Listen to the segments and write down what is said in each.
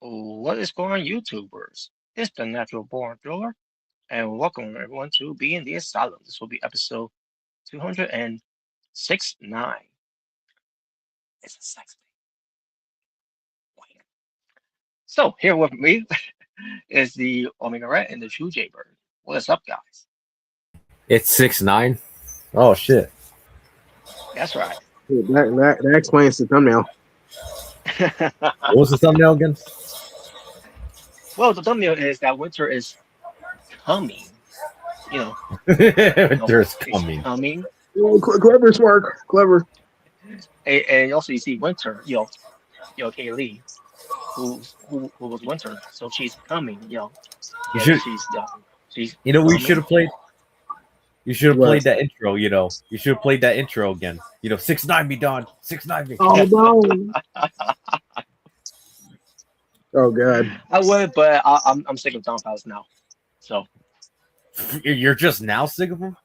What is going on, YouTubers? It's the Natural Born Thriller, and welcome everyone to Being the Asylum. This will be episode 269. It's a sex thing. So, here with me is the Omega Red and the True Jaybird. What is up, guys? It's 6'9". Oh shit! That's right. That explains the thumbnail. What was the thumbnail again? Well, the thumbnail is that winter is coming. Winter's It's coming. coming. Clever, smart, clever. And also you see winter, Kaylee, who was winter, so she's coming, You should. she's You know, we coming. should have played. You should have What? played that intro. You should have played that intro again. 6'9" me, Don. 6'9" me. Oh no! Oh god! I would, but I'm sick of Don Palace now. So You're just now sick of him.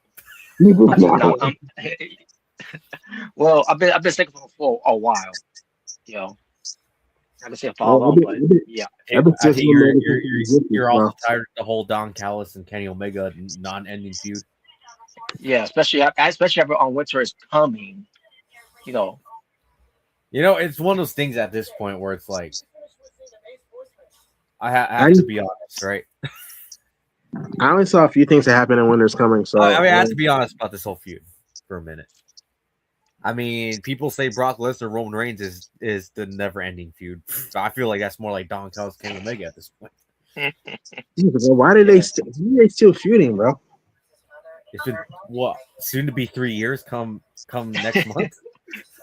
well, I've been sick of him for a while. I can say for a while, but yeah. I think you're also tired of the whole Don Callis and Kenny Omega non-ending feud. Yeah, especially after on winter is coming. It's one of those things at this point where it's like, I have to be honest, right? I only saw a few things that happened in Winter's Coming, so I have to be honest about this whole feud for a minute. I mean, people say Brock Lesnar Roman Reigns is the never-ending feud. I feel like that's more like Don Callis Kenny Omega at this point. Why did they still feuding, bro? It's been what soon to be 3 years. Come next month.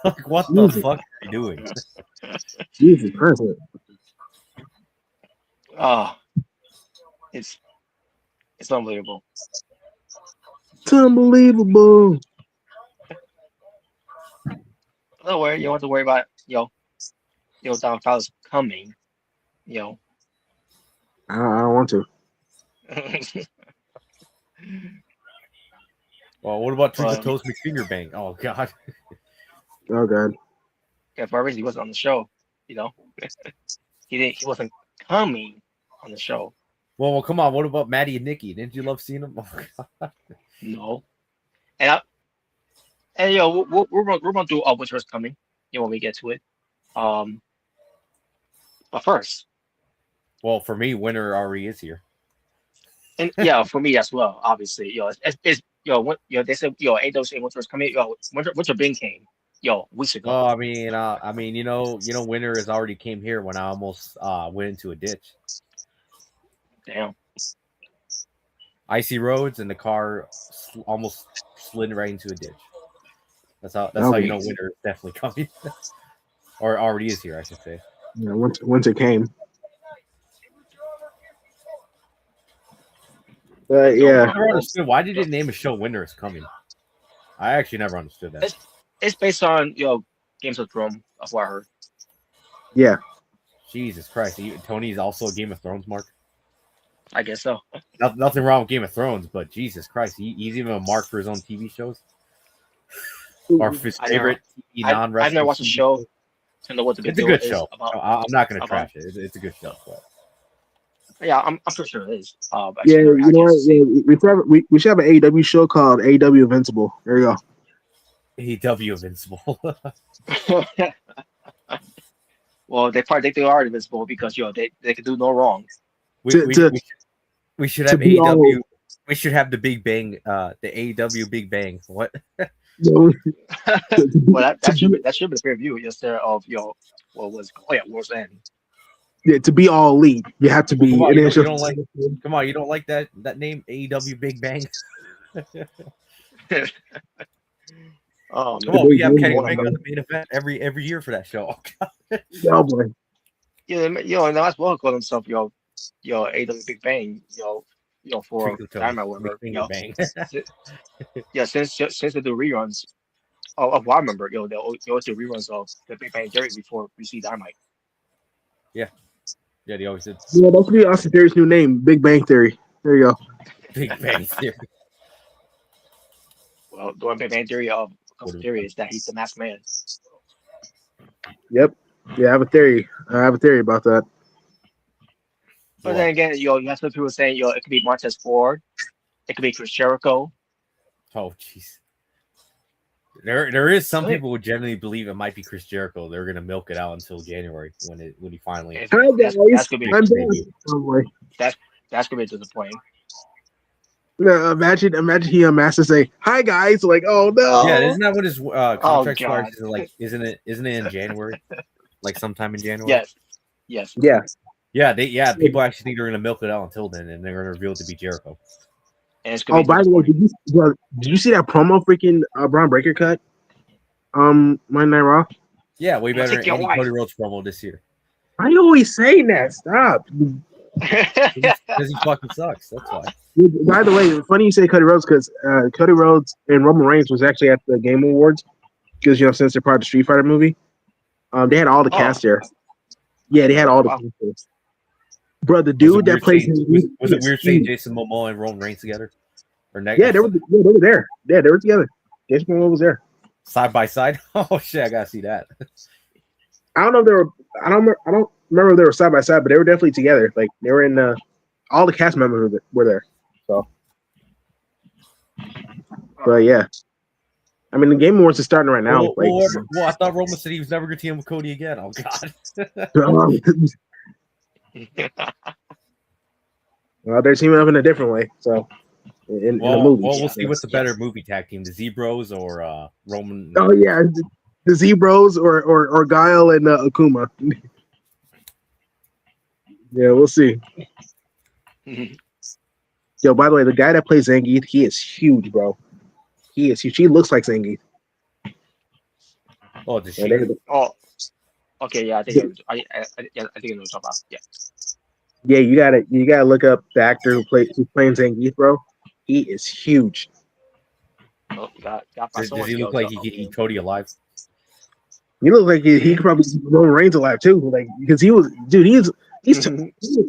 Like what the fuck are you doing? Jesus Christ! Oh, it's unbelievable. It's unbelievable. Don't worry, you don't have to worry about Don Callis coming. I don't want to. Well, what about Triple But, Toes McFinger Bang? Oh god. Oh god. yeah, for a reason he wasn't on the show. He wasn't coming on the show. Well, come on. What about Maddie and Nikki? Didn't you love seeing them? Oh, god. No, and we're gonna do Winter's Coming. When we get to it. But first, Well, for me, winter already is here. and yeah, for me as well. Obviously, it's they said AEW saying Winter's Coming. Winter Bing came. Weeks ago. Well, I mean, winter has already came here when I almost went into a ditch. Damn. Icy roads and the car almost slid right into a ditch. That's how you know winter is definitely coming, or already is here, I should say. Yeah, winter came. But yeah, I never understood why did it name a show "Winter is Coming." I actually never understood that. It's based on Games of Thrones, of what I heard. Yeah. Jesus Christ, Tony's also a Game of Thrones mark. I guess so. Nothing wrong with Game of Thrones, but Jesus Christ, he's even a mark for his own TV shows. Or his favorite TV non-wrestling. I've never watched the show. To know what the big deal is. It's a good is show. about. I'm not going to trash it. It's a good show. But. Yeah, I'm pretty sure it is. Yeah, you know what? Yeah, we should have an AEW show called AEW Invincible. There you go. AEW Invincible. Well, they are invincible because they can do no wrong. We should have AEW. We should have the Big Bang, the AEW Big Bang. What? Well, that should be the preview yesterday of what was World's End. Yeah, to be all elite, you have to be. Well, come on, you don't like that name AEW Big Bang? Oh, come on, we have Kenny Omega on the main event every year for that show. Oh boy. Yeah, and that's well call himself AEW Big Bang. For Dynamite, whatever. Yeah, since they do reruns of what I remember, they always do reruns of the Big Bang Theory before we see Dynamite. Yeah, they always did. Yeah, that could be Austin Theory's new name, Big Bang Theory. There you go. Big Bang Theory. Well, the one Big Bang Theory of theory is that he's the masked man. Yep. Yeah, I have a theory. About that. But then again, you have some people saying, it could be Montez Ford, it could be Chris Jericho. Oh, jeez. There is some people who genuinely believe it might be Chris Jericho. They're gonna milk it out until January when he finally. That's gonna be that's gonna be disappointing. No, imagine he unmasked to say, "Hi guys," like, "Oh no." Yeah, isn't that what his contract starts? Like, isn't it in January? Like sometime in January. Yes. Yeah. People actually think they're gonna milk it out until then, and they're gonna reveal it to be Jericho. And it's gonna by the way, did you see that promo freaking Braun Breaker cut? Monday Night Raw. Yeah, way better than any Cody Rhodes promo this year. Why are you always saying that? Stop. Because he fucking sucks. That's why. By the way, funny you say Cody Rhodes because Cody Rhodes and Roman Reigns was actually at the Game Awards because since they're part of the Street Fighter movie, they had all the cast there. Yeah, they had all the people. Bro, the dude that plays was it weird seeing Jason Momoa and Roman Reigns together? Yeah, they were there. Yeah, they were together. Jason Momoa was there. Side by side. Oh shit, I gotta see that. I don't know if they were. I don't remember if they were side by side, but they were definitely together. Like they were in. All the cast members were there. So, but yeah, I mean the Game Awards is starting right now. Well, I thought Roman said he was never going to team with Cody again. Oh god. Well, they're teaming up in a different way. So, in the movie. Well, we'll see what's the better movie tag team, the Zebros or Roman. Oh yeah, the Zebros or Guile and Akuma. Yeah, we'll see. Yo, by the way, the guy that plays Zangief, he is huge, bro. He is huge. He looks like Zangief. Oh, the she. Oh, okay, yeah, I think I think I know what you're talking about. Yeah. Yeah, you gotta look up the actor who's playing Zangief, bro. He is huge. Oh, got Does he look like he could eat Cody alive? He looks like he could probably eat Roman Reigns alive too, like because he's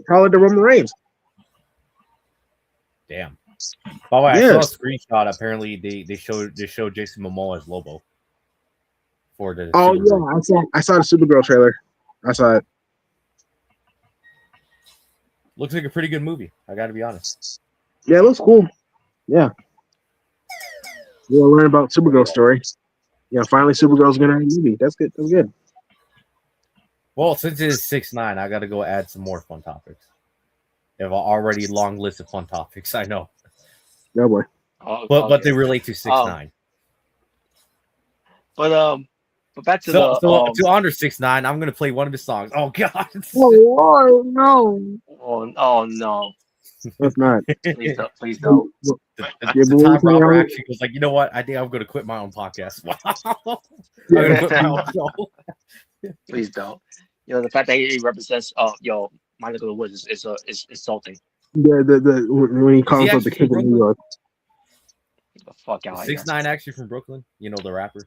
taller than Roman Reigns. Damn. By the way, Yes. I saw a screenshot. Apparently, they showed Jason Momoa as Lobo for the. Oh yeah, I saw the Supergirl trailer. I saw it. Looks like a pretty good movie. I got to be honest. Yeah, it looks cool. Yeah. We'll learn about Supergirl's story. Yeah, finally Supergirl's gonna have a movie. That's good. That's good. Well, since it is 6ix9ine, I got to go add some more fun topics. They have an already long list of fun topics. I know. Yeah, boy. But they relate to 6ix9ine. But back to to honor 6ix9ine, I'm gonna play one of his songs. Oh God! Oh no! Oh no! That's not. Please don't. The time Robert actually was like, you know what? I think I'm gonna quit my own podcast. I'm gonna quit my own show. Please don't. You know the fact that he represents my neck of the woods is insulting. Yeah, when he calls up the king of New York. Get the fuck out. 6ix9ine actually from Brooklyn. You know the rapper.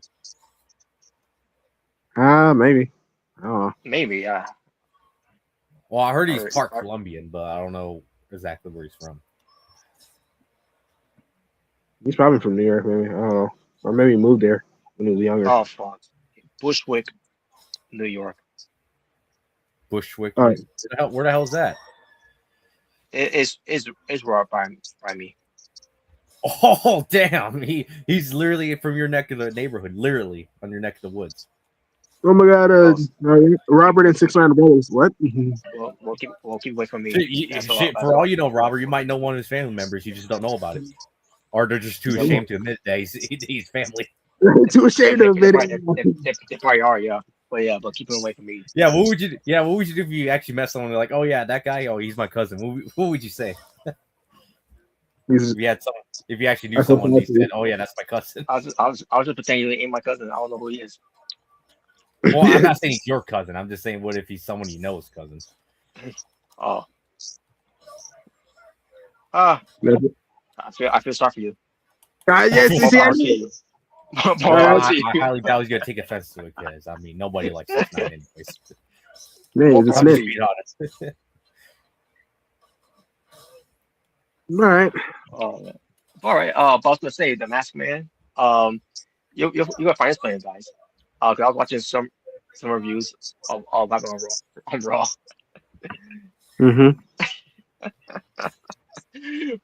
Maybe. I don't know. Maybe, yeah. Well, I heard he's part Colombian, but I don't know exactly where he's from. He's probably from New York, maybe. I don't know. Or maybe he moved there when he was younger. Oh, fuck. Bushwick, New York. Bushwick? Right. Where the hell is that? It's right by me. Oh, damn. He's literally from your neck of the neighborhood. Literally on your neck of the woods. Oh my God! Robert and 6ix9ine brothers. What? We'll keep away from me. For all you know, Robert, you might know one of his family members. You just don't know about it, or they're just too ashamed to admit that he's family. Too ashamed to admit it. They probably are, yeah. But keep them away from me. Yeah. What would you do if you actually met someone like, oh yeah, that guy, oh he's my cousin? What would you say? If you actually knew someone, you said, "Oh yeah, that's my cousin." I was just pretending he ain't my cousin. I don't know who he is. Well, I'm not saying he's your cousin. I'm just saying, what if he's someone you know is cousin? Oh. I feel sorry for you. I highly doubt he's gonna take offense to it, guys. I mean, nobody likes 6ix9ine anyways. Man, it's Smith. All right. All right. I was gonna say the Masked Man. You gotta find this playing, guys. I was watching some reviews of that on Raw.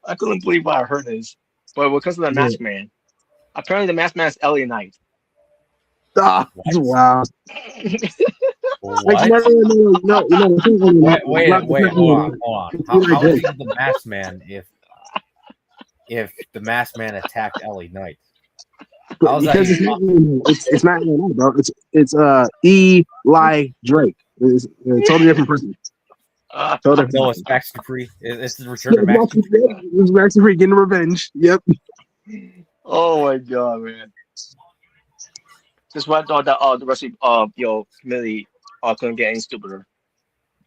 I couldn't believe what I heard this, but because of the Masked Man, apparently the Masked Man is LA Knight. Wow. What? No. Wait, hold on. How is he the Masked Man if the Masked Man attacked LA Knight? Because it's not LA, bro. It's Eli Drake. It's a totally different person. No, it's Max Dupree. It's the return of Max Dupree. It's Max Dupree getting revenge. Yep. Oh my God, man! Just why the rest of community couldn't get any stupider.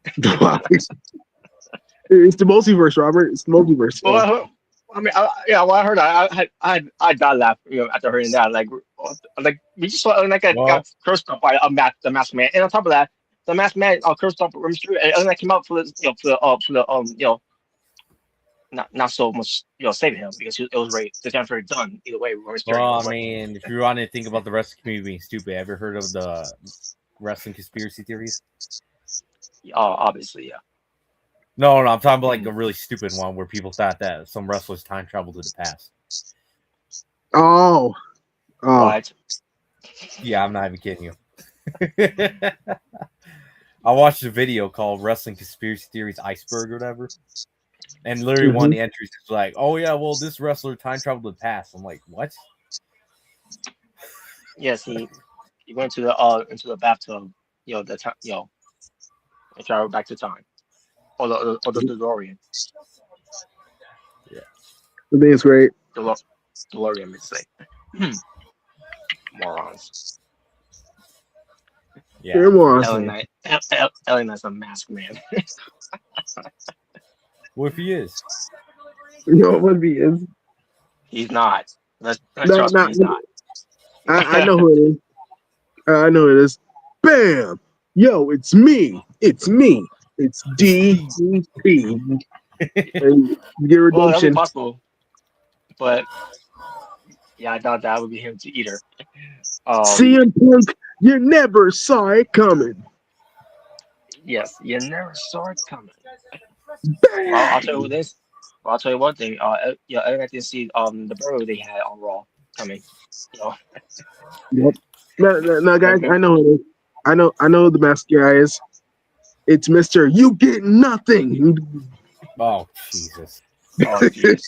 It's the multiverse, Robert. It's the multiverse. Well, I heard I got laugh after hearing that. Like we just saw got cursed up by the Masked Man, and on top of that, the Masked Man cursed up Mysterio, and that came out for the not so much saving him because it was the damn very done either way. Well, I mean, if you want to think about the wrestling community being stupid, have you heard of the wrestling conspiracy theories? Obviously, yeah. No, I'm talking about like a really stupid one where people thought that some wrestlers time traveled to the past. Oh. What? Yeah, I'm not even kidding you. I watched a video called Wrestling Conspiracy Theories Iceberg or whatever. And literally one of the entries is like, "Oh yeah, well this wrestler time traveled to the past." I'm like, "What?" Yes, he went into the bathtub. The time. And traveled back to time. Or the DeLorean. Yeah, I think it's great. DeLorean, let's say. Morons. yeah. You're more Ellen awesome. Knight's a masked man. What if he is? You know what be is? He's not. Let's No, trust me, not. he's not. I know who it is. I know who it is. Bam! Yo, it's me. It's me. It's DDP. And you get Well, that'd be redemption. possible, but yeah, I doubt that would be him to either. CM Punk, you never saw it coming. Yes, you never saw it coming. Well, I'll Bang! tell you this. Well, I'll tell you one thing. I didn't see the burial they had on Raw coming. You know, Yep. No, guys, maybe. I know who it is. I know who the mask guy is. It's Mr. You Get Nothing. Oh Jesus! Oh, jeez.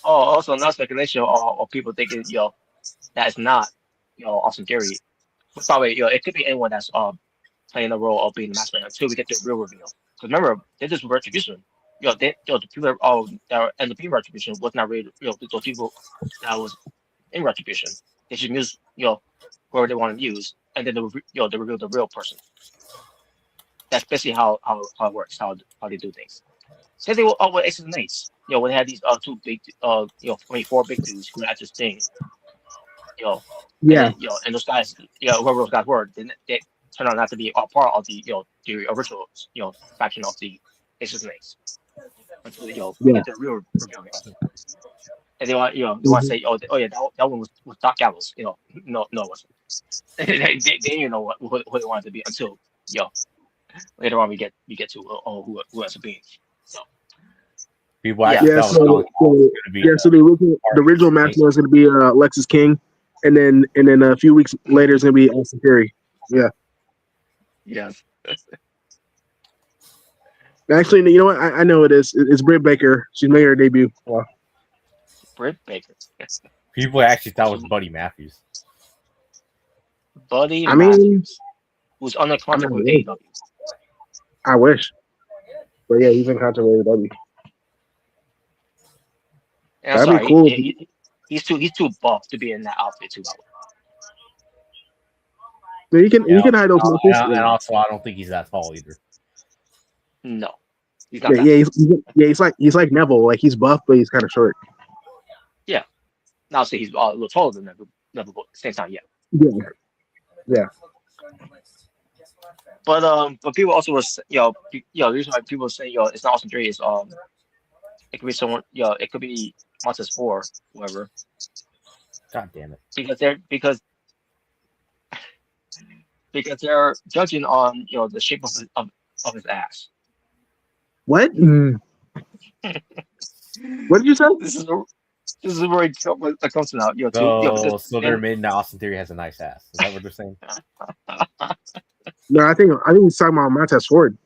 Oh, also another speculation or people thinking, that's not, Austin Theory. But by the way, it could be anyone that's playing the role of being the master until we get to the real reveal. Because remember, they just retribution. The people that are in the being retribution was not really, those people that was in retribution. They should use, whoever they want to use, and then they reveal the real person. That's basically how it works, how they do things. Same thing with Aces and Eights. When they had these two big, four big dudes who had this thing, and Yeah. then and those guys, whoever those guys were, they turned out not to be a part of the the original faction of the Aces and Eights until we Yeah. get the real reveal. And they want they want to say yeah that one was Doc Gallows. No it wasn't. they didn't know who they wanted to be until later on we get to who ends up being. So People yeah. actually Yeah, thought it was going to be. so the original mask man is going to be Lexus King, and then a few weeks later it's going to be Austin Theory. Yeah. Yes. Actually, you know what? I know it is. It's Britt Baker. She's making her debut. Wow. Britt Baker. People actually thought it was Buddy Matthews. Buddy I mean, Matthews, who's on the contract with AEW. I wish. But yeah, he's in contract with AEW. And I'm That'd sorry, be cool. he's too buff to be in that outfit too. So he can hide those muscles. And also, I don't think he's that tall either. No, he's not. Yeah, he's like Neville. Like he's buff, but he's kind of short. Yeah, now say he's a little taller than Neville, but at the same time, yeah. Yeah. But people also was the reason why people say it's not Austin Theory is it could be someone it could be Montez Ford, whoever. God damn it! Because they're judging on the shape of his ass. What? What did you say? This is where it comes to now. So they're admitting that Austin Theory has a nice ass. Is that what they're saying? No, I think he's talking about Montez Ford.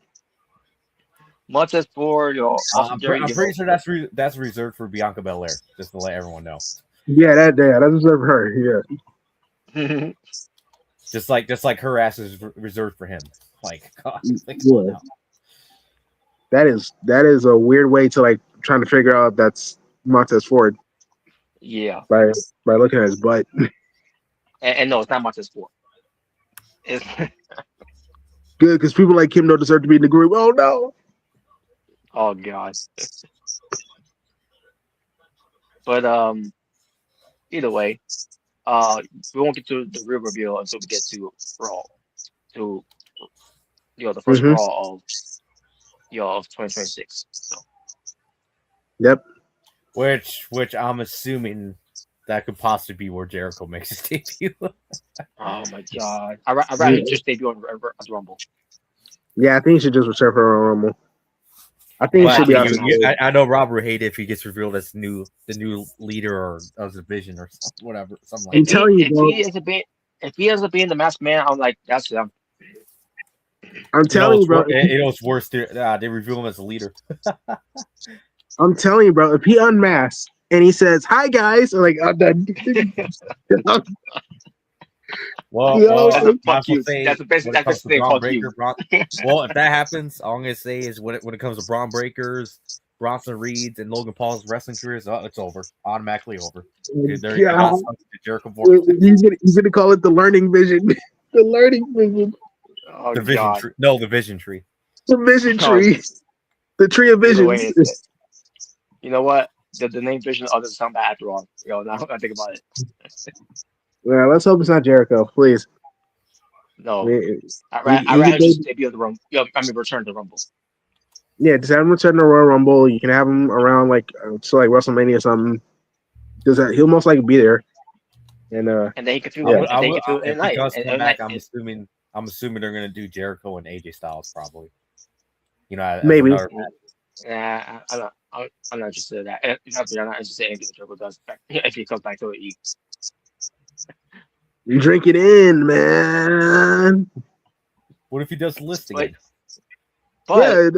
Montez Ford, I'm pretty sure that's reserved for Bianca Belair, just to let everyone know. Yeah, that's reserved for her. Yeah. Just like her ass is reserved for him. Like, God, Yeah. That is a weird way to like trying to figure out that's Montez Ford. Yeah. By looking at his butt. And no, it's not Montez Ford. It's good because people like him don't deserve to be in the group. Oh no. Oh God. But either way, we won't get to the real reveal until we get to Raw, to the first Raw of 2026. So. Yep. Which I'm assuming that could possibly be where Jericho makes his debut. Oh my God! I'd rather just debut on the Rumble. Yeah, I think he should just reserve for a Rumble. I think it should be awesome. I know Rob would hate it if he gets revealed as the new leader or of the division or something, whatever. Something like that. If he ends up being the masked man, I'm like, that's him. I'm telling you, bro. It was worse. They reveal him as a leader. I'm telling you, bro. If he unmasks and he says, "Hi, guys," I'm like, I'm done. Fuck you. That's the best thing. Fuck you. Well, if that happens, all I'm gonna say is when it comes to Braun Breakers, Bronson Reed's, and Logan Paul's wrestling careers, it's over, automatically over. He's gonna call it the learning vision. The learning vision. Oh, the vision tree. No, the vision tree. The vision tree. The tree of visions. You know what? The name Vision doesn't sound bad after all. Now I think about it. Yeah, let's hope it's not Jericho, please. No, I'd rather just debut at the Rumble. Return to the Rumble. Yeah, just have him return to the Royal Rumble. You can have him around like WrestleMania or something. Because he'll most likely be there. And then he could do at night. I'm assuming they're gonna do Jericho and AJ Styles probably. Maybe. I'm not interested in that. I'm not interested in anything Jericho does if he comes back to it. You drink it in, man. What if he does listing? But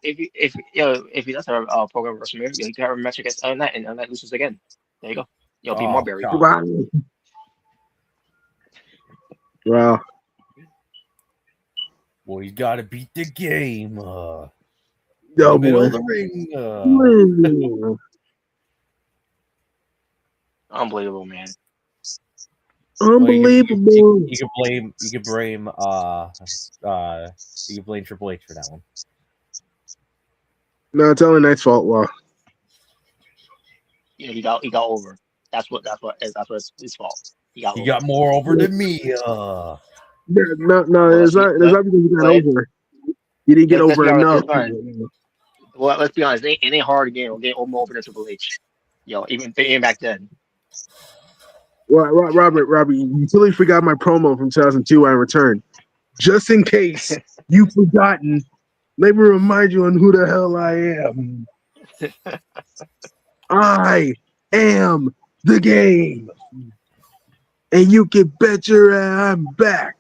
if he does have a program at WrestleMania, he can have a match against Night and Night loses again. There you go. Be more buried. Wow. Well, you got to beat the game. Boy. Of the ring. Unbelievable, man. Unbelievable. You can blame Triple H for that one. No, it's only Knight's fault. Well, he got over. That's his fault. He got more over than me. No, it's not because he got over. He didn't get over enough. Well, let's be honest. It ain't hard to get over than Triple H. Even back then. Well, Robert, you totally forgot my promo from 2002 when I returned. Just in case you've forgotten, let me remind you on who the hell I am. I am the game. And you can bet your ass I'm back.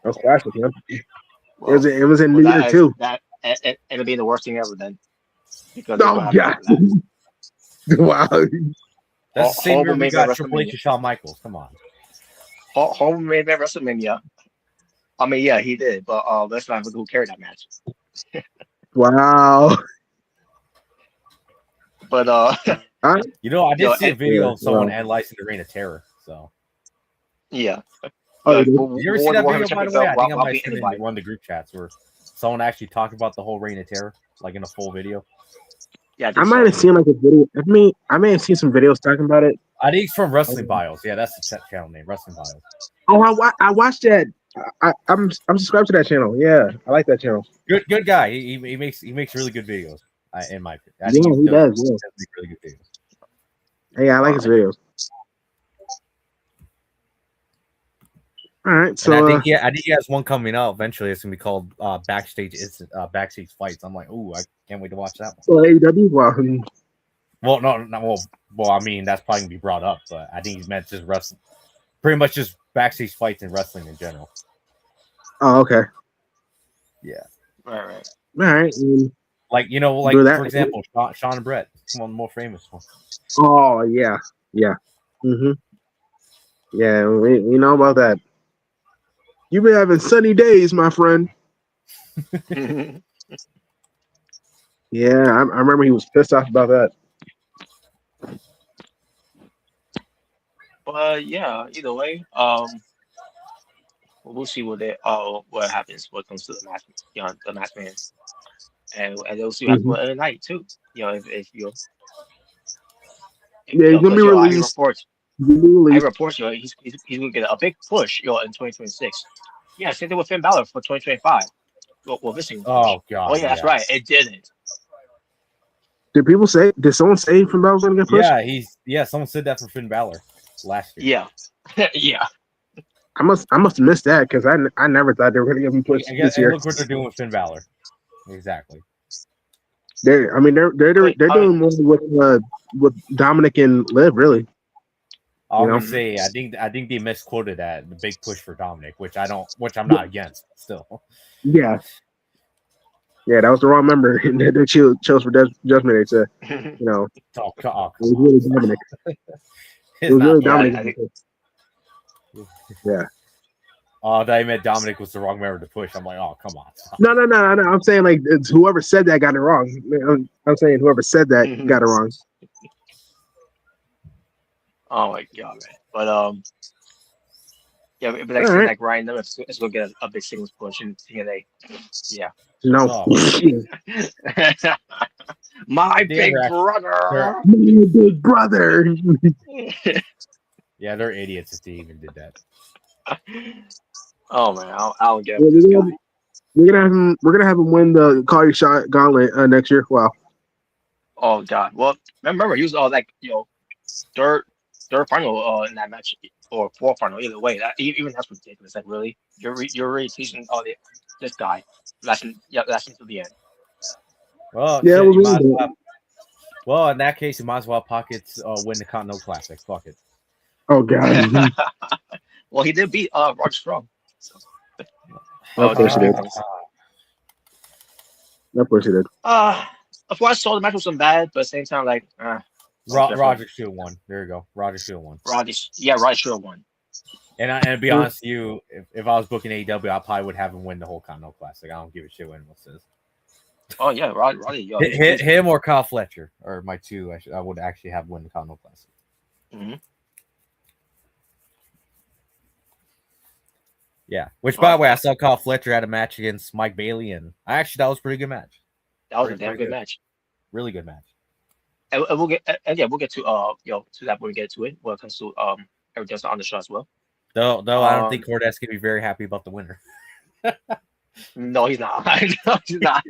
That's classic, man. Well, it was in New Year, too. It'll be the worst thing ever then. Oh, God. Wow. That's the same year we got Triple H and Shawn Michaels. Come on. Home made that WrestleMania. I mean, yeah, he did, but let's not forget who carried that match. Wow. But I did see a video of someone analyzing the Reign of Terror. So yeah. Did you ever see that video? By the way, I think I might have seen it in one of the group chats where someone actually talked about the whole Reign of Terror, like in a full video. Yeah, I might have seen like a video. I may have seen some videos talking about it. I think it's from Wrestling Bios. Yeah, that's the channel name, Wrestling Bios. Oh, I watched that. I'm subscribed to that channel. Yeah, I like that channel. Good guy. He makes really good videos. In my opinion, he does. Yeah. Make really good videos. Hey, I like his videos. All right, so and I think he has one coming out eventually. It's gonna be called Backstage Fights. I'm like, ooh, I can't wait to watch that one. So AEW, well, no. Well, I mean, that's probably gonna be brought up, but I think he's meant just wrestling, pretty much just backstage fights and wrestling in general. Oh, okay. Yeah. All right. Like for example, Sean and Brett, one of the more famous ones. Oh yeah. Mm-hmm. Yeah, we know about that. You've been having sunny days, my friend. Yeah, I remember he was pissed off about that. Yeah, either way, we'll see what happens. What comes to the match, the match man, and we'll see what happens with the night too. If he's gonna be released. I reports, he's gonna get a big push, in 2026. Yeah, same thing with Finn Balor for 2025. Well, this thing. Oh God. Oh yeah, that's right. It didn't. Did someone say Finn Balor's gonna get pushed? Yeah, someone said that for Finn Balor last year. Yeah. Yeah. I must have missed that because I never thought they were gonna give him pushed this year. Look what they're doing with Finn Balor. Exactly. They're doing more with Dominic and Liv, really. I'm gonna say I think they misquoted that the big push for Dominic, which I'm not against still. Yeah, that was the wrong member that they chose for Judgment Day. To it was really Dominic. It was really Dominic. Yeah. Oh, that meant Dominic was the wrong member to push. I'm like, oh, come on. Stop. No. I'm saying like it's whoever said that got it wrong. I'm saying whoever said that got it wrong. Oh my god, man! But yeah, but like saying like Ryan Nemeth is gonna get a big singles push in TNA. Yeah. No. My big brother. My big brother. Yeah, they're idiots if they even did that. Oh man, I don't get this guy. We're gonna have him win the Call Your Shot Gauntlet next year. Wow. Oh god. Well, remember he was like third final in that match or fourth final either way. That even that's ridiculous. Like really, you're really teaching this guy lesson to the end. Well, yeah, shit, well, in that case, you might as well pockets win the Continental Classic. Fuck it. Oh god. Well, he did beat Roger Strong. So. Of course he did. Of course he did. Of course, I saw the match wasn't bad, but at the same time, like, Roger should have won. There you go. Roger should have won. Roger should have won. And to be honest with you, if I was booking AEW, I probably would have him win the whole Continental Classic. I don't give a shit what anyone says. Oh yeah, Roger. Him or Kyle Fletcher are my two. I would actually have win the Continental Classic. Mm-hmm. Yeah. Which, by the way, I saw Kyle Fletcher had a match against Mike Bailey, and I actually thought it was a pretty good match. That was a damn good match. Really good match. And we'll get to to that when we get to it. When it comes to everything else on the show as well. Though I don't think Cordes can be very happy about the winner. No, he's not. No, he's not.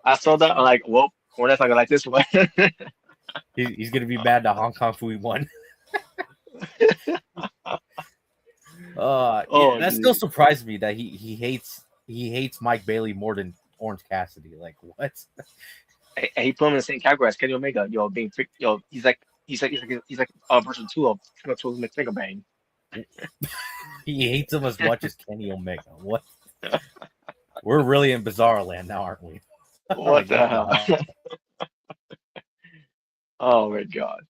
I saw that. I'm like, well, Cordes not gonna like this one. He's gonna be mad that Hong Kong Fooey won. That still surprised me that he hates Mike Bailey more than Orange Cassidy. Like what? He put him in the same category as Kenny Omega. Being he's like version 2 of McFingerbang. He hates him as much as Kenny Omega. What? We're really in bizarre land now, aren't we? What the hell? Oh my god!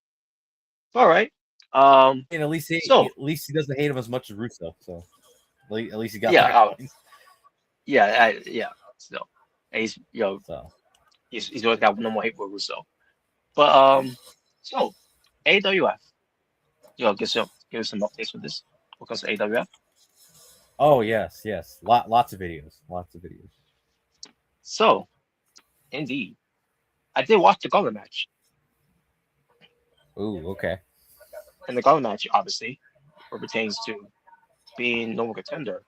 All right. And at least he doesn't hate him as much as Russo. So at least he got So he's he's always got no more hate for Russo. But so AWF, give some updates with this. What comes to AWF? Oh yes. Lots of videos. So, indeed, I did watch the gauntlet match. Ooh, okay. And the gauntlet match, obviously, pertains to being normal contender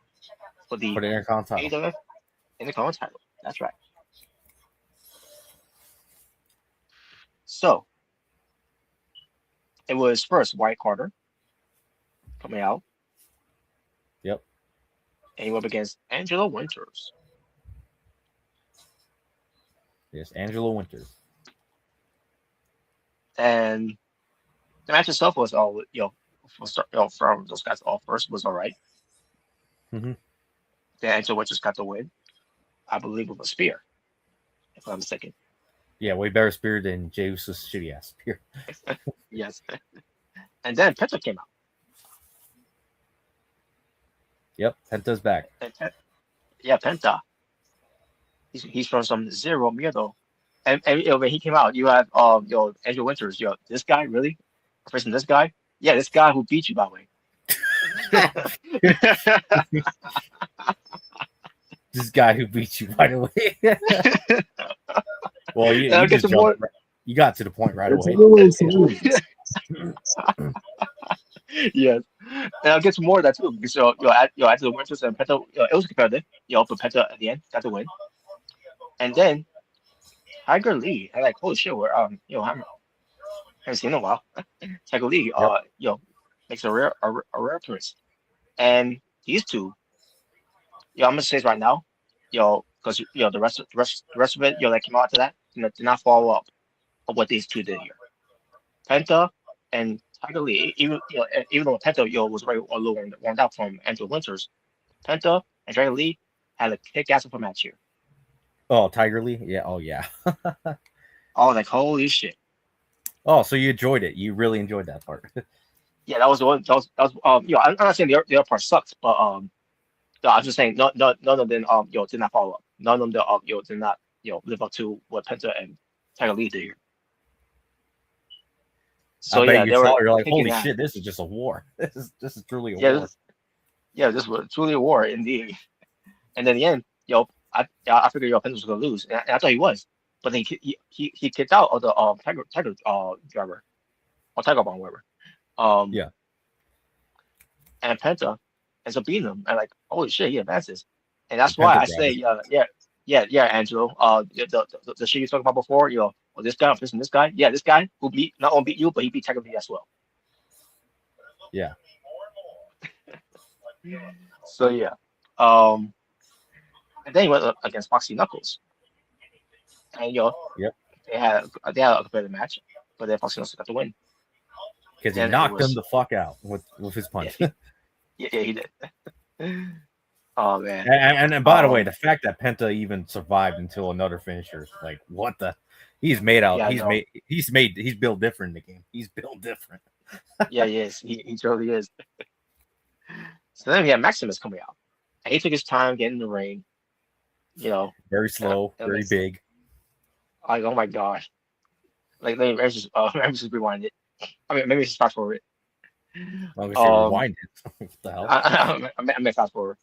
for the Intercontinental title. AWF Intercontinental title. That's right. So, it was first Wyatt Carter coming out. Yep. And he went up against Angelo Winters. Yes, Angelo Winters. And the match itself was all from those guys all first was all right. Mm-hmm. Then Angelo Winters got the win, I believe, with a spear, if I'm mistaken. Yeah, way better spear than Jey Uso's shitty ass spear. Yes. And then Penta came out. Yep, Penta's back. Penta. He's from some Zero Miedo. And when he came out, you have Angelo Winters. This guy really? Facing this guy? Yeah, this guy who beat you, by the way. This guy who beat you, by the way. Well, you got to the point right away. Yes, and I'll get some more of that too. Because after the Winters and Penta, it was competitive. But Penta at the end got the win, and then Tiger Lee. I like, holy shit, we're I haven't seen in a while. Tiger Lee, makes a rare appearance, and these two, I'm gonna say this right now, because the rest of it, that came out after that, did not follow up of what these two did here. Penta and Tiger Lee, even though Penta was very a little warmed out from Andrew Winters, Penta and Tiger Lee had a kick-ass of a match here. Oh, Tiger Lee, yeah, oh yeah. I was like, holy shit. Oh, so you enjoyed it? You really enjoyed that part? Yeah, that was the one. That was I'm not saying the other part sucks, but no, I'm just saying none of them did not follow up. None of them did not live up to what Penta and Tiger Lee did here. So I bet yeah, you they were saw it. You're like, kicking holy ass. shit, this is just a war. This is truly a war. This was truly a war indeed. And then the end, I figured Penta was gonna lose, and I thought he was, but then he kicked out of the Tiger driver or Tiger Bomb, whatever. Yeah. And Penta ends up beating him, and like, holy shit, he advances, and that's The why Penta I say, Angelo, the shit you talked about before, this guy, this guy, this guy who not only beat you, but he beat Tiger Lee as well. Yeah. So yeah, and then he went up against Foxy Knuckles, and Yep. they had a competitive match, but then Foxy Knuckles got the win because he knocked him the fuck out with his punch. Yeah, he did. Oh man! And by the way, the fact that Penta even survived until another finisher, like what the? He's made out. Yeah, he's built different in the game. He's built different. Yeah, he is. He truly is. So then we had Maximus coming out, and he took his time getting in the ring. Very slow, very big. Like, oh my gosh! Like, let me just rewind it. I mean, maybe just fast forward it. Long as you rewind it. What the hell? I meant fast forward.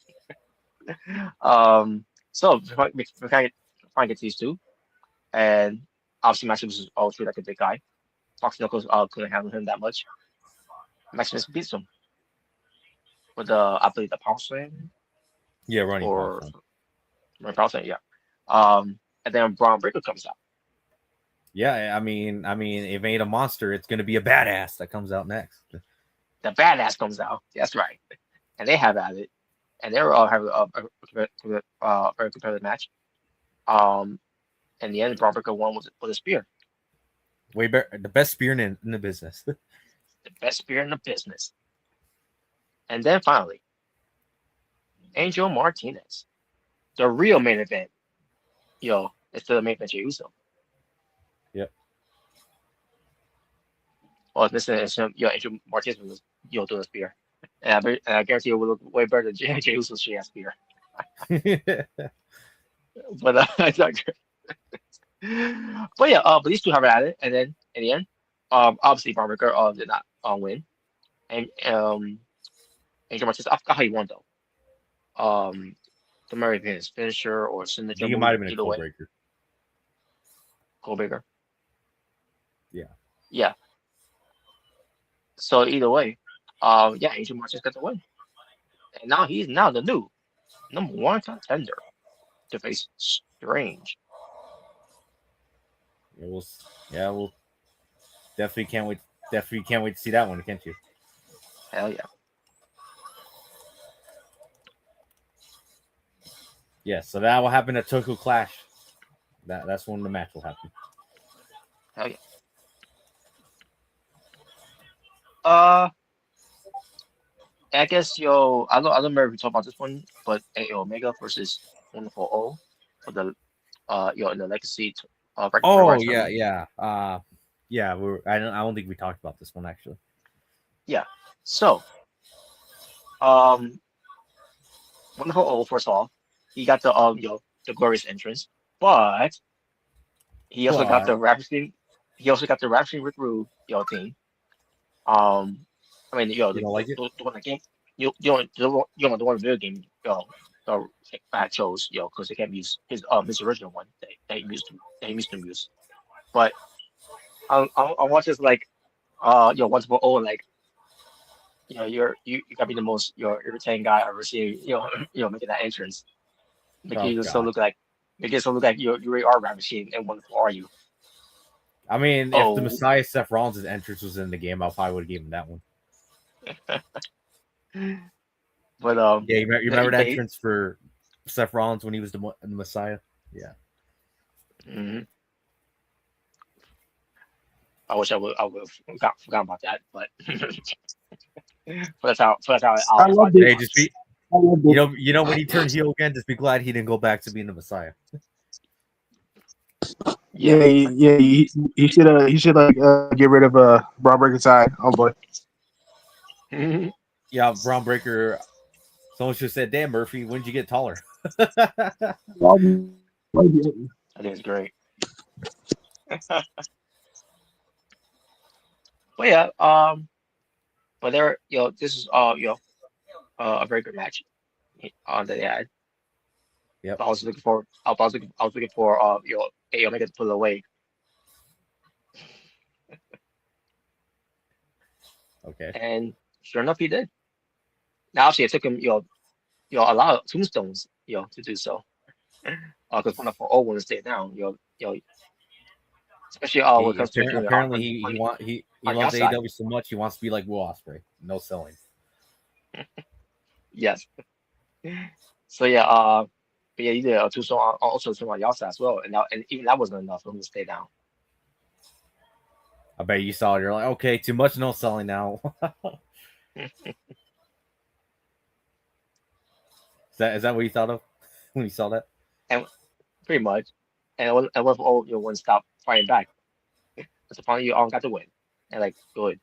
So we kind of get these two, and obviously Maximus was all treated like a big guy. Fox Knuckles couldn't handle him that much. Maximus beats him with I believe the power slam. Yeah, running power slam. Yeah. And then Braun Breaker comes out. Yeah, I mean, it made a monster. It's gonna be a badass that comes out next. The badass comes out. That's right. And they have at it, and they were all having a very competitive match. In the end, Braun Breaker won with a spear. Way better, the best spear in the business. The best spear in the business. And then finally, Angel Martinez, the real main event. Instead of main event, Jey Uso. Yep. Well, this is Angel Martinez was doing a spear, and I guarantee it will look way better than Jey Uso's spear. But but these two have at it, and then in the end, obviously Braun Breaker did not win, and Angel Martinez, I forgot how he won though. The might have been his finisher or signature. He might have been a Code Breaker. Code Breaker. Yeah. Yeah. So either way, Angel Martinez got the win, and now he's the new number one contender to face Strange. We'll definitely can't wait. Definitely can't wait to see that one, can't you? Hell yeah. Yeah, so that will happen at Tokyo Clash. That's when the match will happen. Hell yeah. I guess I don't remember if we talked about this one, but Omega versus Wonderful O for the in the Legacy. Yeah. I don't think we talked about this one actually. Yeah. So, Wonderful O, first of all, he got the the glorious entrance, but he also got the Ravishing. He also got the Ravishing Rick Rude theme. I mean, you don't like it? The one that game. The one video game. I chose because they can't use his original one that he used to use. But I watch this like Wonderful O, like you gotta be the most irritating guy I've ever seen. Making that entrance. Make it so look like you really are Ravishing and wonderful, are you? I mean, if the Messiah Seth Rollins' entrance was in the game, I probably would have given him that one. But you remember that entrance for Seth Rollins when he was the Messiah? Yeah. Mm-hmm. I wish I would have forgotten about that, but that's how I I'll love watch it. Hey, it. just be I love it. you know when he turned heel again, just be glad he didn't go back to being the Messiah. Yeah, he should get rid of Braun Breaker's side. Oh boy. Yeah, Braun Breaker. Someone should have said, "Damn, Murphy, when did you get taller?" I think it's great. But yeah, but there, this is a very good match that they had. Yep. I was looking for, I was looking for, A Omega to pull away, Okay. and sure enough, he did. Now, obviously, it took him, a lot of tombstones, to do so. Because one of our old ones stayed down, especially when it He comes to doing it apparently he on the loves outside. AEW so much he wants to be like Will Ospreay. No selling. Yes. So yeah, but yeah, he did a tombstone also on the outside as well, and even that wasn't enough for him to stay down. I bet you saw it. You're like, okay, too much no selling now. Is that what you thought of when you saw that? And pretty much, and what if all one stop fighting back? Because finally you all got to win, and like good.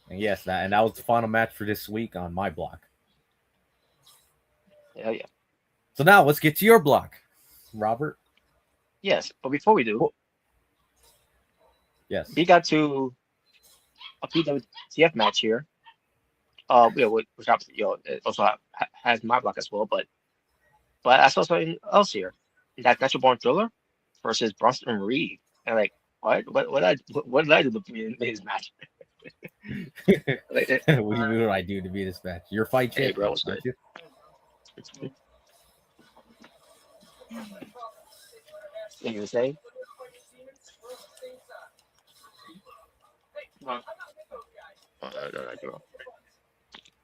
And yes, that was the final match for this week on my block. Yeah, yeah. So now let's get to your block, Robert. Yes, but before we do, Yes. we got to a PWTF match here. Which obviously, it also has my block as well, but I saw something else here. That Natural Born Thriller versus Bronson Reed, and like what did I do to be in his match? Like, What do I do to be this match? You're fight hey, bro, champion, what's good? aren't you? What you were saying? No,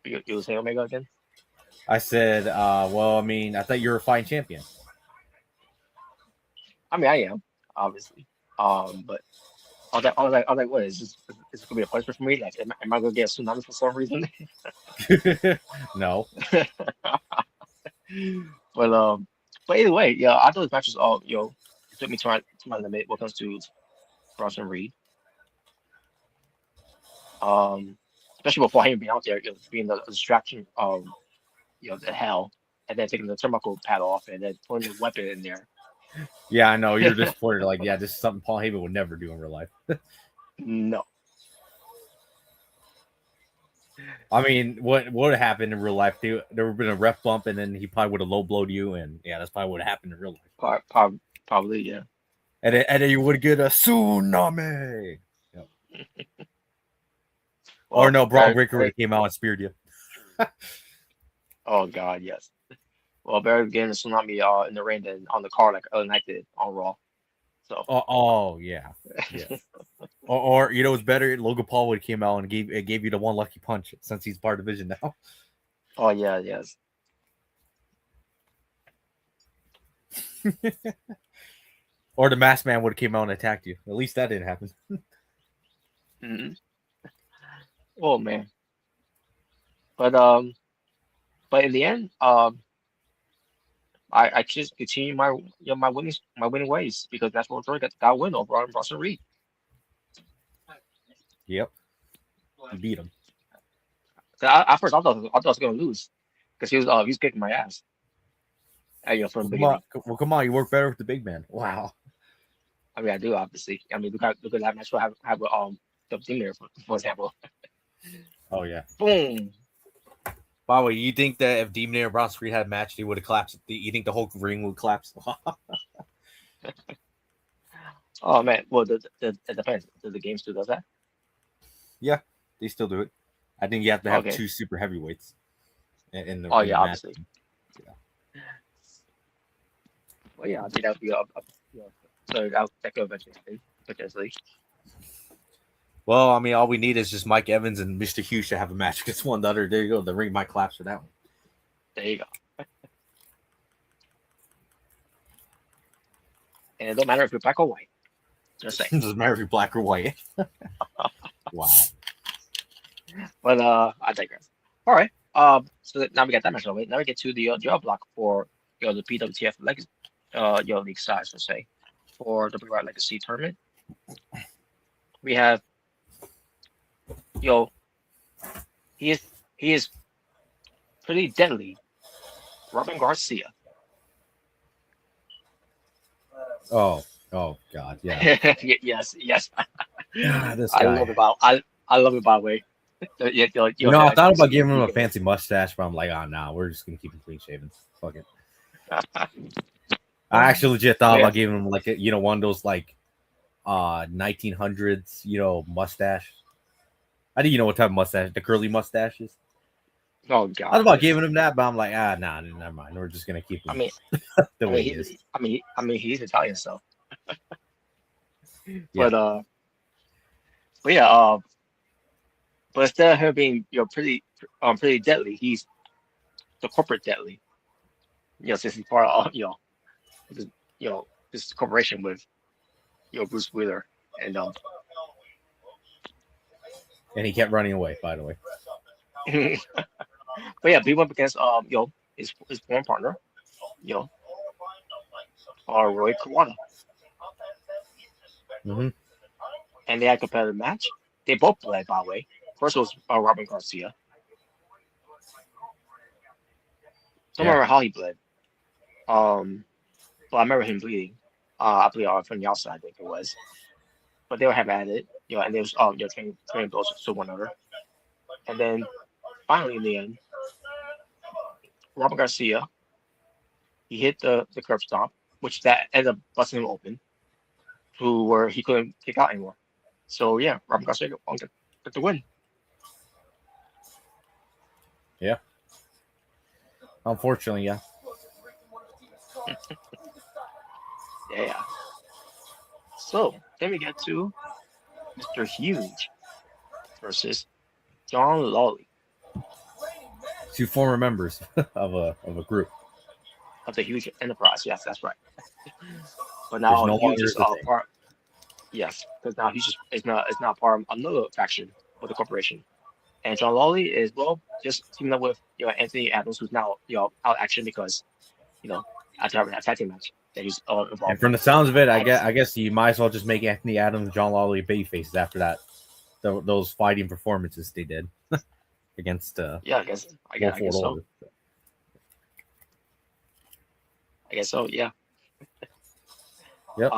you were saying Omega again? I said, well, I mean, I thought you were a fight champion. I mean, I am obviously. But I was like, what is this gonna be a punishment for me? Like, am I gonna get a tsunami for some reason? No. But either way, yeah, I thought this match was all it took me to my limit when it comes to Bronson Reed. Especially before him being out there, being the distraction of the hell, and then taking the turnbuckle pad off and then putting the weapon in there. Yeah, I know. You're disappointed. Like, yeah, this is something Paul Heyman would never do in real life. No. I mean, what would have happened in real life? There would have been a ref bump, and then he probably would have low blowed you, and yeah, that's probably what happened in real life. Probably, yeah. And then you would get a tsunami. Yep. Well, Or no, Braun Breaker would have came out and speared you. Oh God, yes. Well, better getting a tsunami in the rain than on the car like other night did on Raw. So. Oh yeah. Or you know what's better? Logan Paul would have came out and gave you the one lucky punch since he's part of Vision now. Oh yeah, yes. Or the Masked Man would have came out and attacked you. At least that didn't happen. Mm-hmm. Oh man. But in the end, I just continue my my winning ways because that's what got win over Bronson Reed. Yep. You beat him. At first I thought I was gonna lose because he was kicking my ass. From the beginning. Well, come on, you work better with the big man. Wow. I mean, I do obviously. I mean, look at that match. I have the team there for example. Oh yeah. Boom. By the way, you think that if Demon and Bronson Reed had a match, they would have collapsed? You think the whole ring would collapse? Oh man, well, it depends. Does the game still does that? Yeah, they still do it. I think you have to have two super heavyweights in the. Oh in yeah, the obviously. Yeah. Well, yeah, I think that would be so that could eventually potentially. Well, I mean, all we need is just Mike Evans and Mr. Hughes to have a match against one another. There you go. The ring might collapse for that one. There you go. And it don't matter if you're black or white. Just saying. Doesn't matter if you're black or white. Wow. But I digress. All right. So now we got that match over. Now we get to the draw block for the PWTF Legacy, league size, let's say, for the Blue White Legacy tournament. We have he is pretty deadly. Robin Garcia. Oh God, yeah. yes. This I guy. love it. I love it, by the way. I thought about giving him a fancy mustache, but I'm like, oh no, we're just gonna keep him clean shaven. Fuck it. I actually legit thought about giving him like one of those like 1900s mustache. I didn't what type of mustache, the curly mustaches. Oh God! I was about giving him that, but I'm like, nah, never mind. We're just gonna keep him the way he is. I mean, he's Italian, so. Yeah. But yeah, but instead of him being pretty deadly, he's the corporate deadly. Since he's part of this corporation with Bruce Wheeler and he kept running away, by the way. But yeah, he went against his former partner, Roy Kawada. Mm-hmm. And they had a competitive match. They both bled, by the way. First was Robin Garcia. Don't remember how he bled. But I remember him bleeding. I believe from the outside, I think it was. But they were having at it, and they was trading blows to one another. And then finally, in the end, Robin Garcia, he hit the curb stomp, which that ended up busting him open, to where he couldn't kick out anymore. So yeah, Robin Garcia got the win. Yeah. Unfortunately, yeah. Yeah. So then we get to Mr. Huge versus John Lawley. 2 former members of a group. Of the Huge Enterprise, yes, that's right. But now Huge is part. Yes, because now Huge is not part of another faction of the corporation. And John Lawley is just teaming up with Anthony Adams, who's now out action because after having that tag team match that he's involved. And from the sounds of it, I guess you might as well just make Anthony Adams and John Lawley baby faces after that. Those fighting performances they did against I guess so. I guess so, yeah. Yep.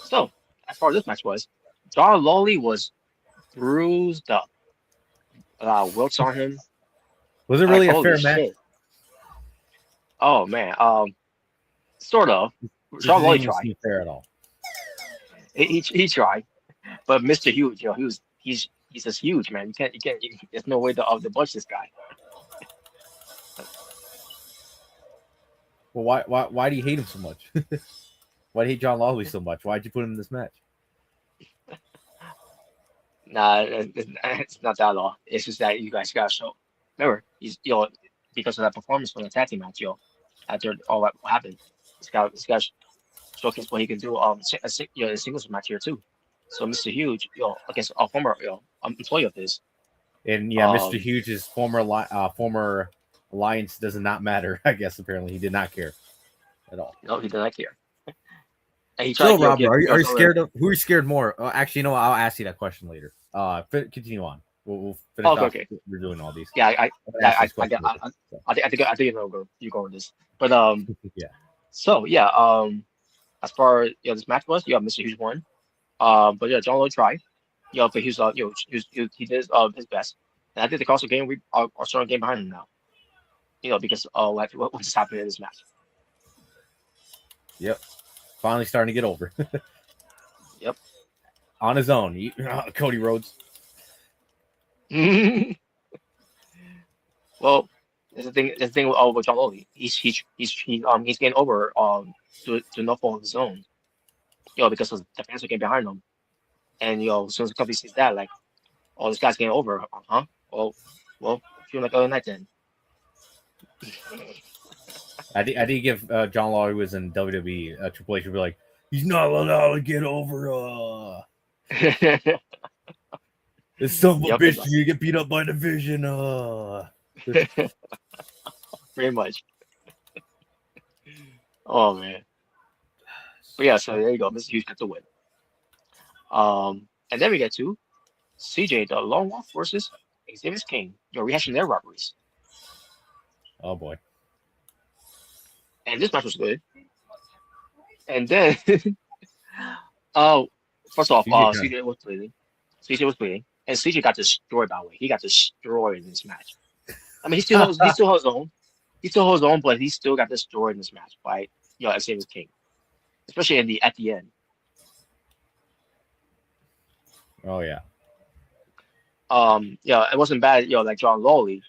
So as far as this match was, John Lawley was bruised up. Welts on him. Was it really a fair match? Oh man, sort of. John Lawley tried. Fair at all? He tried, but Mr. Huge, he's just huge, man. You can't. There's no way to bunch this guy. Well, why do you hate him so much? Why do you hate John Lawley so much? Why'd you put him in this match? Nah, it's not that at all. It's just that you guys got to show. Remember, he's because of that performance from the tag team match, after all that happened, he's got to showcase what he can do in singles match here too. So Mr. Huge, against a former employee of his. And Mr. Huge's former alliance does not matter. I guess apparently he did not care at all. No, he did not care. And he tried. So, Robert, are you scared of who are you scared more? Actually, I'll ask you that question later. Continue on. We'll finish off. Okay. We're doing all these. Yeah, I think you go with this. But yeah. So yeah, as far as this match was, Mr. Huge won. But yeah, John Lawley tried. But he did his best. And I think the Castle game are starting to get behind him now. Because what just happened in this match. Yep. Finally starting to get over. Yep. On his own. Cody Rhodes. Well, the thing with John Lawley, he's getting over to no fault of his own. Because the fans are getting behind him. And as soon as the company sees that, like, oh, this guy's getting over, huh? Well, feel like other night then. I did give John Lawley was in WWE. Triple H would be like, He's not allowed to get over. This son of a bitch, you get beat up by division. Pretty much. Oh man. But yeah, so there you go. Mr. Hughes got the win. And then we get to CJ the Lone Wolf versus Xavier King. Your reaction to their rivalries. Oh boy. And this match was good. And then first off, CJ was bleeding. CJ was bleeding. And CJ got destroyed by the way. He got destroyed in this match. I mean he still holds his own. He still holds his own, but he still got destroyed in this match by Xavier King. Especially at the end. Oh yeah. It wasn't bad, like John Lowley.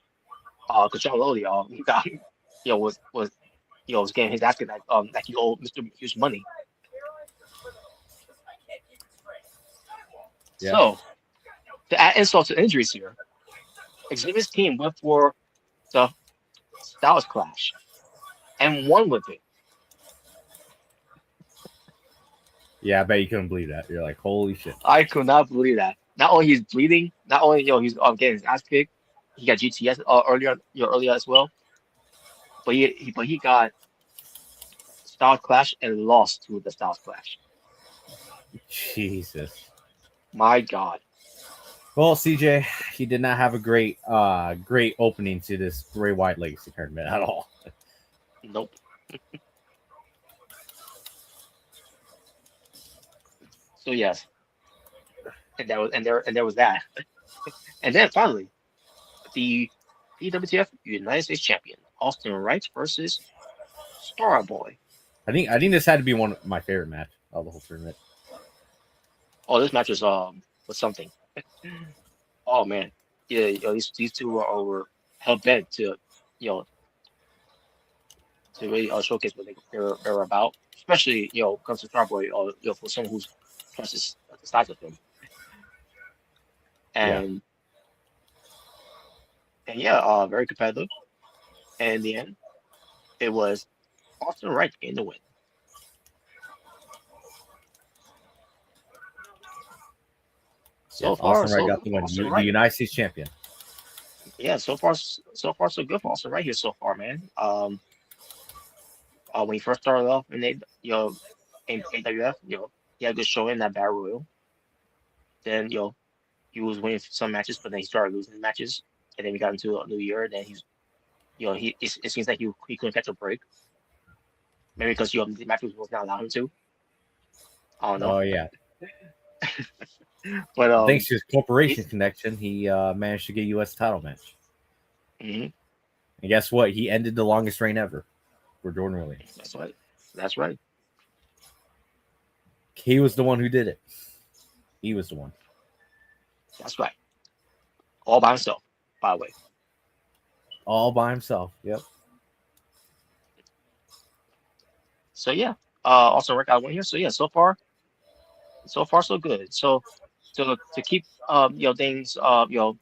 Because John Lowley, he got, was getting his ass kicked like he owed Mr. Hughes money. Yeah. So, to add insult to injuries here, Xavier's team went for the Styles Clash and won with it. Yeah, I bet you couldn't believe that. You're like, holy shit. I could not believe that. Not only he's bleeding, not only he's getting his ass kicked, he got GTS earlier as well. But he got Styles Clash and lost to the Styles Clash. Jesus. My God. Well, CJ, he did not have a great opening to this Bray Wyatt Legacy tournament at all. Nope. So yes. And there was that. And then finally, the PWTF United States Champion, Austin Wright versus Starboy. I think this had to be one of my favorite match of the whole tournament. Oh, this match was something. Oh man, yeah, these two were hell bent to really showcase what they're about. Especially comes to Starboy, for someone who's twice the size of him. And very competitive. And in the end, it was Austin Wright getting the win. So far, Austin Wright got the win. The United States champion. Yeah, so far so good for Austin Wright here so far, man. When he first started off in in AWF, he had a good showing in that Battle Royal. Then he was winning some matches, but then he started losing matches, and then we got into a new year. Then it seems like he couldn't catch a break. Maybe because the matches was not allowing him to. I don't know. Oh yeah. But thanks to his corporation connection, he managed to get a U.S. title match. Mm-hmm. And guess what? He ended the longest reign ever for Jordan Williams. That's right. He was the one who did it. He was the one. That's right. All by himself, by the way. All by himself. Yep. So yeah, also Rick got one here. So yeah, so far so good. So to keep things up to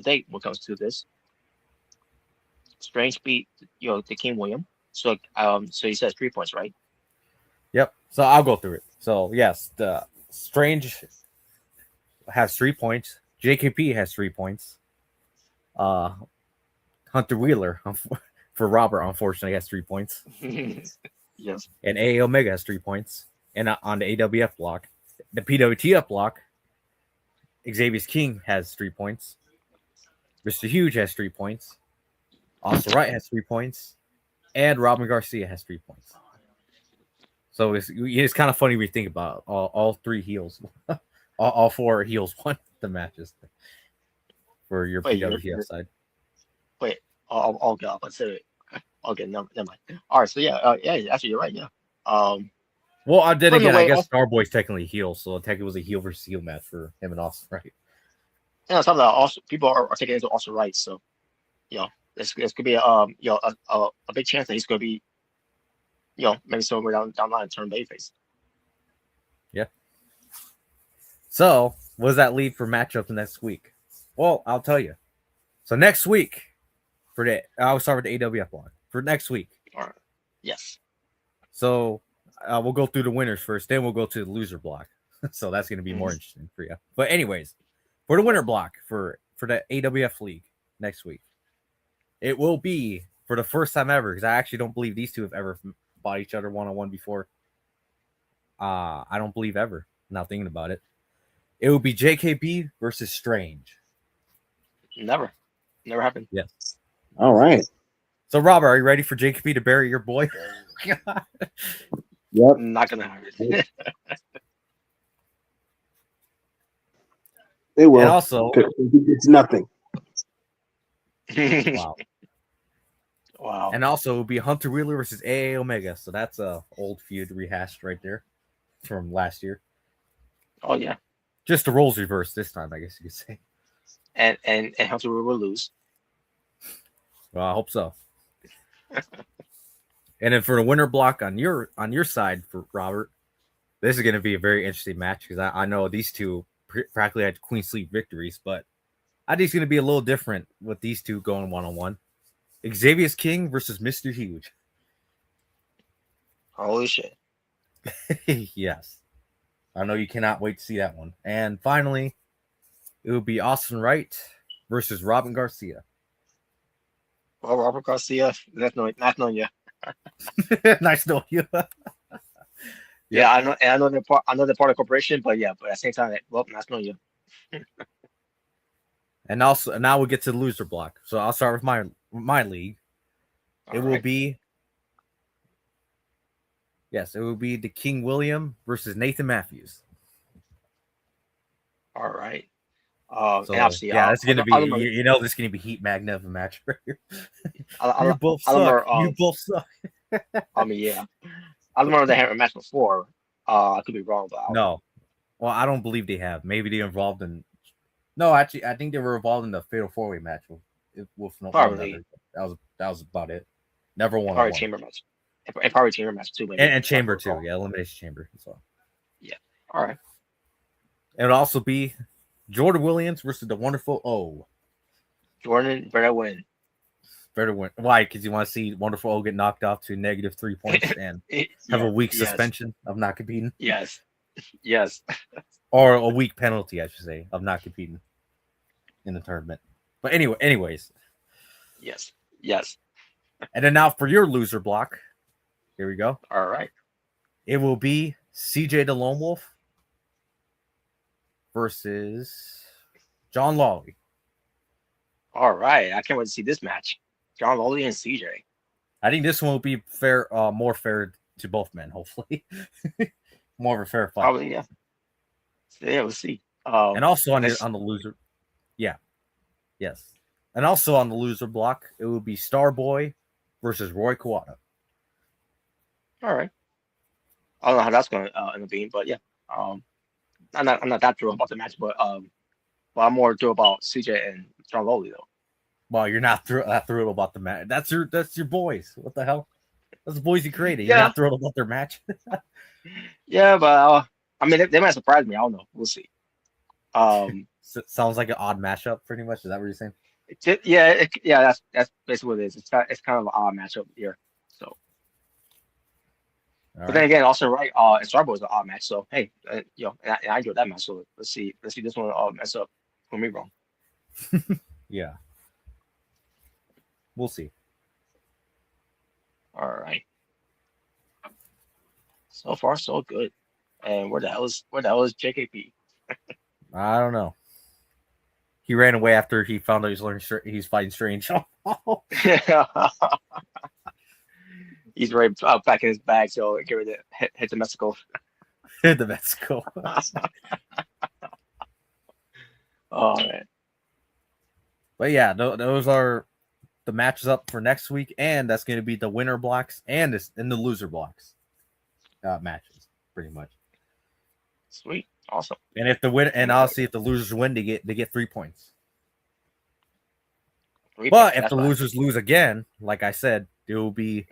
date when it comes to this, Strange beat the King William. So he says 3 points, right? Yep. So I'll go through it. So yes, the Strange has 3 points. JKP has 3 points. Hunter Wheeler for Robert, unfortunately, has 3 points. Yes. And AA Omega has 3 points. And on the AWF block, the PWTF block, Xavier King has 3 points. Mr. Huge has 3 points. Austin Wright has 3 points. And Robin Garcia has 3 points. So it's kind of funny when you think about all three heels. all four heels won the matches for your PWTF side. Wait, I'll go. Let's say it. Okay, never mind. All right, so actually you're right. Yeah. Well, then again, I guess Starboy's technically heel, so technically it was a heel versus heel match for him and Austin Wright. Yeah, some of the also people are taking it into Austin Wright, so this could be a big chance that he's going to be maybe somewhere down the line turn babyface. Yeah. So, what does that lead for matchups next week? Well, I'll tell you. So next week, I'll start with the AWF one for next week. All right. Yes. So we'll go through the winners first, then we'll go to the loser block. So that's going to be more interesting for you. But anyways, for the winner block for the AWF League next week, it will be for the first time ever, because I actually don't believe these two have ever fought each other one-on-one before. I don't believe ever. Now thinking about it, it will be JKB versus Strange. Never happened. Yes. All right. So, Robert, are you ready for JKB to bury your boy? Yep. Not gonna happen. They will. And also, it's nothing. wow. Wow. And also, it will be Hunter Wheeler versus AA Omega. So that's a old feud rehashed right there from last year. Oh yeah. Just the roles reversed this time, I guess you could say. And Hunter will lose. Well, I hope so. And then for the winner block on your side for Robert, this is going to be a very interesting match because I know these two practically had Queen Sleep victories, but I think it's going to be a little different with these two going one-on-one. Xavier King versus Mr. Huge. Holy shit. Yes. I know you cannot wait to see that one. And finally, it will be Austin Wright versus Robin Garcia. Well, Robert Garcia, not knowing you. Nice knowing you. Yeah, I know. And I know they're part of the corporation, but at the same time, nice knowing you. And also, now we'll get to the loser block. So I'll start with my league. It will be the King William versus Nathan Matthews. All right. So, and obviously, that's gonna be this is gonna be heat magnet of a match. You both suck. You both suck. I mean, yeah. I remember they had a match before. I could be wrong, but no. Well, I don't believe they have. Maybe they involved in. No, actually, I think they were involved in the Fatal 4-Way match with no. Probably. That was about it. Never won. Probably chamber match. And probably chamber match too. And chamber too. Yeah, elimination chamber as well. Yeah. All right. It would also be Jordan Williams versus the Wonderful O. Jordan better win. Better win. Why? Because you want to see Wonderful O get knocked off to negative 3 points and have a week suspension of not competing. Yes. Or a week penalty, I should say, of not competing in the tournament. But anyways. Yes. And then now for your loser block. Here we go. All right. It will be CJ the Lone Wolf versus John Lawley. All right. I can't wait to see this match. John Lawley and CJ. I think this one will be fair, more fair to both men, hopefully. More of a fair fight. Probably, yeah. Yeah, we'll see. And also on the loser. Yeah. Yes. And also on the loser block, it will be Starboy versus Roy Kawada. All right. I don't know how that's going to end up being, but yeah. I'm not that thrilled about the match, but I'm more thrilled about CJ and John Lawley though. Well, you're not thrilled about the match. That's your boys. What the hell? That's the boys you created. You're not thrilled about their match. Yeah, but I mean, they might surprise me. I don't know. We'll see. Sounds like an odd matchup, pretty much. Is that what you're saying? That's basically what it is. It's kind of an odd matchup here. So, then again, also right, and Starboy is an odd match. So hey, and I enjoyed that match. So let's see this one mess up for me wrong. Yeah, we'll see. All right. So far, so good. And where the hell is JKP? I don't know. He ran away after he found out he's fighting Strange. He's right back in his bag, so get ready to head to Mexico. The Mexico. Oh man. But yeah, those are the matches up for next week, and that's going to be the winner blocks and the loser blocks matches, pretty much. Sweet, awesome. And if the win, and obviously if the losers win, they get 3 points. But if the losers lose again, like I said, there will be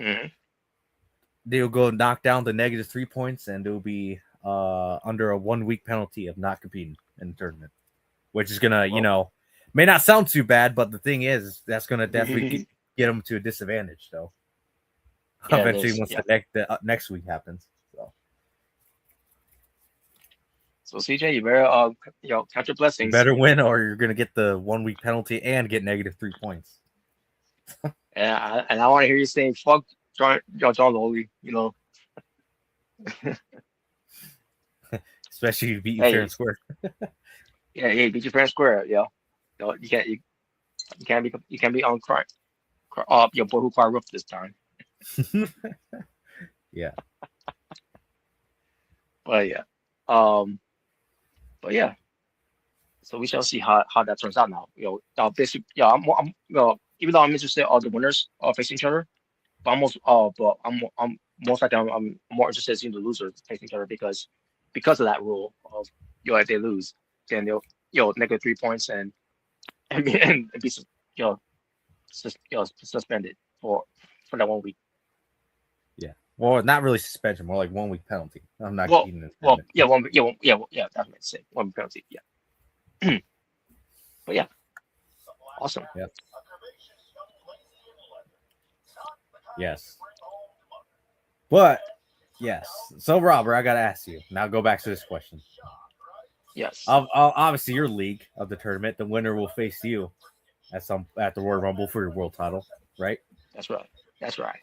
they'll go knock down the negative 3 points, and they'll be under a 1 week penalty of not competing in the tournament, which is gonna may not sound too bad, but the thing is that's gonna definitely get them to a disadvantage. So eventually, once the next week happens, so So CJ, you better count your You blessings. better win, or you're gonna get the 1 week penalty and get negative 3 points. And I want to hear you saying fuck John Lowry. Especially if you beat you fair Hey, and square. yeah, beat your fair and square, you can't be on your boy who cried roof this time. Yeah. But yeah, um, but yeah. So we shall see how that turns out now. Basically, even though I'm interested all the winners facing each other, but I'm most likely I'm more interested in seeing the losers facing each other because of that rule of if they lose, then they'll negative 3 points and be you know suspended for that 1 week. Yeah. Well, not really suspension, more like 1 week penalty. I'm not Well, keeping this. yeah, that's what I meant to say. 1 week penalty, yeah. But yeah, awesome. Yeah. Yes. But yes. So Robert, I gotta ask you. Now go back to this question. Yes, Obviously, your league of the tournament, the winner will face you at the Royal Rumble for your world title, right? that's right. That's right.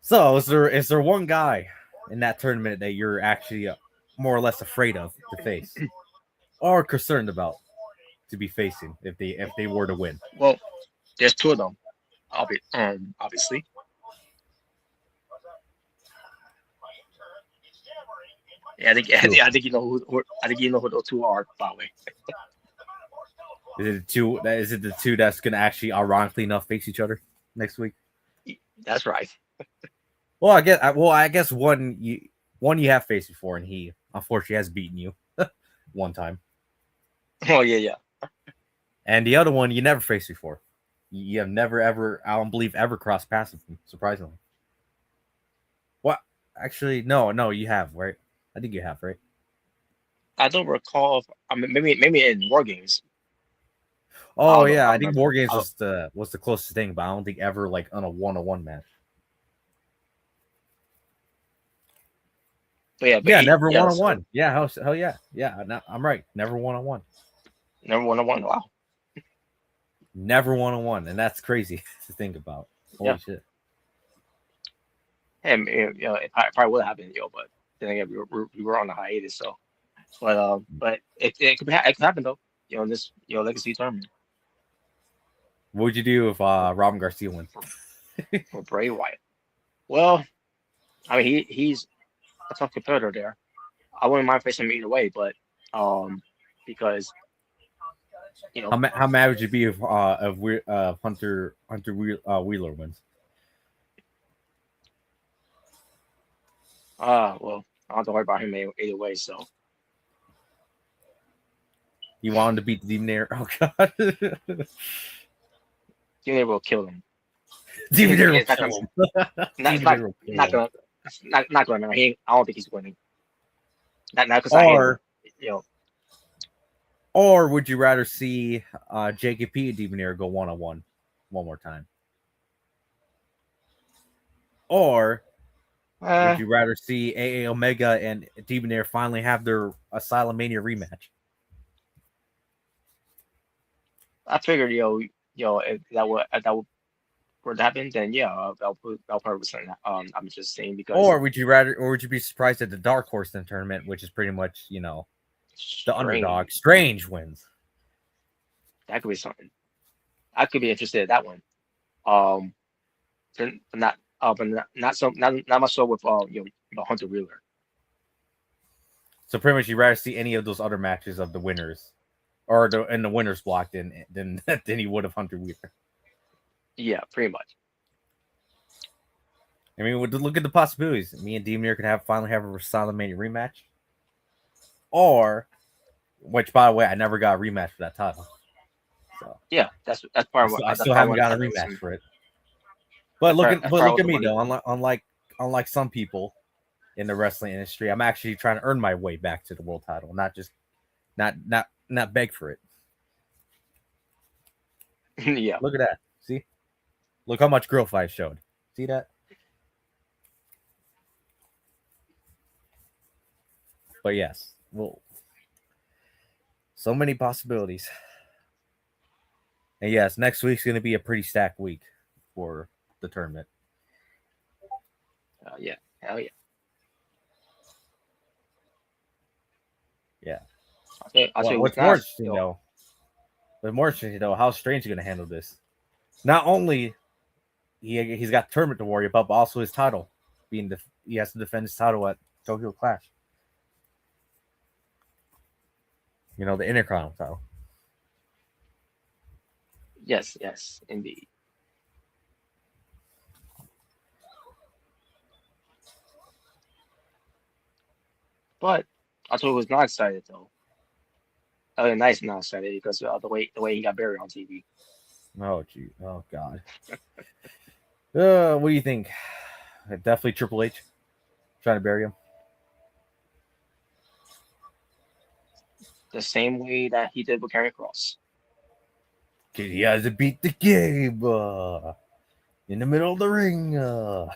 So is there one guy in that tournament that you're actually more or less afraid of to face, or concerned about to be facing if they were to win? Well, there's two of them. Obviously. Yeah, I think you know who those two are, by the way. Is it the two that's gonna actually ironically enough face each other next week? That's right. Well, I guess one you have faced before, and he unfortunately has beaten you one time, Oh yeah. and the other one you never faced before. You have never ever, I don't believe, ever crossed paths with him. Surprisingly, what? Actually, no, you have, right? I think you have, right? I don't recall. I mean, maybe in war games. I Oh don't know. I yeah, don't I think remember. War Games was the closest thing, but I don't think ever like on a 1-on-1 match. But yeah, Yeah, never yeah. 1-on-1. Yeah, hell yeah, I'm right. Never 1-on-1. Never 1-on-1. Wow. Never 1-on-1, and that's crazy to think about. Yeah. Holy shit. And it probably would have happened, but then again, we were on a hiatus, so. But it could happen though. In this legacy tournament What would you do if Robin Garcia wins? for Bray Wyatt. Well, I mean he's a tough competitor there. I wouldn't mind facing him either way, but because How mad would you be if Hunter Wheeler wins? well, I don't have to worry about him either way. So You want him to beat the Demon? Oh god. Junior will kill him. Demon will It's not kill gonna, him. not, it's Demon will kill not him. gonna, not gonna. I don't think he's winning. Not because Or him. Or would you rather see Jacob P and Demon go 1-on-1 one more time? Or would you rather see AA Omega and Demon finally have their Asylum Mania rematch? I figured, if that would happen, then yeah, I'll probably something. I'm just saying because. Or would you be surprised at the Dark Horse in the tournament, which is pretty much, the underdog? Strange wins. That could be something. I could be interested in that one. But not much so with Hunter Wheeler. So pretty much, you'd rather see any of those other matches of the winners, or in the winners block than you would of Hunter Wheeler. Yeah, pretty much. I mean, look at the possibilities. Me and Demon could finally have a Asylum Mania rematch, or, which by the way, I never got a rematch for that title. So yeah, that's part of what I still haven't got a rematch for it. But look at me though. Unlike some people in the wrestling industry, I'm actually trying to earn my way back to the world title, not just not beg for it. Yeah. Look at that. See? Look how much Girl Fight showed. See that? But yes, well, So many possibilities. And yes, next week's going to be a pretty stacked week for the tournament. Yeah, hell yeah. Yeah. I'll tell you What's what's more nice. interesting, though, how Strange is going to handle this. Not only he's got tournament to worry about, but also his title. He has to defend his title at Tokyo Clash. The Intercontinental title. Yes, indeed. But I told you was not excited though. Nice not excited because the way he got buried on TV. Oh gee, oh god. What do you think? Definitely Triple H trying to bury him. The same way that he did with Karrion Kross. He has to beat the game in the middle of the ring. I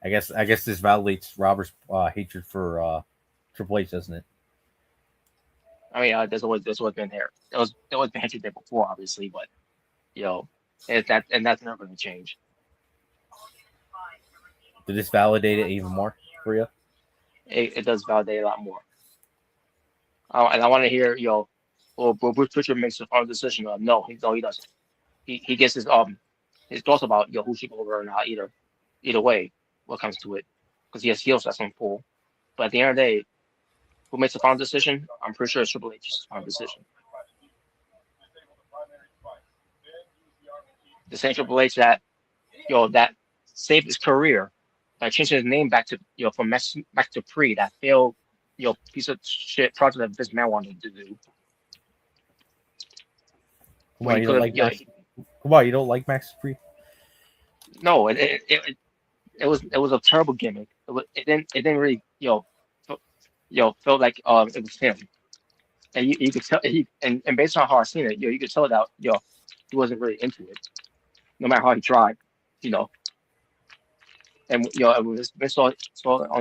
guess this validates Robert's hatred for Triple H, doesn't it? I mean, there's always been there. There was been hatred there before, obviously, but that's never going to change. Did this validate it even more for you? It does validate a lot more. And I want to hear, well, Bruce Pritchard makes the final decision. No, he doesn't. He gets his thoughts about who should go over or not. Either way, what comes to it, because he also has some pull. But at the end of the day, who makes the final decision? I'm pretty sure it's Triple H's final decision. The same Triple H that that saved his career by changing his name back to from Max Dupree, that failed piece of shit project that this man wanted to do. Come on, you don't like Max Dupree? No, it was a terrible gimmick. It didn't really felt like it was him, and you could tell and based on how I seen it, you could tell that he wasn't really into it, no matter how he tried, and we saw on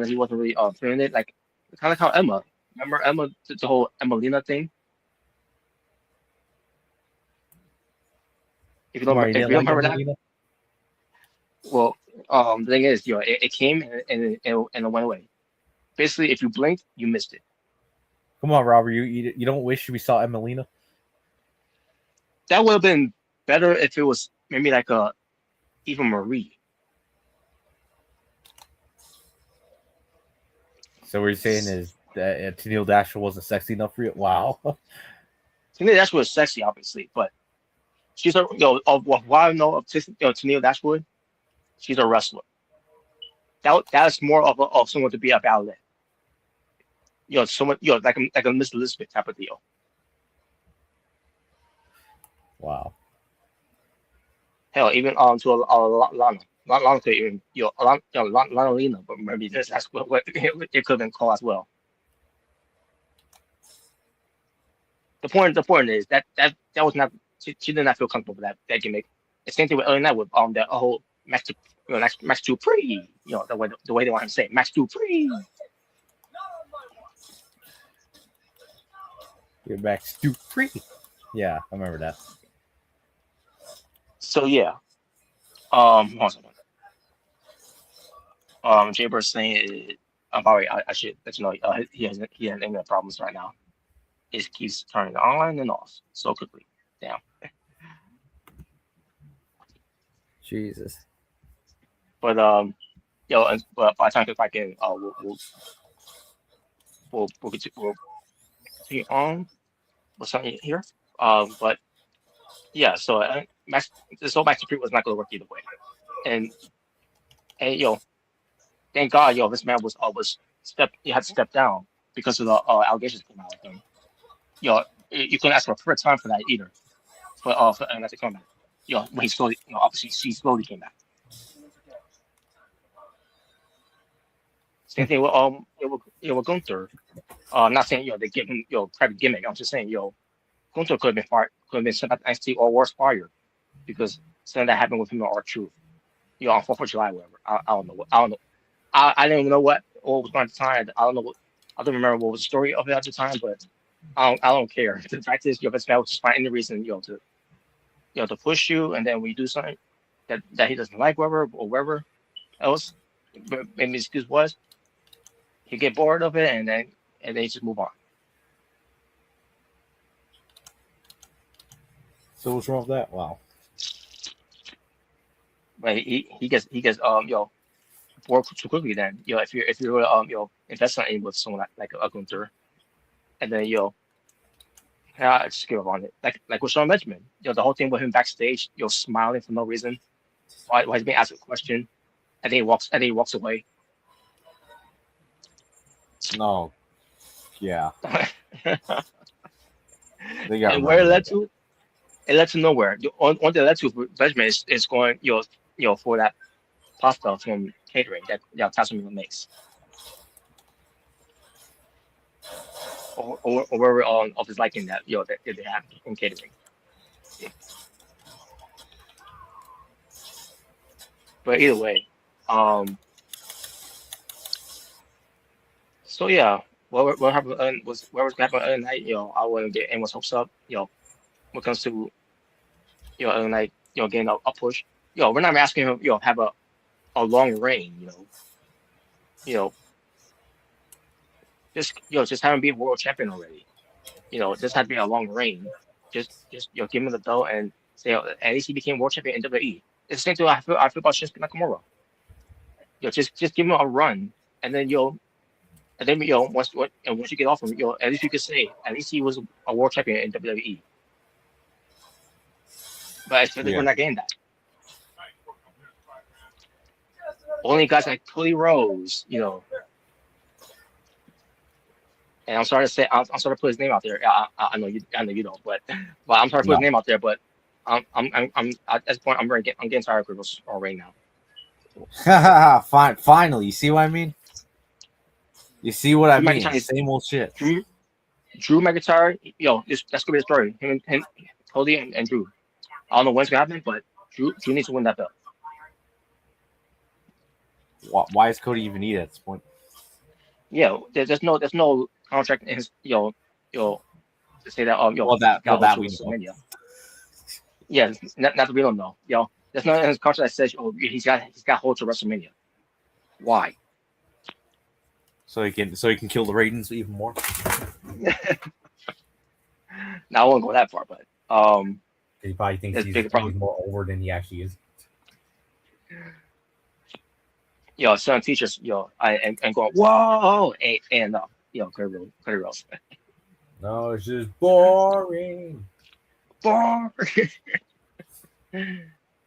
that he wasn't really feeling it, like kind of like how Emma. Remember Emma, the whole Emelina thing? If you don't remember that, well, the thing is, it came and it went away. Basically, if you blinked, you missed it. Come on, Robert, you don't wish we saw Emelina? That would have been better if it was maybe like Eva Marie. So what you're saying is that Tennille Dashwood wasn't sexy enough for you? Wow. Tennille Dashwood is sexy, obviously, but she's of what I know of Tennille Dashwood, she's a wrestler. That's more of someone to be a ballet. Someone like a Miss Elizabeth type of deal. Wow. Hell, even to Lana. Lana could even Lana Lena, but maybe that's what it could have been called as well. The point is that was not, she did not feel comfortable with that gimmick. The same thing with early night with the whole Max Dupree, the way they want to say it, Max Dupree. You're Max Dupree. Yeah, I remember that. So yeah, hold on. Jay Bird's saying, I should let you know he has internet problems right now. It keeps turning on and off so quickly. Damn. Jesus. But but by the time I can, we'll continue on with something here. But yeah, so this whole Max Dupree was not going to work either way, and thank God, this man he had to step down because of the allegations came out with him. You couldn't ask for a third time for that either. For and to come back. When he slowly, obviously she slowly came back. Same thing with Gunther. Not saying they give him private gimmick. I'm just saying Gunther could have been fired, could have been sent back to NXT or worse fired because something that happened with him or R-Truth. On 4th of July, whatever. I don't know. I don't know. I didn't even know what what was going on at the time. I don't remember what was the story of it at the time, but I don't care. The fact is, best man will just find any reason, to push you, and then when you do something that he doesn't like, whatever else, but maybe his excuse was, he get bored of it, and then he just move on. So what's wrong with that? Wow. But he gets bored too quickly. Then if you're invest something with someone like a Gunther, and then I just give up on it. Like with Sean Benjamin, the whole thing with him backstage, smiling for no reason, why he's being asked a question, and then he walks away. No. Yeah. And where it led to? It led to nowhere. The only thing it led to Benjamin is going for that pasta from catering that Tasman makes. Or whatever of his liking that that they have in catering. Yeah. But either way, so yeah, what happened was what was happening other night. I wouldn't get anyone's hopes up. When it comes to other night, getting a push. We're not asking him have a long reign. Just have him be world champion already. Just have to be a long reign. Just give him the belt and say at least he became world champion in WWE. It's the same thing I feel about Shinsuke Nakamura. Just give him a run, and then once you get off him, at least you can say at least he was a world champion in WWE. But we're not getting that. Only guys like Cody Rhodes, and I'm sorry to put his name out there. I know you don't, but I'm sorry to put his name out there. But I'm at this point I'm getting tired of Chris already now. Finally, you see what I mean? You see what I mean? Same old shit. Drew McIntyre, that's gonna be the story. Him, Cody, and Drew. I don't know when it's gonna happen, but Drew needs to win that belt. Why is Cody even needed at this point? Yeah, there's no contract in his to say that that we know. Yeah, not that we don't know. There's nothing in his contract that says he's got hold to WrestleMania. Why? So he can kill the ratings even more. Now I won't go that far, but he probably thinks he's more over than he actually is. Some teachers, and going, whoa, and Cody Rhodes. No, it's just boring. Boring.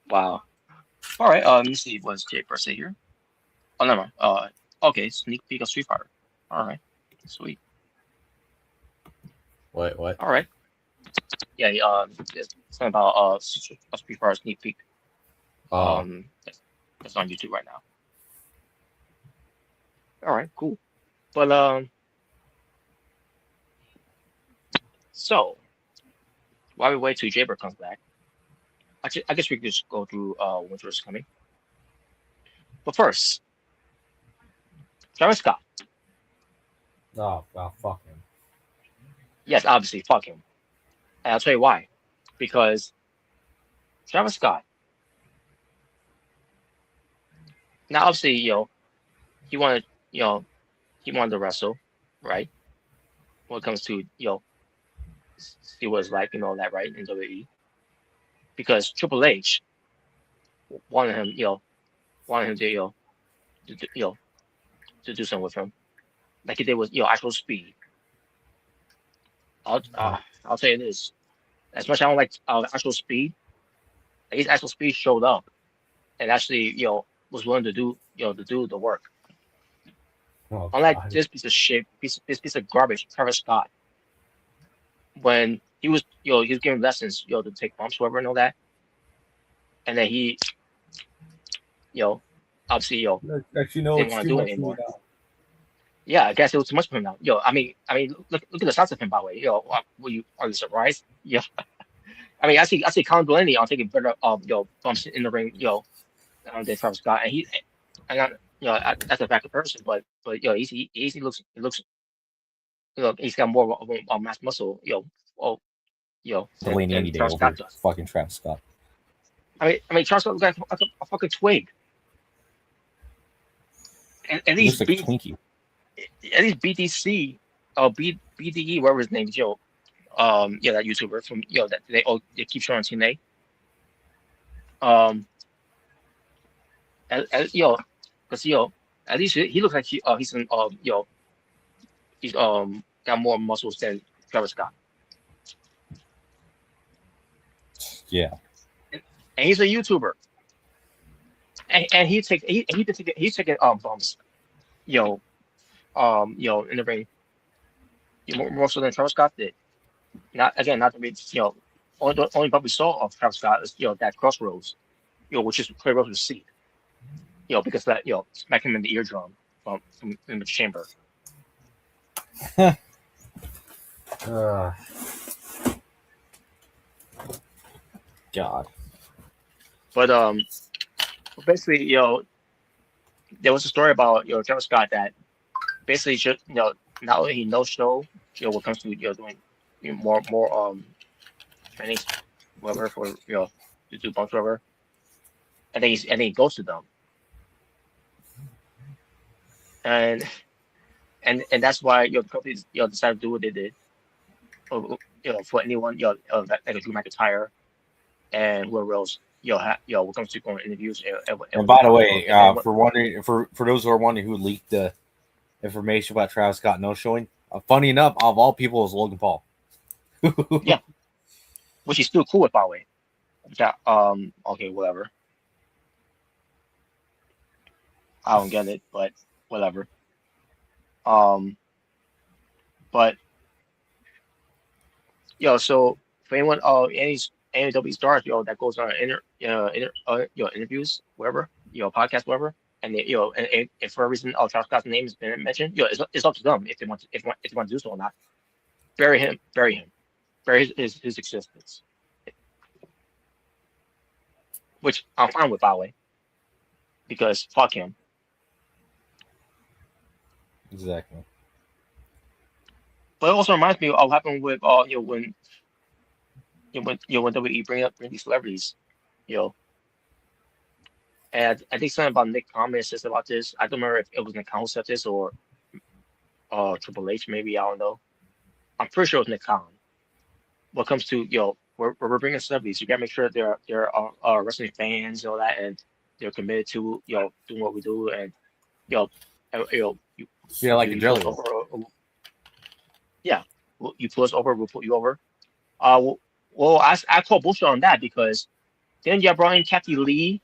Wow. All right. Let me see. What's Jay per se here? Oh, never mind. Okay. Sneak peek of Street Fighter. All right. Sweet. What? All right. Yeah. It's something about Street Fighter sneak peek. That's on YouTube right now. All right, cool. But so while we wait till Jaber comes back, I guess we could just go through Winter is Coming. But first, Travis Scott. Oh, well, fuck him. Yes, obviously, fuck him. And I'll tell you why. Because Travis Scott. Now, obviously, he wanted to wrestle, right? When it comes to, see what it's like, that, right, in WWE. Because Triple H wanted him to do something with him. Like he did with, actual Speed. I'll tell you this. As much as I don't like actual Speed, at least actual Speed showed up and actually, was willing to do the work. Oh, unlike God. this piece of shit, this piece of garbage, Travis Scott, when he was giving lessons, to take bumps, whatever, and all that, and then he, obviously, actually, no, didn't want to do it anymore. Yeah, I guess it was too much for him now. I mean, look at the size of him, by the way. Are you surprised? Yeah. I mean, I see Colin Delaney on taking better, bumps in the ring, than Travis Scott, and that's a fact of person. But he looks he's got more of a mass muscle oh Delaney than any day Travis over Scott does. fucking Travis Scott. I mean Travis Scott looks like a fucking twig. And at He looks least like a Twinkie. at least BDC BDE whatever his name is that YouTuber from that they keep showing TNA because at least he looks like he's in he's got more muscles than Travis Scott. Yeah. And he's a YouTuber. And he's taking bumps, in the ring, more so than Travis Scott did. Not to be, only bump we saw of Travis Scott is that crossroads, which is Cody Rhodes' seat, because that smack him in the eardrum from in the chamber. God. But basically, there was a story about Travis Scott that basically just not only he no show when it comes to doing more trainings whatever for to do bumps whatever, and then he goes to them, and that's why the companies decided to do what they did, for anyone like a Drew McIntyre and whoever else when it comes to going interviews And by the way, for those who are wondering who leaked the information about Travis Scott no showing, funny enough, of all people, is Logan Paul. Yeah, which he's still cool with, by the way. Okay, whatever. I don't get it, but whatever. But so for anyone, any AEW stars, that goes on interviews, whatever, podcast, whatever, and they, and if for a reason, Travis Scott's name has been mentioned, it's up to them if they want to, if they want to do so or not. Bury him, bury his existence, which I'm fine with, by the way, because fuck him. Exactly. But it also reminds me of what happened with when WWE bring these celebrities, and I think something about Nick Khan says about this. I don't remember if it was Nick Khan who said this or Triple H, maybe, I don't know. I'm pretty sure it was Nick Khan. When it comes to we're bringing celebrities, you gotta make sure they're wrestling fans and all that, and they're committed to doing what we do, and like a jelly roll. Yeah, you put us over, we'll put you over. Well, I call bullshit on that, because then you brought in Kathy Lee,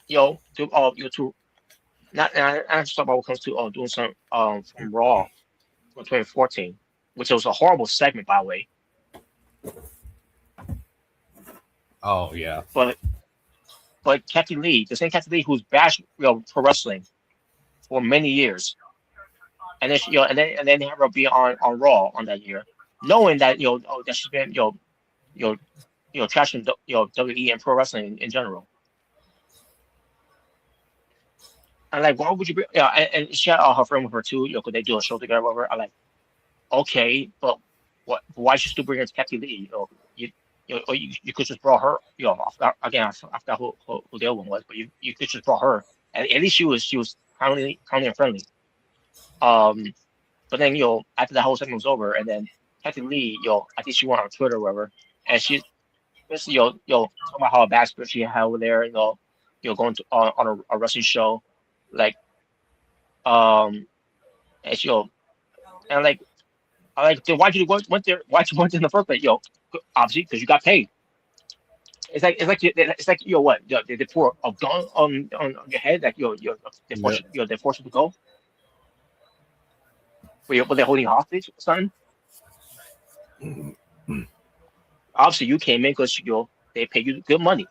to not I just talk about what comes to doing some from Raw from 2014, which was a horrible segment, by the way. Oh yeah. But Kathy Lee, the same Kathy Lee who's bashed pro wrestling for many years, and then and then have her be on Raw on that year, knowing that that she's been trashing WWE and pro wrestling in general. And like, why would you bring? And she had her friend with her too. Could they do a show together with her? I'm like, okay, but what? Why should you still bring her to Kathy Lee? You could just brought her. Again, I forgot who the other one was, but you could just brought her. And at least she was kindly and friendly. But then after the whole segment was over, and then Kathy Lee, I think she went on Twitter or whatever, and she basically talking about how bad spirit she had over there, going to on a wrestling show, like and she and like I like, then why'd you went there? Why'd you went there in the first place? Obviously because you got paid. It's like what? They pour a gun on your head, like they force you to go. Were they holding hostage, son? Obviously, you came in because they paid you good money.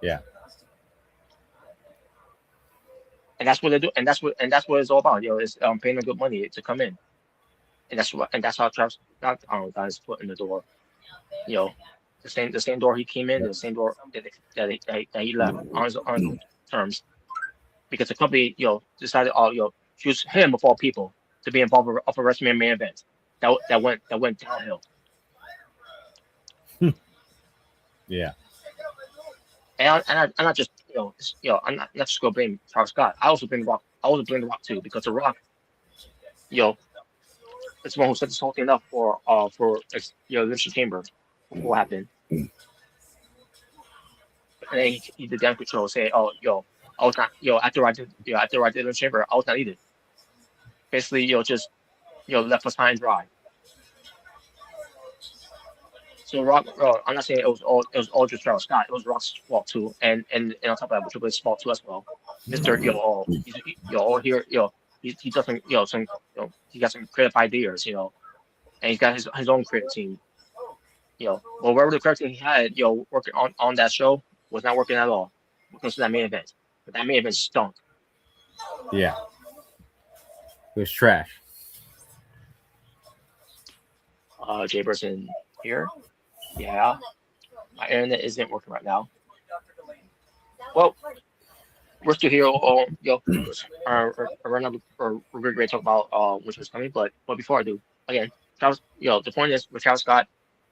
Yeah. And that's what they do, and that's what it's all about. It's paying them good money to come in, and that's how Travis got his foot in the door. The same door he came in, the same door that he left on terms because the company decided choose him of all people to be involved of a WrestleMania main event that went downhill. Yeah. And I'm not just I'm not just gonna blame Travis Scott. I also blame The Rock. I also blame The Rock too because The Rock, it's the one who set this whole thing up for Elimination Chamber before what happened. And then he did damage control, say, "Oh, I was not, after I did Elimination Chamber, I was not needed." Basically, just left us high and dry. So Rock, I'm not saying it was all just Travis Scott. It was Rock's fault too, and on top of that, Triple H's fault too as well. Mister, here, he doesn't, some, he got some creative ideas, and he's got his own creative team, but wherever the creative team he had, working on that show was not working at all. When it comes to that main event, but that main event stunk. Yeah. It was trash. Jay Person here. Yeah, my internet isn't working right now. Well, we're still here. We're great to talk about which was coming, but before I do, again, Travis, the point is with Travis Scott,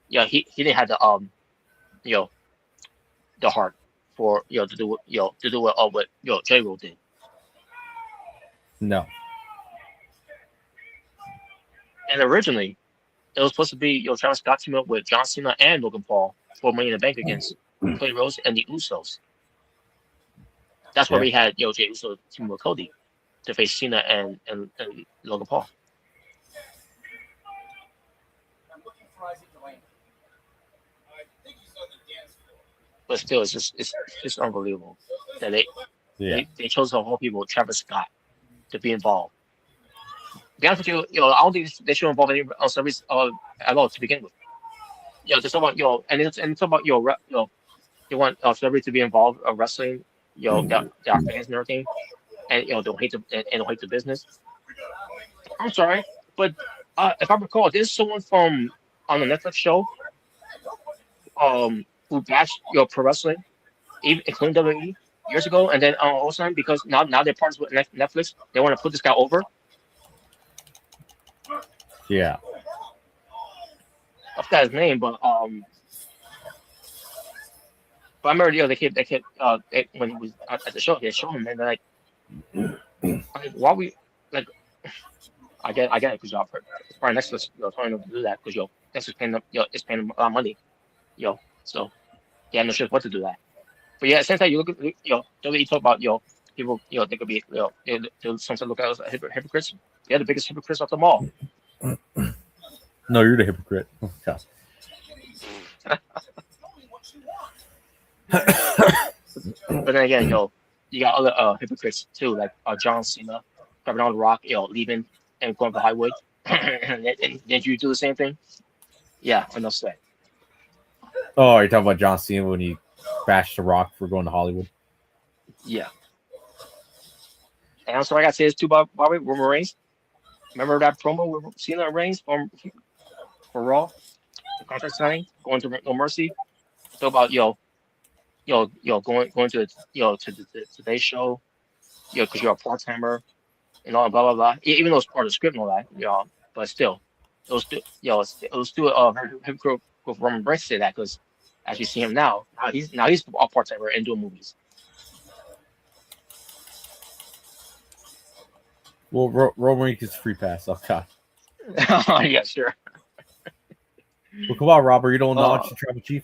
he didn't have the the heart for to do what J. Will did. No. And originally, it was supposed to be Travis Scott team up with John Cena and Logan Paul for Money in the Bank against Cody Rhodes and the Usos. That's why we had Jey Uso team with Cody to face Cena and Logan Paul. But still, it's just unbelievable that they chose the whole people, Travis Scott, to be involved. To be honest with you, I don't think they should involve any service at all to begin with. Just about and it's about you want celebrity to be involved of wrestling, that are fans and everything, and don't hate the business. I'm sorry, but if I recall, there's someone from on the Netflix show, who bashed pro wrestling, even including WWE years ago, and then all of a sudden because now they're partners with Netflix, they want to put this guy over. Yeah. I forgot his name, but I remember they kept when he was at the show, they showed him and why we like I get it because it's probably Netflix telling them to do that because Netflix paying them it's paying them a lot of money, so he had no choice what to do that. But yeah, since that you look at WWE talk about people they could be they'll sometimes look at us as hypocrites. They're the biggest hypocrites of them all. No, you're the hypocrite. Oh, God. But then again, you got other hypocrites too, like John Cena, coming on The Rock, leaving and going to Hollywood. and did you do the same thing? Yeah, enough said. Oh, you're talking about John Cena when he bashed The Rock for going to Hollywood? Yeah. And also, I got to say this too, Bobby, Roman Reigns. Remember that promo with Cena and Reigns for Raw? The contract signing, going to No Mercy. Talk about going to to the Today Show, because you're a part timer, and all blah blah blah. Even though it's part of the script and all that, but still, it was still very hypocritical for Roman Reigns to say that because as you see him now he's a part timer and doing movies. Well, Roman Reigns gets free pass. Oh, God. Yeah, sure. Well, come on, Robert. You don't acknowledge the tribal chief?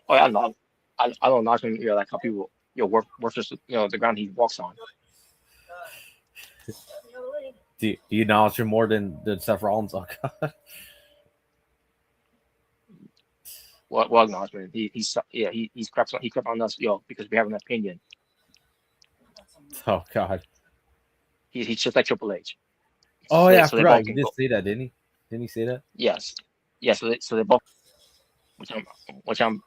Oh, yeah, no. I don't acknowledge him, like how people, work just, the ground he walks on. Do you acknowledge him more than Seth Rollins? Oh, God. Well, acknowledgement. He's crept on us, because we have an opinion. Oh, God. He's just like Triple H. Oh, yeah, I forgot. He did say that, didn't he? Didn't he say that? Yes. Yeah, so they both, which I'm,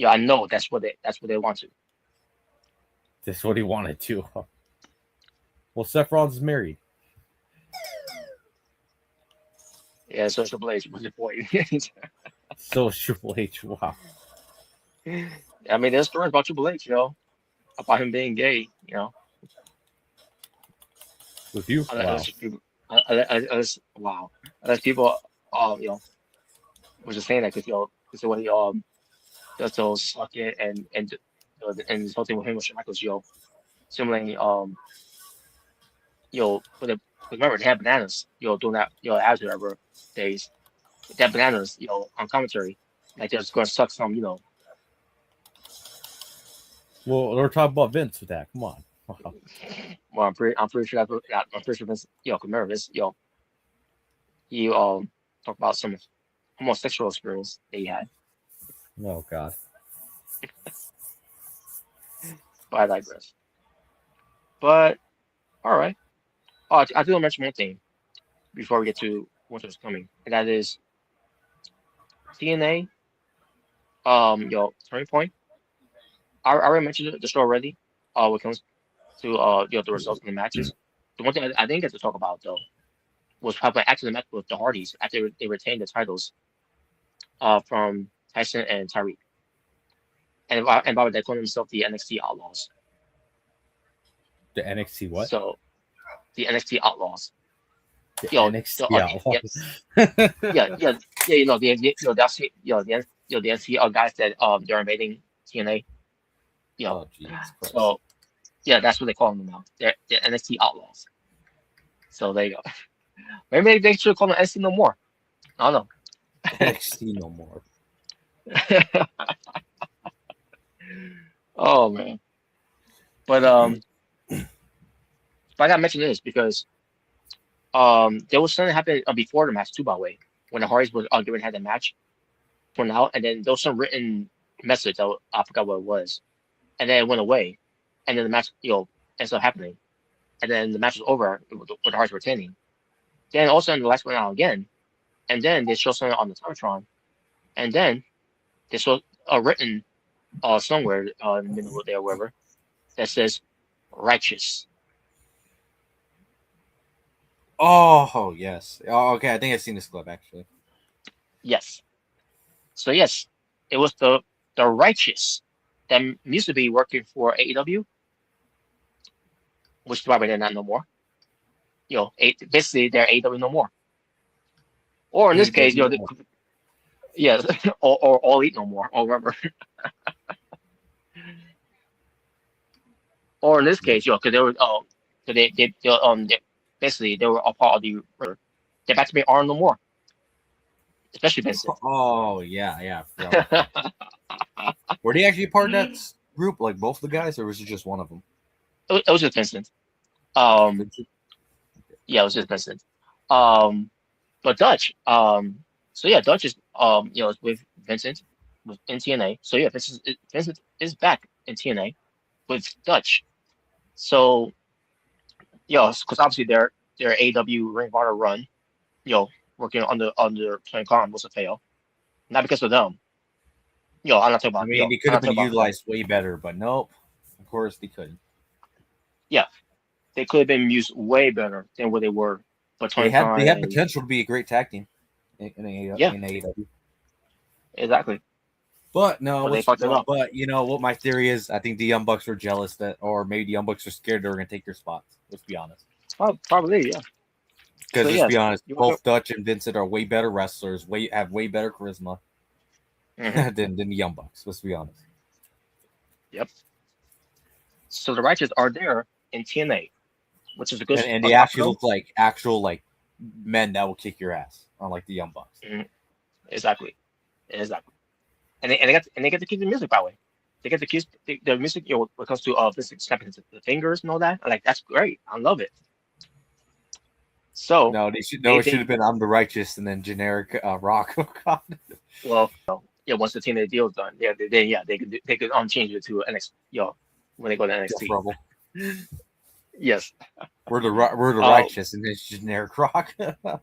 I know that's what they want to. That's what he wanted to. Well, Seth Rollins is married. Yeah, so Triple H was your boy. So is Triple H. Wow. I mean, there's stories about Triple H, about him being gay, With you, wow. unless people, wow, unless people, was just saying that because because when he does those suck it and this whole thing with him with Shawn Michaels, simulating for the remember they had bananas, doing that, Attitude Era days, they had bananas, on commentary, like they're just gonna suck some, Well, we're talking about Vince with that. Come on. Wow. well, I'm pretty sure I'm pretty sure this, could remember this, he talked about some homosexual experience that he had, Oh God. but I digress. But all right, I do want to mention one thing before we get to Winter's Coming, and that is TNA, Turning Point. I already mentioned the show already. When it comes to the results of the matches. The one thing I didn't get to talk about though was probably after the match with the Hardys after they retained the titles from Tyson and Tyreek, and by the way, they call themselves the NXT Outlaws. The NXT what? So the NXT Outlaws. The Yo, NXT the, Outlaws. that's the NXT guys that they're invading TNA. Oh Jesus Christ. So that's what they call them now. They're NXT Outlaws. So there you go. Maybe they should call them NXT No More. I don't NXT no more. know. Oh man. But I gotta mention this because there was something happened before the match too, by the way, when the Hardys was getting ready to have the match for now, and then there was some written message that I forgot what it was, and then it went away, and then the match ends up happening, and then the match was over with the Hardys retaining. Then all of a sudden the lights went out again, and then they show something on the Timetron, and then they show a written somewhere in the middle there, wherever, that says righteous. Oh yes. Oh, okay. I think I've seen this clip actually. Yes. So yes, it was the righteous that used to be working for AEW, which is probably they're not no more. Basically they're AEW no more. Or in this case, yes, or All Elite no more. Or remember, or in this case, because they were so basically they were a part of the. They're back to being Arn no more, especially Vincent. Oh yeah. Were they actually part of that group, like both the guys, or was it just one of them? It was just Vincent. Yeah, it was just Vincent. But Dutch. So yeah, Dutch is is with Vincent in TNA. So yeah, Vincent is back in TNA with Dutch. So because obviously their AW Ring of Honor run, working under Tony Khan was a fail. Not because of them. I'm not talking about. I mean, they could have been utilized way better, but nope. Of course, they couldn't. Yeah, they could have been used way better than what they were. But Tony Khan they had potential to be a great tag team in AEW. Exactly. But no, they fucked it up. But you know what my theory is? I think the Young Bucks were jealous or maybe the Young Bucks are scared they were going to take their spots. Let's be honest. Probably, yeah. Because let's be honest, both Dutch and Vincent are way better wrestlers, have way better charisma than the Young Bucks. Let's be honest. Yep. So the Righteous are there in TNA, which is a good. And they actually look like actual men that will kick your ass, unlike the Young Bucks. Exactly. And they get to keep the music, by the way. They get to keep the music. When it comes to snapping the fingers and all that, that's great. I love it. So it should have been I'm the Righteous and then generic Rock. Oh God. Well, once the TNA deal is done, they could change it to NXT. When they go to NXT. Yes. We're the Righteous and it's generic Rock. Well,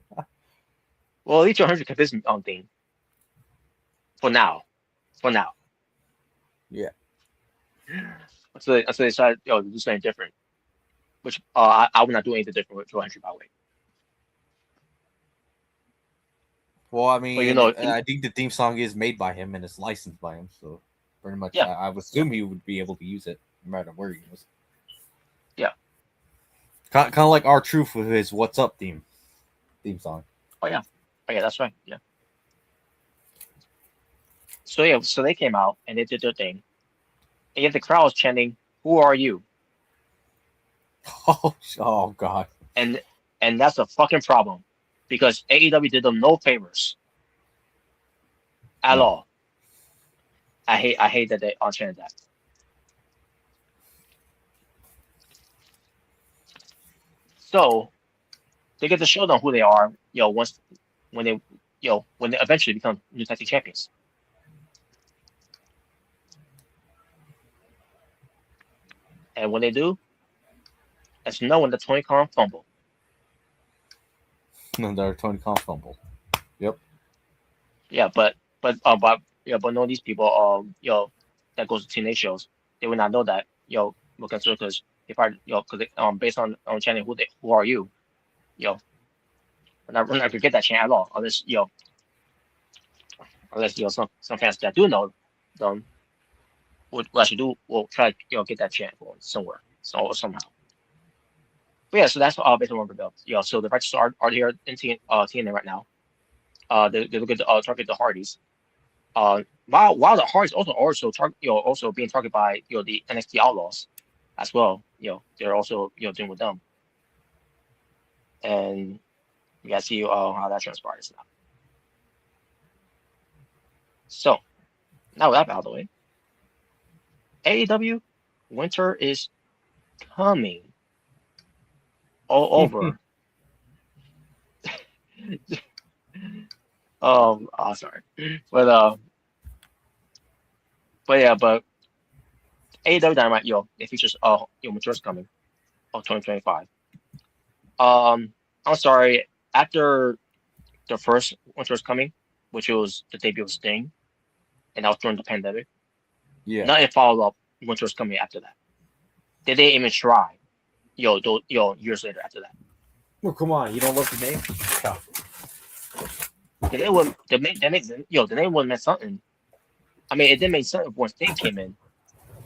at least 100 kept his own thing. For now. Yeah. So they decided, to do something different. Which I would not do anything different with 200, by the way. Well, I mean, I think the theme song is made by him and it's licensed by him, so Pretty much. Yeah. I would assume he would be able to use it no matter where he was. Yeah. Kind of like R-Truth with his "What's Up" theme song. Oh yeah, that's right. Yeah. So yeah, so they came out and they did their thing, and yet the crowd was chanting, "Who are you?" Oh God. And that's a fucking problem, because AEW did them no favors at all. I hate that they chanted that. So they get to show them who they are, once when they when they eventually become new tag team champions. And when they do, it's knowing the Tony Khan fumble. Another Tony Khan fumble. Yep. Yeah, but knowing these people, that goes to TNA shows, they would not know that, because if I, because based on chanting who are you, we're not gonna get that chant at all, unless some fans that do know them would actually will try to get that chant going somewhere, somehow. But yeah, so that's based on Rumble. So the practices are here in TNA right now. They look at target the Hardys. While the Hardys also being targeted by the NXT Outlaws as well. They're also dealing with them, and we gotta see how that transpires now. So now with that out of the way, AEW winter is coming all over. Sorry, but AEW Dynamite, it features winter's coming, 2025. I'm sorry, after the first winter's coming, which was the debut of Sting, and that was during the pandemic. Yeah. Nothing followed up winter's coming after that. They didn't even try, years later after that. Well, come on, you don't love the name? The name would meant something. I mean, it didn't make sense when Sting came in,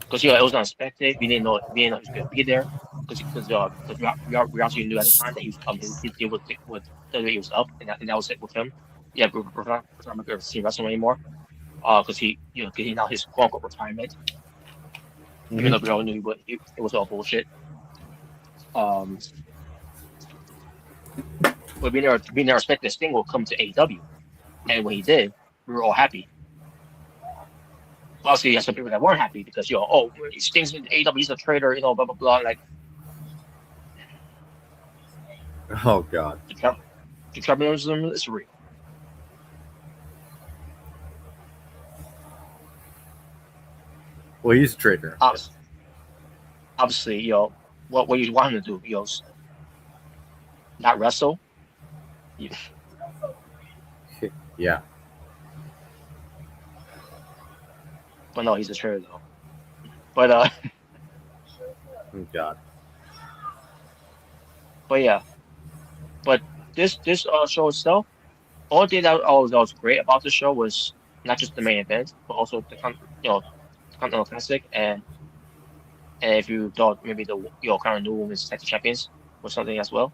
because it was unexpected. We didn't know he was going to be there, because we actually knew at the time that his deal with WWE was up, and that was it with him. Yeah, we're not going to see wrestling anymore, because he getting out his quote unquote retirement, even though we all knew it was all bullshit. But we never expected Sting will come to AEW, and when he did, we were all happy. Obviously, you have some people that weren't happy because Sting's in AEW, he's a traitor, blah blah blah. Like, oh God, the tribalism is real. Well, he's a traitor. Obviously, what you want him to do, not wrestle. Yeah. But no, he's a traitor though. But oh God. But yeah. But this show itself, all thing that was great about the show was not just the main event, but also the Continental Classic, and if you thought maybe the kind of new women's tag team champions or something as well,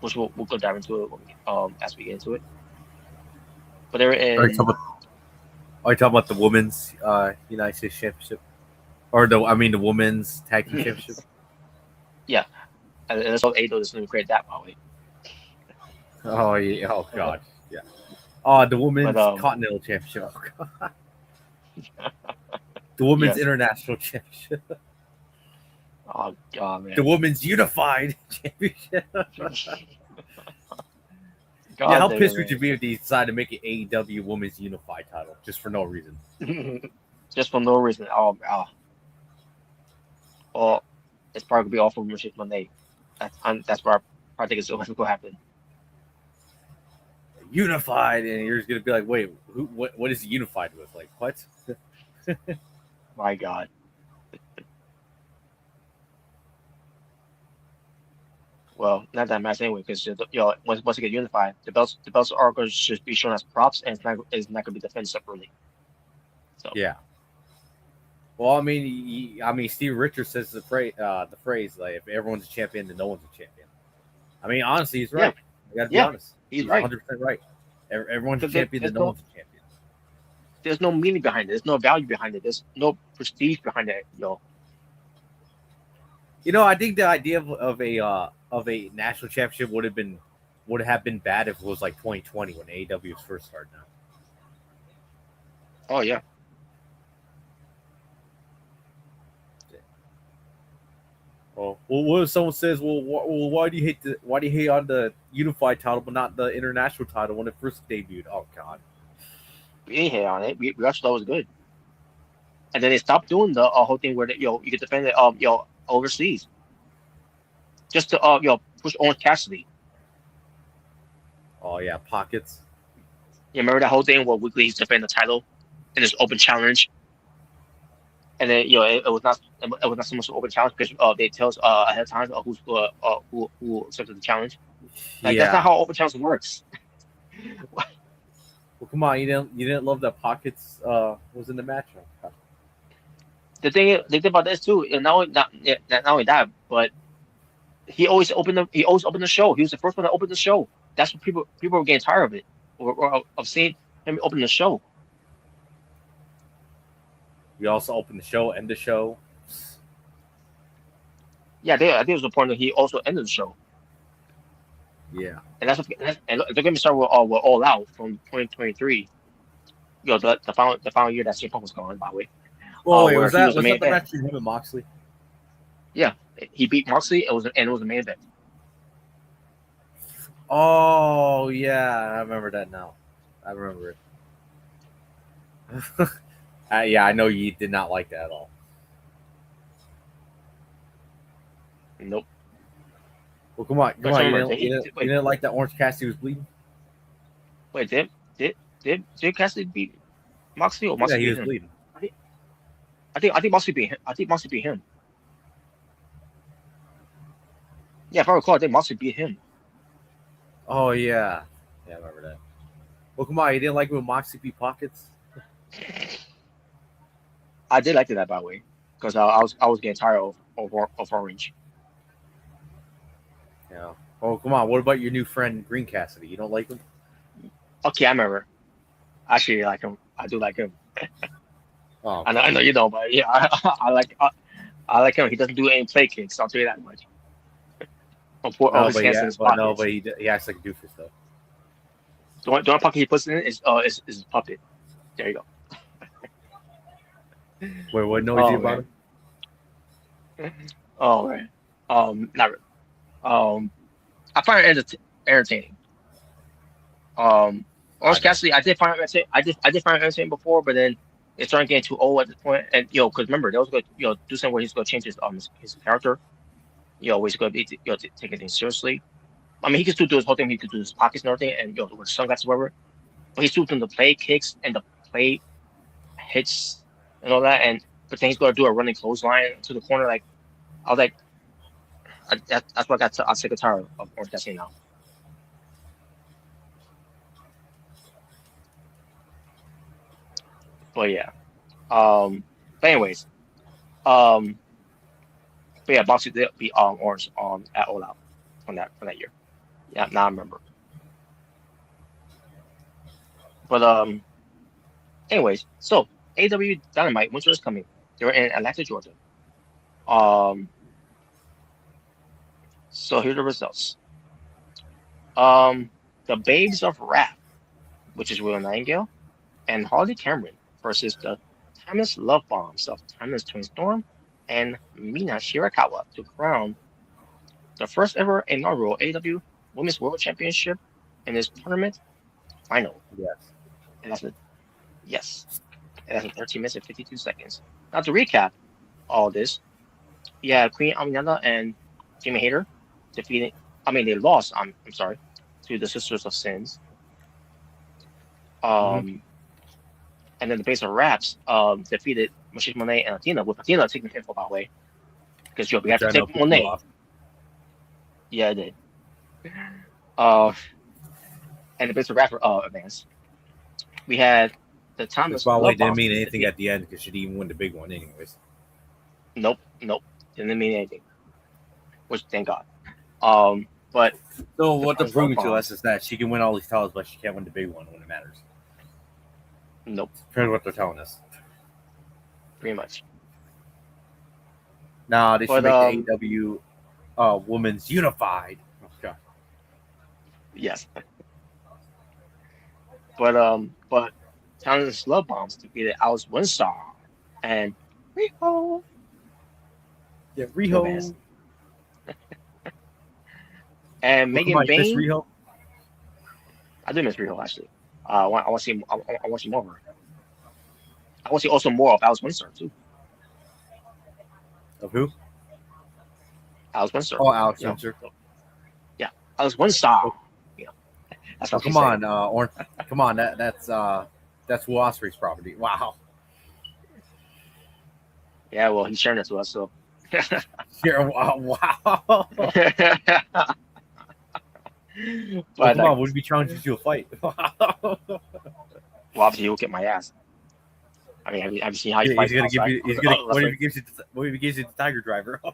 which we'll go dive into it when as we get into it. But they're in. Are you talking about the women's United States Championship, or the women's tag team championship? Yeah, and that's what AEW is going to create that, by the way. Oh yeah! Oh God! Yeah. Oh, the women's Continental Championship. Oh, God. The women's international championship. Oh God, man! The women's unified championship. God, yeah, how pissed would you be if they decided to make an AEW Women's Unified title just for no reason? Just for no reason. Oh, it's probably gonna be awful membership Monday. That's where I think it's going to happen. Unified, and you're just gonna be like, wait, what is unified with? Like, what? My God. Well, not that matters anyway, because once you get unified, the belts are going to just be shown as props, and it's not going to be defended separately. So yeah, Well, I mean, Steve Richards says the phrase like, if everyone's a champion, then no one's a champion. I mean, honestly, he's right. I got to be honest. He's He's right. 100% right. Everyone's a champion, then no one's a champion. There's no meaning behind it. There's no value behind it. There's no prestige behind it. I think the idea of a national championship would have been bad if it was like 2020 when AEW was first starting out. Oh yeah. Well, what if someone says, why do you hate on the unified title but not the international title when it first debuted? Oh God, We didn't hate on it. We actually thought it was good. And then they stopped doing the whole thing where you could defend it overseas. Just to push Orange Cassidy. Oh yeah, pockets. You remember that whole thing where Weekly he's defending the title in this open challenge, and then it was not so much an open challenge because they tell us ahead of time who accepted the challenge. Like that's not how open challenge works. Well, come on, you didn't love that Pockets was in the match. The thing about this too, and not only that, but he always opened the show. He was the first one to open the show. That's what people were getting tired of it, or of seeing him open the show. We also opened the show, end the show. Yeah, I think it was the point that he also ended the show. Yeah, and and they're going to start with All Out from 2023. The final year that CM Punk was gone, by the way. Well, wait, was that the match between him and Moxley? Yeah, he beat Moxley. It was a main event. Oh yeah, I remember that now. I remember it. Yeah, I know you did not like that at all. Nope. Well, come on. You didn't like that Orange Cassidy was bleeding? Wait, did Cassidy beat Moxley or Moxley? Yeah, he beat was him? bleeding. I think Moxley beat him. I think Moxley beat him. Yeah, if I recall, I think Moxley beat him. Oh yeah, I remember that. Well, come on, you didn't like when Moxley beat Pockets? I did like that, by the way, because I was getting tired of Orange. Yeah. Oh, come on. What about your new friend Green Cassidy? You don't like him? Okay, I remember. Actually, like him. I do like him. Oh, I know you don't, but yeah, I like him. He doesn't do any play kicks. I'll tell you that much. But he acts like a doofus though. The one pocket he puts in is his puppet. There you go. Wait, what noise you about him? Oh right. Not really. I find it entertaining. Orange Cassidy, I did find it entertaining. I did find it entertaining before, but then it started getting too old at this point. And because remember, there was going to do something where he's going to change his character. Where he's going to be taking things seriously. I mean, he could still do his whole thing. He could do his pockets and everything, and with sunglasses, whatever. But he's still doing the play kicks and the play hits and all that. But then he's going to do a running clothesline to the corner. Like I was like, that's what I'm sick and tired of Orange Cassidy now. But yeah. But anyways. But yeah, Moxley did beat Orange at All Out from that year. Yeah, now I remember. But anyways, so AEW Dynamite winter is coming. They're in Atlanta, Georgia. So here are the results. The Babes of Wrath, which is Will Nightingale, and Harley Cameron versus the Timeless Love Bombs of Timeless Twin Storm and Mina Shirakawa to crown the first ever inaugural AEW Women's World Championship in this tournament final. Yes. And that's it has 13 minutes and 52 seconds. Now to recap all this, Queen Aminata and Jamie Hayter they lost, I'm sorry, to the Sisters of Sins. And then the Base of Raps defeated Machine Monet and Athena, with Athena taking the info by the way. Because we have to take Monet. Yeah, I did. And the Base of Rap advanced. We had the timeless This, by the way, love didn't bombs. mean anything at the end because she didn't even win the big one, anyways. Nope, didn't mean anything. Which thank God. But So the what they're timeless love proving to bombs. us is that she can win all these titles, but she can't win the big one when it matters. Nope, That's what they're telling us. pretty much. Nah, they should But make the AEW Women's Unified. Oh god. yes. But timeless love bombs defeated Alice Winstar and Riho. Yeah, to Riho. advance. And Well, Megan come on, you miss Bain. Riho? I do miss Riho actually. I want to see. I want to see more of her. I want to see also more of Alice Winstar too. Of who? Alice Winstar. Oh, Alex You know, Windsor. yeah, Alice Winstar. You know, that's Oh, what come on, Orange. Come on, that's Will Ospreay's property. Wow. Yeah, well, he's sharing it to us, so. Here, wow. But Come on, would be challenging to a fight. well, obviously he'll get my ass. I mean, have you seen how he He's fights gonna outside? give you. He's gonna. What if he gives you the Tiger Driver? Oh,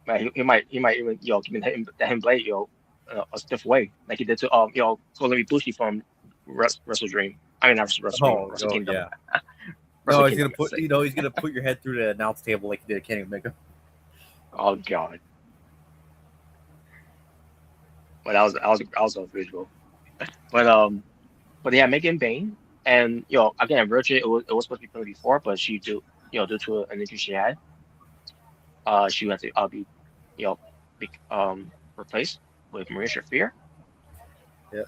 Man, he might even give me him blade a stiff way like he did to Colin Ibushi from Wrestle Dream. I mean, not Wrestle Dream, Wrestle Kingdom. Yeah. Wrestle No, he's Kingdom, gonna put. He's gonna put your head through the announce table like he did at Kenny Omega. Oh God. But that was a visual. But yeah, Megan Bain and again, Virgin it was supposed to be played before, but she due to an injury she had, she had to be replaced with Maria Shafir. Yeah.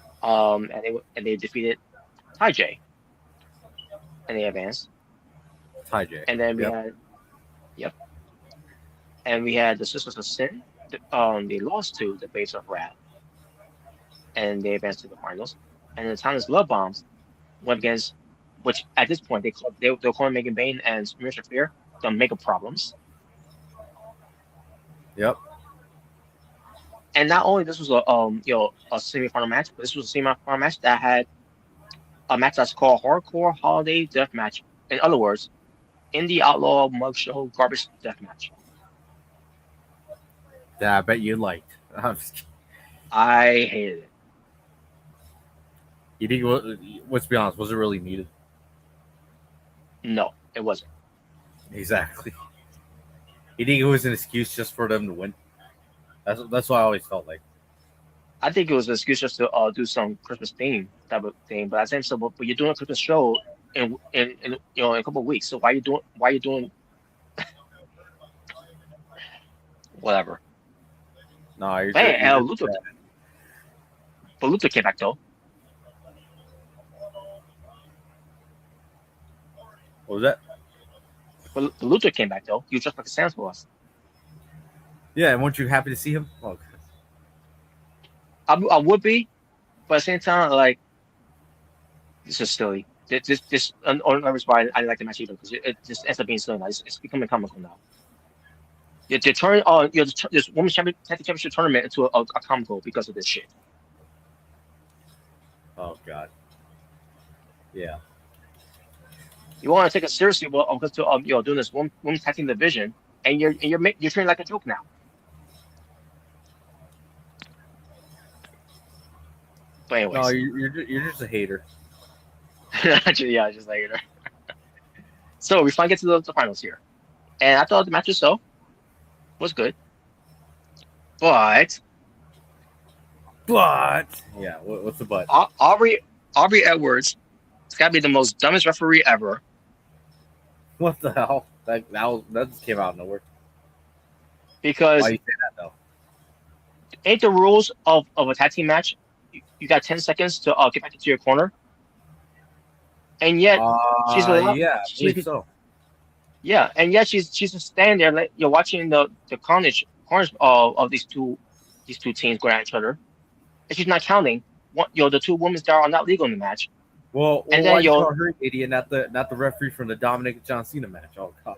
And they defeated Ty J. And they advanced. Ty J. And then we had the Sisters of Sin. They lost to the Base of Wrath, and they advanced to the finals. And the Timeless Love Bombs went against, which at this point they're calling Megan Bain and Maria Shafir the Mega Problems. Yep. And not only this was a semifinal match, but this was a semifinal match that had a match that's called Hardcore Holiday Death Match. In other words, Indie Outlaw Mug Show Garbage Death Match. Yeah, I bet you liked. I'm just kidding. I hated it. You think? Let's be honest. Was it really needed? No, it wasn't. Exactly. You think it was an excuse just for them to win? That's what I always felt like. I think it was an excuse just to do some Christmas theme type of thing. But I think so. But you're doing a Christmas show in a couple of weeks. So why are you doing whatever? No, you're Man, Luther came back though. What was that? But Luther came back though. He was just like a Santa Claus. Yeah, and weren't you happy to see him? Oh, I would be, but at the same time, like, this is silly. This is why I like the match even because it just ends up being silly. Now. It's becoming comical now. They turn this women's championship tournament into a comical because of this shit. oh God. Yeah. You want to take it seriously, well, because doing this women's tag team division, and you're treating it like a joke now. But anyways, No, you're just a hater. Actually, yeah, just like it. So we finally get to the finals here, and I thought the match itself was good, but Yeah, what's the but? Aubrey Edwards, it's got to be the most dumbest referee ever. What the hell? That just came out of nowhere. Because Why you say that though? ain't the rules of a tag team match? You got 10 seconds to get back into your corner, and yet she's allowed. So. Yeah, and yet she's just standing there, like you're watching the carnage of these two teams going at each other, and she's not counting. The two women that are not legal in the match. Well, and then why you call her idiot, not the referee from the Dominic John Cena match? Oh God.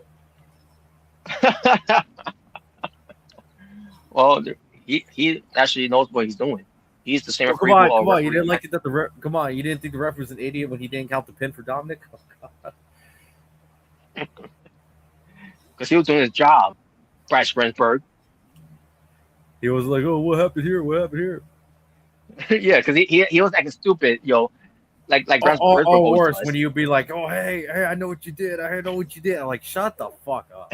Well, he actually knows what he's doing. He's the same Oh, referee. come on! You didn't like it that come on! You didn't think the ref was an idiot when he didn't count the pin for Dominic? Because he was doing his job. Bryce Rensburg. He was like, "Oh, what happened here? What happened here?" Yeah, because he was acting stupid, like Rensburg Or always worse, does. when you'd be like, "Oh, hey, I know what you did. I know what you did." I'm like, "Shut the fuck up."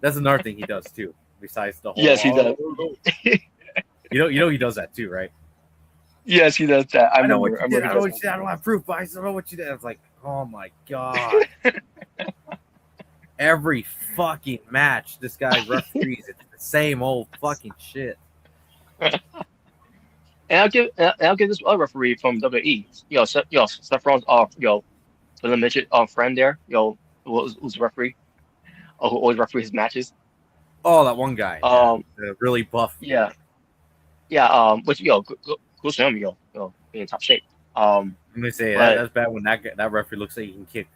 That's another thing he does too. Besides the whole, Yes, he does. You know, he does that too, right? Yes, he does that. I know what you did. I know what you did. I don't have proof, but I don't know what you did. I was like, oh my god. Every fucking match, this guy referees it's the same old fucking shit. And I'll give this other referee from WWE, Seth Rollins, the midget friend there, who's a referee, who always referees his matches. Oh, that one guy, the really buff. Yeah, which good to him, being in top shape. I'm gonna say that's bad when that referee looks like he can kick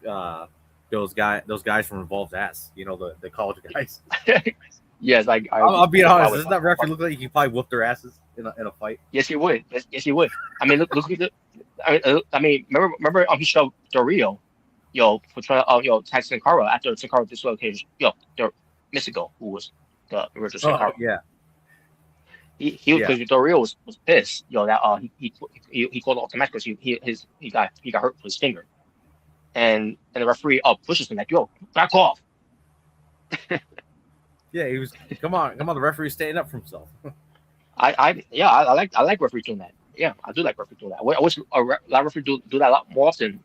those guys from Revolve's ass. You know, the college guys. Yes, I'll be honest. Doesn't that referee look like he can probably whoop their asses in a fight? Yes, he would. Yes, he would. I mean, look at the. I mean, remember he showed Del Rio, for trying to tag Sin Cara after Sin Cara dislocated, Mystico, who was the original Sin Cara. Yeah. He was because Del Rio was pissed, that he called off the match because he got hurt with his finger, and the referee pushes him like, back off. Yeah, he was. Come on, the referee's standing up for himself. I like referees doing that. Yeah, I do like referees doing that. I wish a lot of referees do that a lot more often.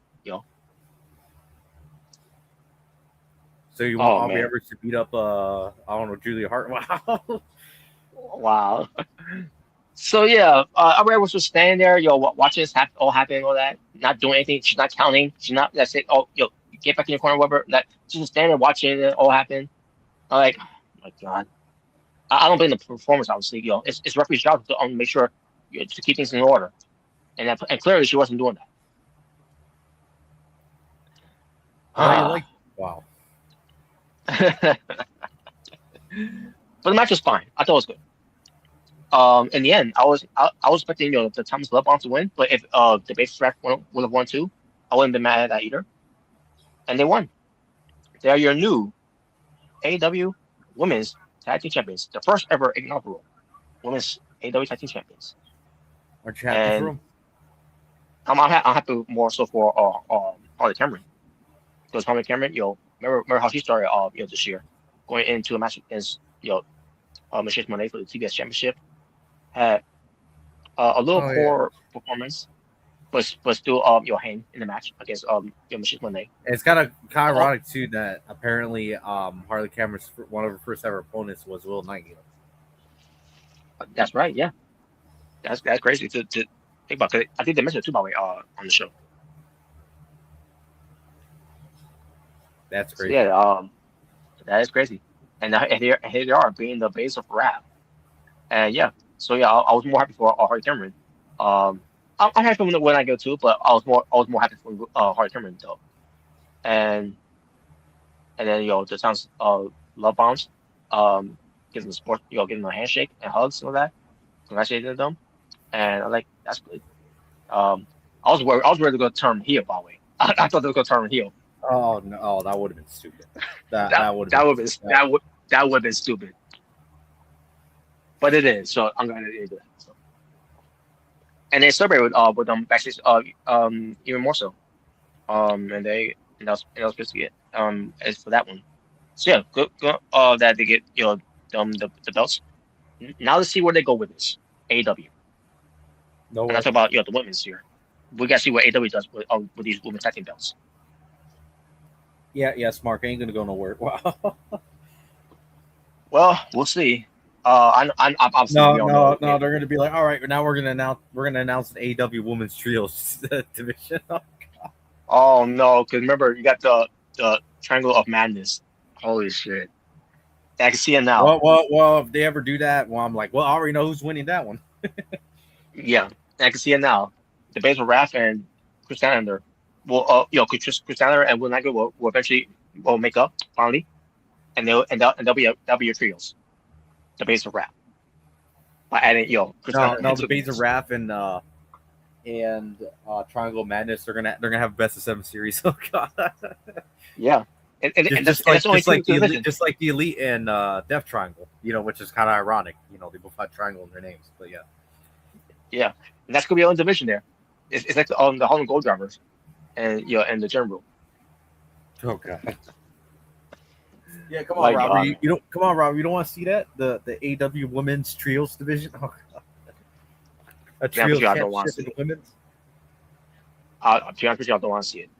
So you want Aubrey Edwards to beat up I don't know, Julia Hart? Wow. Wow. So yeah, Aubrey Edwards was standing there, watching this all happen, all that, not doing anything. She's not counting. She's not. That's it. Oh, get back in your corner, whatever. That she's just standing there watching it all happen. I'm like, oh my god. I don't blame the performance, obviously. It's referee's job to make sure to keep things in order, and clearly she wasn't doing that. Wow. But the match was fine. I thought it was good. In the end, I was expecting the Thomas Bloodbound to win, but if the basis ref would have won too, I wouldn't have been mad at that either. And they won. They are your new AEW Women's Tag Team Champions, the first ever inaugural Women's AEW Tag Team Champions. Aren't you happy for them? I'm happy more so for Harley Cameron, because Harley Cameron, remember how she started this year, going into a match against Michelle Monet for the TBS Championship, had a little poor performance, but still hang in the match against Michelle Monet. It's kind of ironic too that apparently Harley Cameron's one of her first ever opponents was Will Nightingale. That's right, yeah. That's crazy to think about. Cause I think they mentioned it too, by the way, on the show. That's crazy. So, yeah, that is crazy. And here they are being the base of rap. And yeah, so yeah, I was more happy for Harley Cameron. I'm happy when I go too, but I was more happy for Harley Cameron though. And then the sounds love bombs, giving them support, giving them a handshake and hugs and all that, congratulating them, and I'm like, that's good. I was worried to go turn heel, by the way. I thought they were going to turn heel. Oh no! That would have been stupid. That would have been stupid. But it is, so I'm glad they did that. So. And they celebrated with them backstage even more so. And that was supposed to get as for that one. So yeah, good that they get the belts. Now let's see where they go with this AEW. No, and I talk about the women's here. We gotta see what AEW does with these women's tag team belts. Yeah, Mark ain't gonna go nowhere. Wow. Well, we'll see. I'm no. They're gonna be like, all right, now we're gonna announce an AEW Women's Trios division. Oh no, because remember you got the Triangle of Madness. Holy shit! I can see it now. Well, if they ever do that, well, I'm like, well, I already know who's winning that one. Yeah, I can see it now. The base of Raph and Chris Statlander. Well, Chris Statlander and Will Nightingale will eventually make up finally, and they'll be your trios. The base of rap. by adding Chris Hunter. No, the Beats of Wrath and Triangle Madness. They're gonna have a best of 7 series. Oh god. Yeah. And just like the Elite and Death Triangle, which is kind of ironic. They both had Triangle in their names, but yeah. Yeah, and that's gonna be our own division there. It's like the Harlem Gold Drivers, and and the General. Oh god. Yeah, come on, Robert. You don't come on, Robert. You don't want to see that the AEW Women's Trios division. Oh god. A trio championship in the women's. To be honest with you, I don't want to see it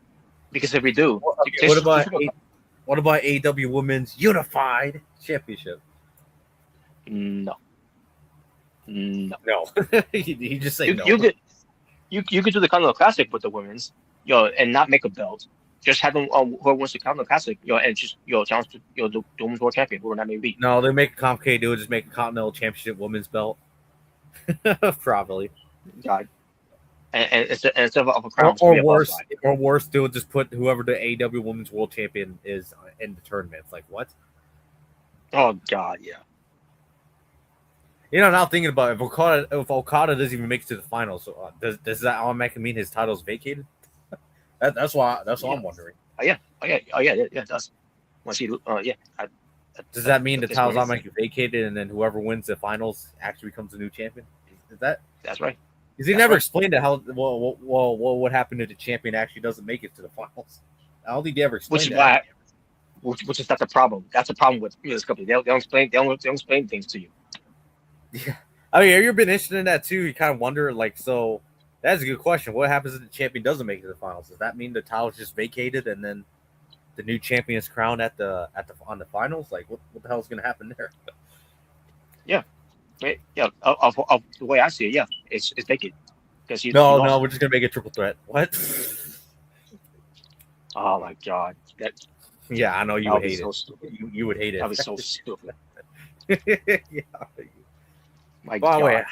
because if we do, what about AEW Women's Unified Championship? No. You just say no. You could do the Continental Classic with the women's, and not make a belt. Just have them whoever wants the Continental Classic, and just challenge the Women's World Champion, whoever that may be. No, they make it complicated. They would just make a Continental Championship women's belt. Probably. God. And instead of a crown, or worse, they would just put whoever the AEW Women's World Champion is in the tournament. It's like what? Oh God, yeah. Now thinking about it, if Okada doesn't even make it to the finals, does that automatically mean his title's vacated? That's what I'm wondering. Oh yeah, it does. Once he, does that mean the title's automatically vacated, and then whoever wins the finals actually becomes a new champion? Is that? That's right. Because he never explained it. How what happened if the champion actually doesn't make it to the finals? I don't think they ever explained that. Which is not the problem. That's the problem with this company. They don't explain things to you. Yeah, I mean, have you ever been interested in that too? You kind of wonder, so that's a good question. What happens if the champion doesn't make it to the finals? Does that mean the title's just vacated and then the new champion is crowned on the finals? Like, what the hell is going to happen there? Yeah. Of the way I see it, yeah, it's vacant. Because no, we're just gonna make a triple threat. What? Oh my god! Yeah, I know you would hate so it. Stupid. You would hate it. That was so stupid. Yeah. My By the god. way,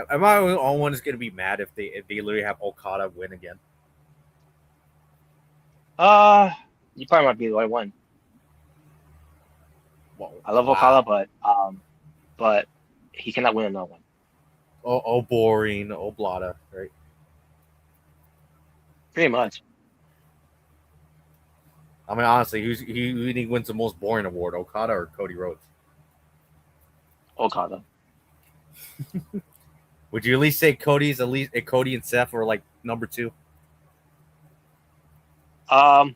am I the only one that's gonna be mad if they literally have Okada win again? You probably might be the right one. Whoa. I love Okada, but he cannot win another one. Oh, boring. Oh, blada, right? Pretty much. I mean, honestly, who wins the most boring award, Okada or Cody Rhodes? Okada. Would you at least say Cody and Seth were like number 2? I'll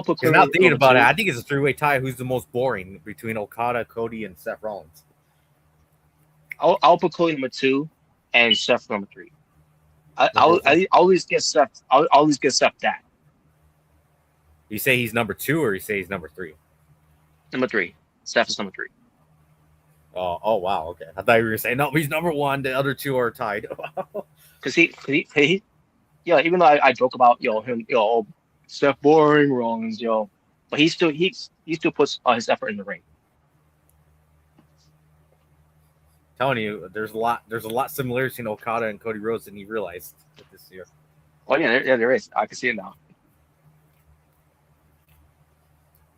put. Because now thinking about it, I think it's a 3-way tie. Who's the most boring between Okada, Cody, and Seth Rollins? I'll put Cody number 2 and Seth number 3. I always get Seth. I'll always get Seth that. You say he's number 2, or you say he's number 3? Number 3. Seth is number 3. Oh wow, okay. I thought you were gonna say no, he's number 1. The other 2 are tied. Because he, even though I joke about him, Seth boring Rollins, but he still puts his effort in the ring. Telling you, there's a lot similarities in Okada and Cody Rhodes than you realized this year. Oh yeah, there is. I can see it now.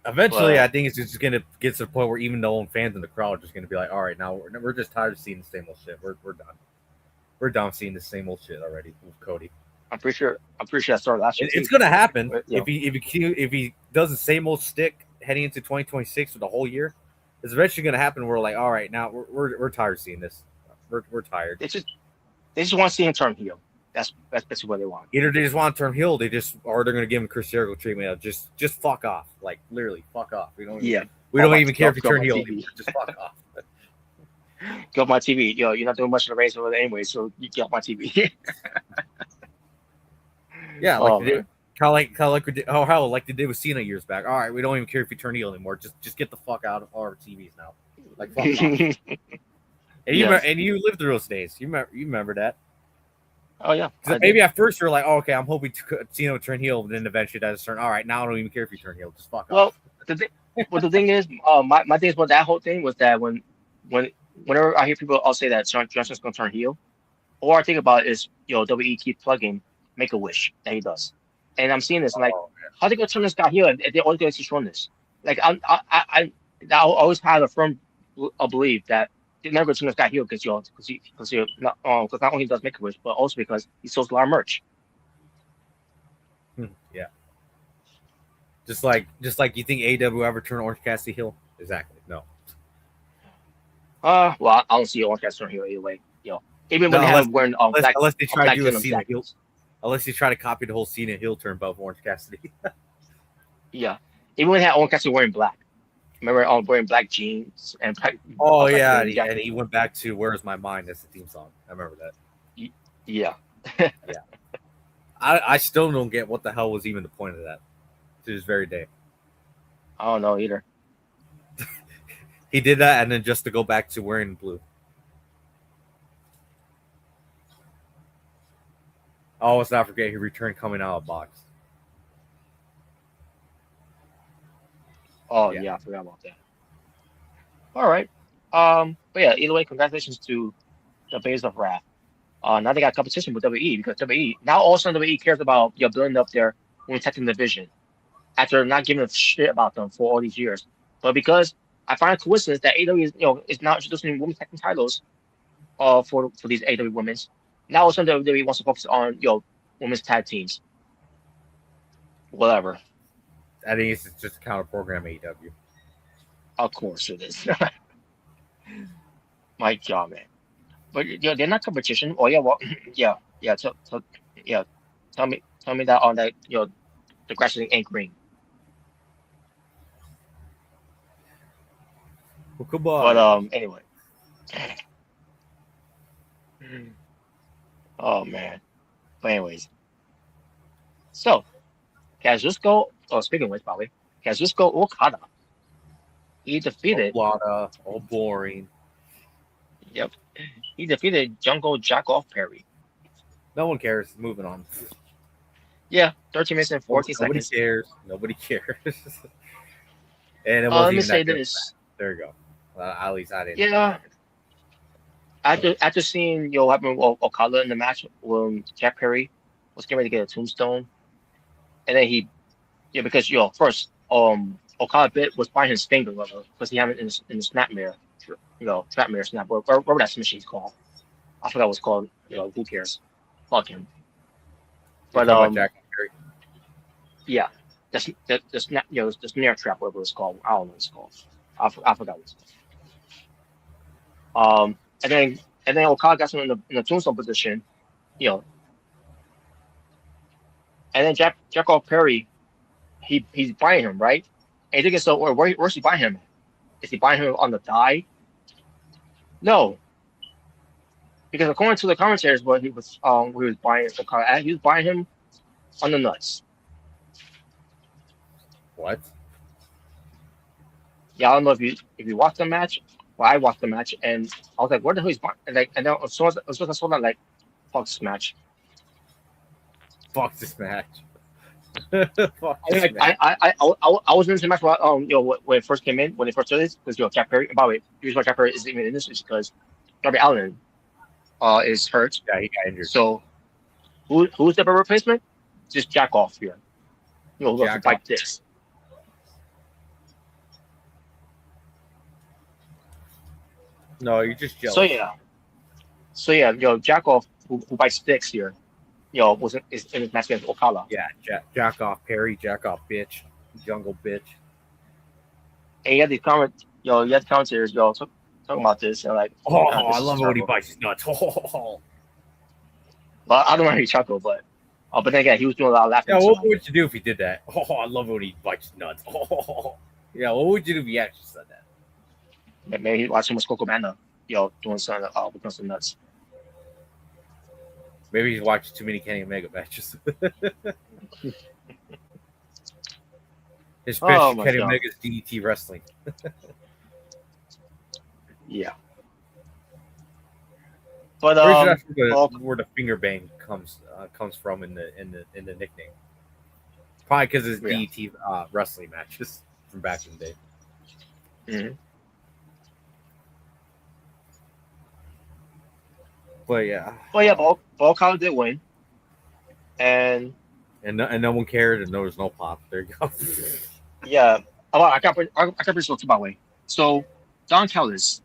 Eventually, I think it's just gonna get to the point where even the old fans in the crowd are just gonna be like, "All right, now we're just tired of seeing the same old shit. We're done. We're done seeing the same old shit already with Cody." I'm pretty sure that started last year. It's gonna happen But, if he does the same old stick heading into 2026 for the whole year. It's eventually gonna happen. We're like, all right, now we're tired of seeing this. We're tired. They just want to see him turn heel. That's basically what they want. Either they just want to turn heel, or they're gonna give him Chris Jericho treatment. Just fuck off. Like literally, fuck off. We don't even care if you turn heel anymore. Just fuck off. Get off my TV. You're not doing much in the race over there anyway, so you get off my TV. Yeah, like like they did with Cena years back. All right, we don't even care if you turn heel anymore. Just get the fuck out of our TVs now. Like fuck off. And you lived through those days. You remember that? Oh yeah. Maybe at first you're like, oh, okay, I'm hoping Cena would turn heel, but then eventually that is turn. All right, now I don't even care if you turn heel. Just fuck off. The thing is, my thing about that whole thing was that whenever I hear people all say that John Johnson's gonna turn heel, all I think about is WE keep plugging Make-A-Wish that he does, and I'm seeing this. I'm like, how they gonna turn this guy heel? And they're always gonna keep showing this. Like I always had a firm belief that they're never going to this guy heel because not only does Make a Wish, but also because he sells a lot of merch. Yeah. Just like you think AEW ever turn Orange Cassidy heel? Exactly. No. Well, I don't see Orange Cassidy heel either way. Even when they have him wearing unless they try to do a denim Cena heel, jackets. unless they try to copy the whole Cena heel turn of Orange Cassidy. Yeah, even when they had Orange Cassidy wearing black. Remember, wearing black jeans and black. Oh black yeah, denim and he went back to "Where's My Mind" as the theme song. I remember that. Yeah. Yeah. I still don't get what the hell was even the point of that to this very day. I don't know either. He did that, and then just to go back to wearing blue. Oh, let's not forget he returned coming out of the box. Oh yeah, I forgot about that. All right. But yeah, either way, congratulations to the Base of Wrath. Now they got competition with WWE because WWE now all of a sudden WWE cares about building up their women's tag team division after not giving a shit about them for all these years. But because I find a coincidence that AEW is now introducing women's tag team titles for these AEW women's. Now all of a sudden WWE wants to focus on women's tag teams. Whatever. I think it's just a counter program AEW. Of course it is. My God, man. But they're not competition. Oh yeah, well, yeah. So yeah, tell me that on that the grass ain't green. Well, goodbye. But anyway. Oh man. But anyways. So Kazuchika, speaking of which, by the way, Kazuchika Okada. He defeated boring. Yep. He defeated Jungle Jackoff Perry. No one cares. Moving on. Yeah, 13 minutes and 14 seconds. Nobody cares. And it wasn't let me even say that this. There you go. At least I didn't. Yeah. After seeing what happened with Okada in the match when Jack Perry was getting ready to get a tombstone, and then because first Okada was biting his finger because he had it in the snapmare, snapmare snap, whatever that machine's called. I forgot what it's called. Who cares? Fuck him. But Jack Perry. Yeah, the snap, the snare trap, whatever it's called. I don't know what it's called. I forgot what it's called. And then Okada got him in the tombstone position, and then Jackoff Perry, he's buying him, right? And you thinking, so where's he buying him? Is he buying him on the thigh? No, because according to the commentators, what he was buying Okada, he was buying him on the nuts. What? Yeah, I don't know if you watched the match. Well, I watched the match, and I was like, "Where the hell is buying?" And then as soon as I saw that, like, fuck this match. Fuck this match. I was in this match when it first came in, when they first started this, because Jack Perry. By the way, the reason why Jack Perry isn't even in this is because Darby Allin is hurt. Yeah, he got injured. So who's the replacement? Just Jack off here. Who goes to fight this? No, you're just jealous. So yeah, Jack off who bites sticks here. Is in his match against Okada. Yeah, jack off Perry, jack off bitch, jungle bitch. And you had these commentators, talking about this, and like, I love it when he bites his nuts. Well, I don't know how he chuckle, but then again, he was doing a lot of laughing. Yeah, what would you do if he did that? I love it when he bites his nuts. Yeah, what would you do if he actually said that? Maybe he watched him with Coco Banda, doing something with some nuts. Maybe he's watched too many Kenny Omega matches. Especially Kenny Omega's DDT wrestling. Yeah. But where the finger bang comes from in the nickname. Probably because it's DDT wrestling matches from back in the day. Mm-hmm. But yeah, Okada did win, and no one cared, and there was no pop. There you go. Yeah, I got pretty sure too, by the way. So Don Callis,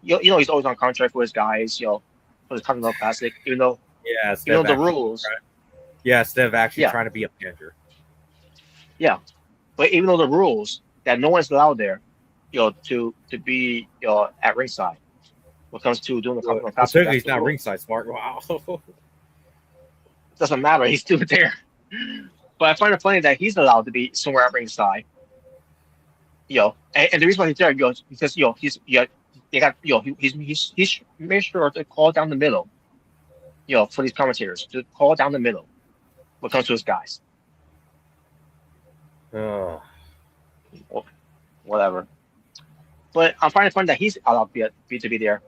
you know he's always on contract for his guys, for the Continental Classic, Yeah, even though the rules, instead of actually yeah, trying to be a manager. yeah, but even though the rules that no one's allowed there, to be at ringside when it comes to doing the Continental Well, Classic, technically, that's he's the not rule. ringside smart. Wow. Doesn't matter, he's still there. But I find it funny that he's allowed to be somewhere at ringside, and the reason why he's there, because they got he's made sure to call down the middle, for these commentators to call down the middle when it comes to his guys. Oh, Or whatever. But I'm finding it funny that he's allowed to be there.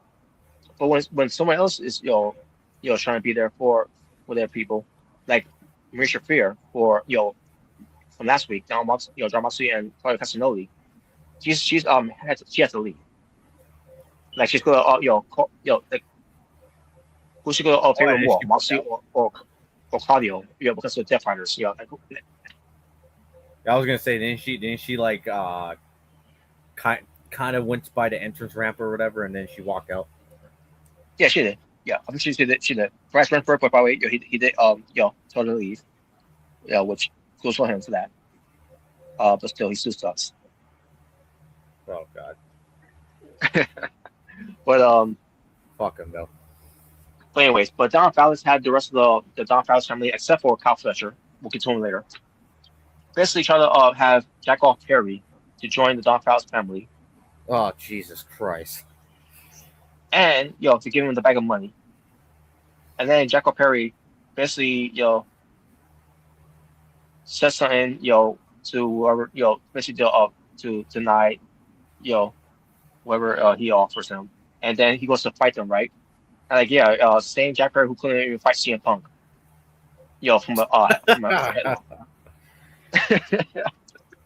But when someone else is trying to be there for their people, like Marisha Fear for from last week, John Moxley and Claudio Castagnoli, she has to leave. Like she's gonna like who's she gonna favor and more, she walked Moxley out. or Claudio, because of Death Fighters, I was gonna say, didn't she like kind of went by the entrance ramp or whatever, and then she walked out. Yeah, she did. Yeah, I think she did. She did. Bryce Renfrew, by the way, he did totally leave. Yeah, which goes for him for that. But still, he still sucks. Oh God, But fuck him though. but anyways, but Don Fallis had the rest of the Don Fallis family except for Kyle Fletcher. We'll get to him later. Basically, try to have Jack off Perry to join the Don Fallis family, Oh Jesus Christ. and to give him the bag of money. And then Jack off Perry basically says something to whoever basically to deny whatever he offers him, and then he goes to fight them, right? And like same Jack Perry who couldn't even fight CM Punk, from a headlock.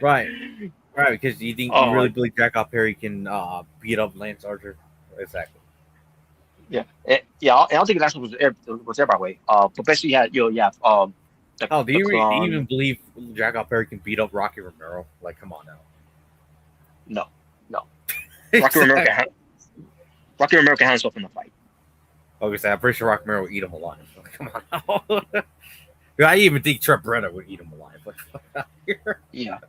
Right, because you think you really believe Jack Perry can beat up Lance Archer? Exactly. Yeah, and I don't think that's was there by the way. But basically, Do you even believe Jack Perry can beat up Rocky Romero? Like, come on now. No. Rocky Romero can handle himself in the fight. Okay, I'm pretty sure Rocky Romero would eat him alive. Like, come on now. I even think Trent Brenner would eat him alive. Like, yeah.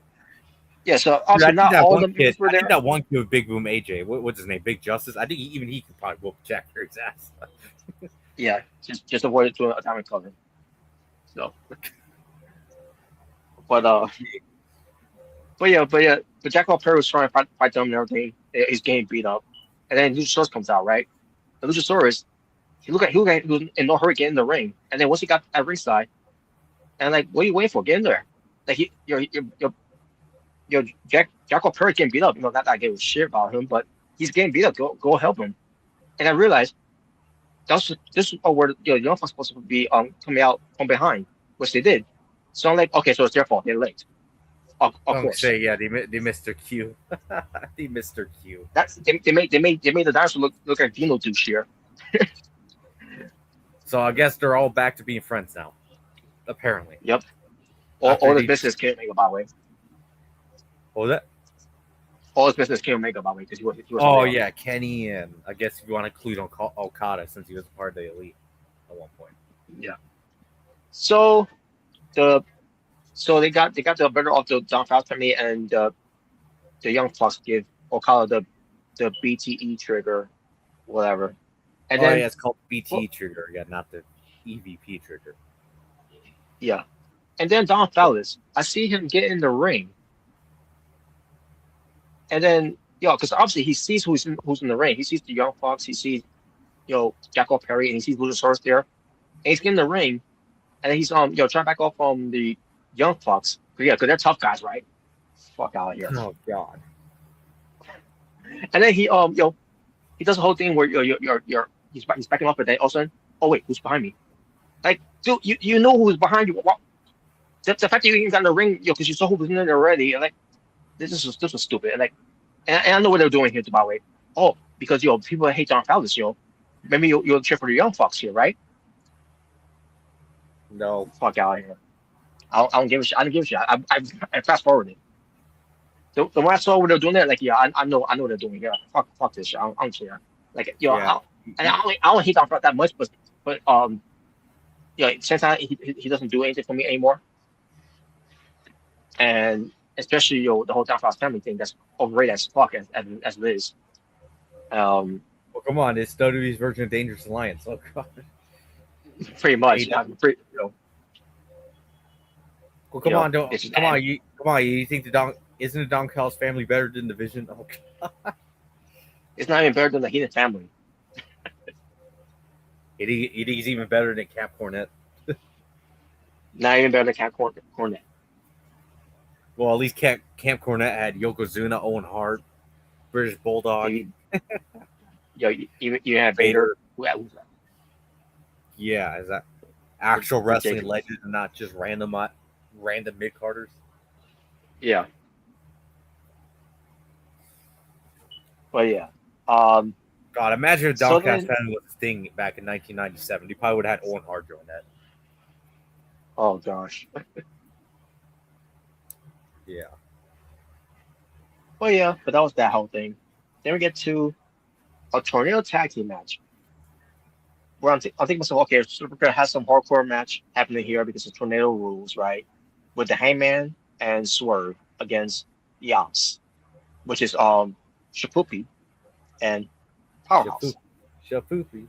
Yeah, so also not all the members were there. I think that one kid with Big Boom AJ, what's his name? Big Justice. I think even he could probably whoop Jack Perry's ass. Yeah, just avoid it doing a diamond cover. So, but Jack Perry was trying to fight them and everything. He's getting beat up, and then Luchasaurus comes out, right? The Luchasaurus, he was in no hurry to get in the ring, and then once he got at ringside, and like, what are you waiting for? Get in there! Like Jack Perry getting beat up. Not that I gave a shit about him, but he's getting beat up. Go help him. And I realized this is where Young Bucks supposed to be coming out from behind, which they did. So I'm like, okay, so it's their fault. They're late. Of course. Say they missed their cue. They missed their cue. They made the dinosaur look like Dino douche here. So I guess they're all back to being friends now. Apparently. Yep. All the business came make by the way. What was that? All his business came make by the way because he was. Oh yeah, Kenny, and I guess if you want to include Okada since he was part of the Elite at one point. Yeah. So they got the better of the Don Fast family, and the Young Bucks give Okada the BTE trigger, whatever. And then it's called BTE trigger, not the EVP trigger. Yeah. And then Don Fallis, I see him get in the ring. And then, because obviously he sees who's in the ring. He sees the Young Bucks, he sees, Jack Perry, and he sees Luchasaurus there. And he's getting in the ring, and then he's trying to back off from the Young Bucks. Because they're tough guys, right? Fuck out of here. Oh God. And then he does the whole thing where he's backing up, and then all of a sudden, oh wait, who's behind me? Like, dude, you know who's behind you. What? The fact that you even got in the ring, because you saw who was in there already, and like, this was stupid. And like, and I know what they're doing here, by the way. Oh, because people hate Don Fallis, maybe you'll cheer for the Young Bucks here, right? No, fuck out of here. I don't give a shit. I don't give a shit. I fast forwarded. The when I saw what they're doing there, like, I know what they're doing here. Fuck this shit. I don't care. Like Yeah. I don't hate Doc that much, but since he doesn't do anything for me anymore, and especially the whole Doc family thing that's overrated as fuck as it is. Well, come on, it's WWE's version of Dangerous Alliance. Oh god. Pretty much. AEW. Well, come on, don't it's just, come on, you think isn't the Don Callis family better than the Vision? Oh, it's not even better than the Heenan family. it is even better than Cap Cornette. Not even better than Cat Cornette. Well, at least Camp Cornette had Yokozuna, Owen Hart, British Bulldog. You had Vader. Who's that? Yeah, is that actual wrestling Ridiculous. legend and not just random mid carders? Yeah. But yeah. God, imagine if Don Callis family was a thing back in 1997. He probably would have had Owen Hart doing that. Oh gosh. Yeah. Well, yeah, but that was that whole thing. Then we get to a tornado tag team match. Where I'm thinking myself, okay, so we're gonna have some hardcore match happening here because of tornado rules, right? With the Hangman and Swerve against the Ops, which is Shapupi and Powerhouse. Shapupi.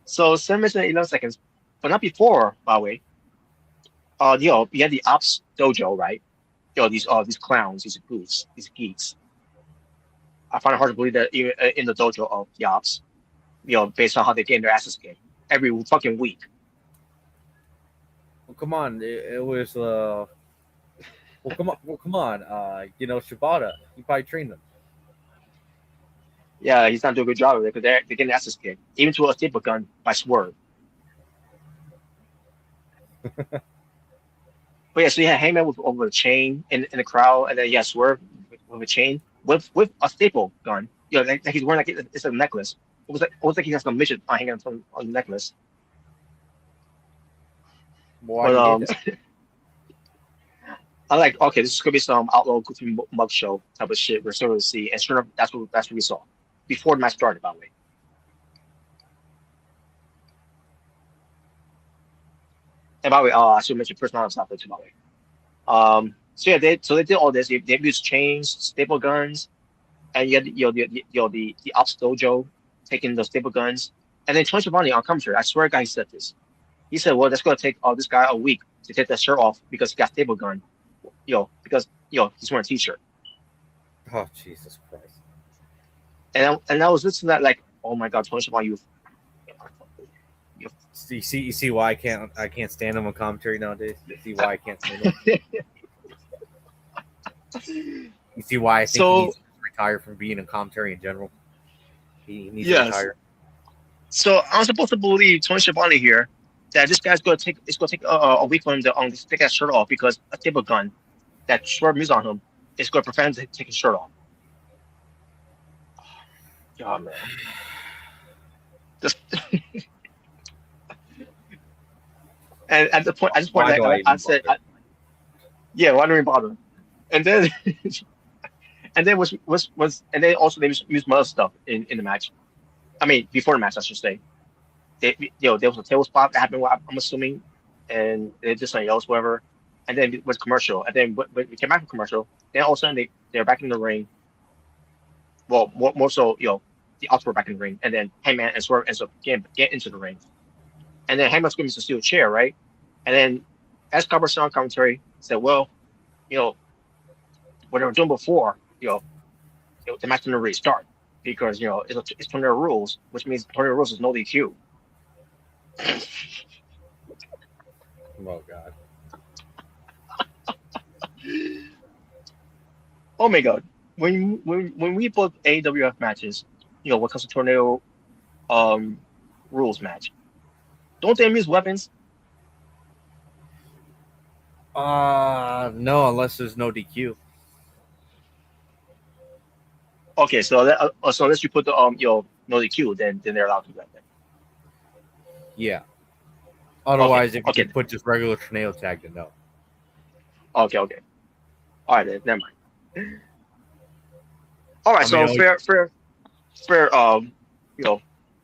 So 7 minutes and 11 seconds, but not before, by the way. You had the Ops dojo, right? These clowns, these goofs, these geeks. I find it hard to believe that even in the dojo of the Ops, based on how they get their asses kicked every fucking week. Well, come on, it was. Well, come on. Shibata, he probably trained them. Yeah, he's not doing a good job of it because they're getting their asses kicked, even to a staple gun by Swerve. But yeah, so you had Hangman with over a chain in the crowd, and then you had Swerve with a chain with a staple gun. Like he's wearing it's a necklace. It was like he has some midget hanging on the necklace. Why But I like, okay, this is gonna be some outlaw goofy mug show type of shit we're starting to see, and sure enough, that's what we saw before the match started, by the way. And by the way, I should mention personality stuff too, by the way. So yeah, they did all this. They used chains, staple guns, and you had the Ops Dojo taking the staple guns, and then Tony Schiavone on commentary. I swear, guy, he said this. He said, "Well, that's gonna take this guy a week to take that shirt off because he got staple gun, because he's wearing a t-shirt." Oh, Jesus Christ! And I was listening to that like, oh my God, Tony Schiavone, you. You see why I can't stand him on commentary nowadays. You see why I can't stand him. You see why I think he needs to retire from being in commentary in general. He needs to retire. So I'm supposed to believe Tony Schiavone here that this guy's going to take a week for him to take that shirt off because a staple gun that Swerve used on him is going to prevent him from taking his shirt off. God, man. Just. And at the point, I just pointed out, I said, "Yeah, why don't we bother?" And then, and then and then also they used other stuff in the match. I mean, before the match, I should say. There was a table spot that happened. I'm assuming, and they did something else, whatever. And then it was commercial. And then when we came back from commercial, then all of a sudden they're back in the ring. Well, more so, the Ops were back in the ring, and then Hangman and Swerve ends up get into the ring. And then Hangman screams to steal a chair, right? And then Escobar on commentary said, well, what they were doing before, the match didn't restart because, it's tornado rules, which means tornado rules is no DQ. Oh, God. Oh, my God. When we book AWF matches, what comes to tornado rules match, don't they use weapons? No, unless there's no DQ. Okay, so unless you put the no DQ, then they're allowed to do that. Then. Yeah. Otherwise, if you okay. put just regular tornado tag, then no. Okay. All right, then never mind. All right, fair. fair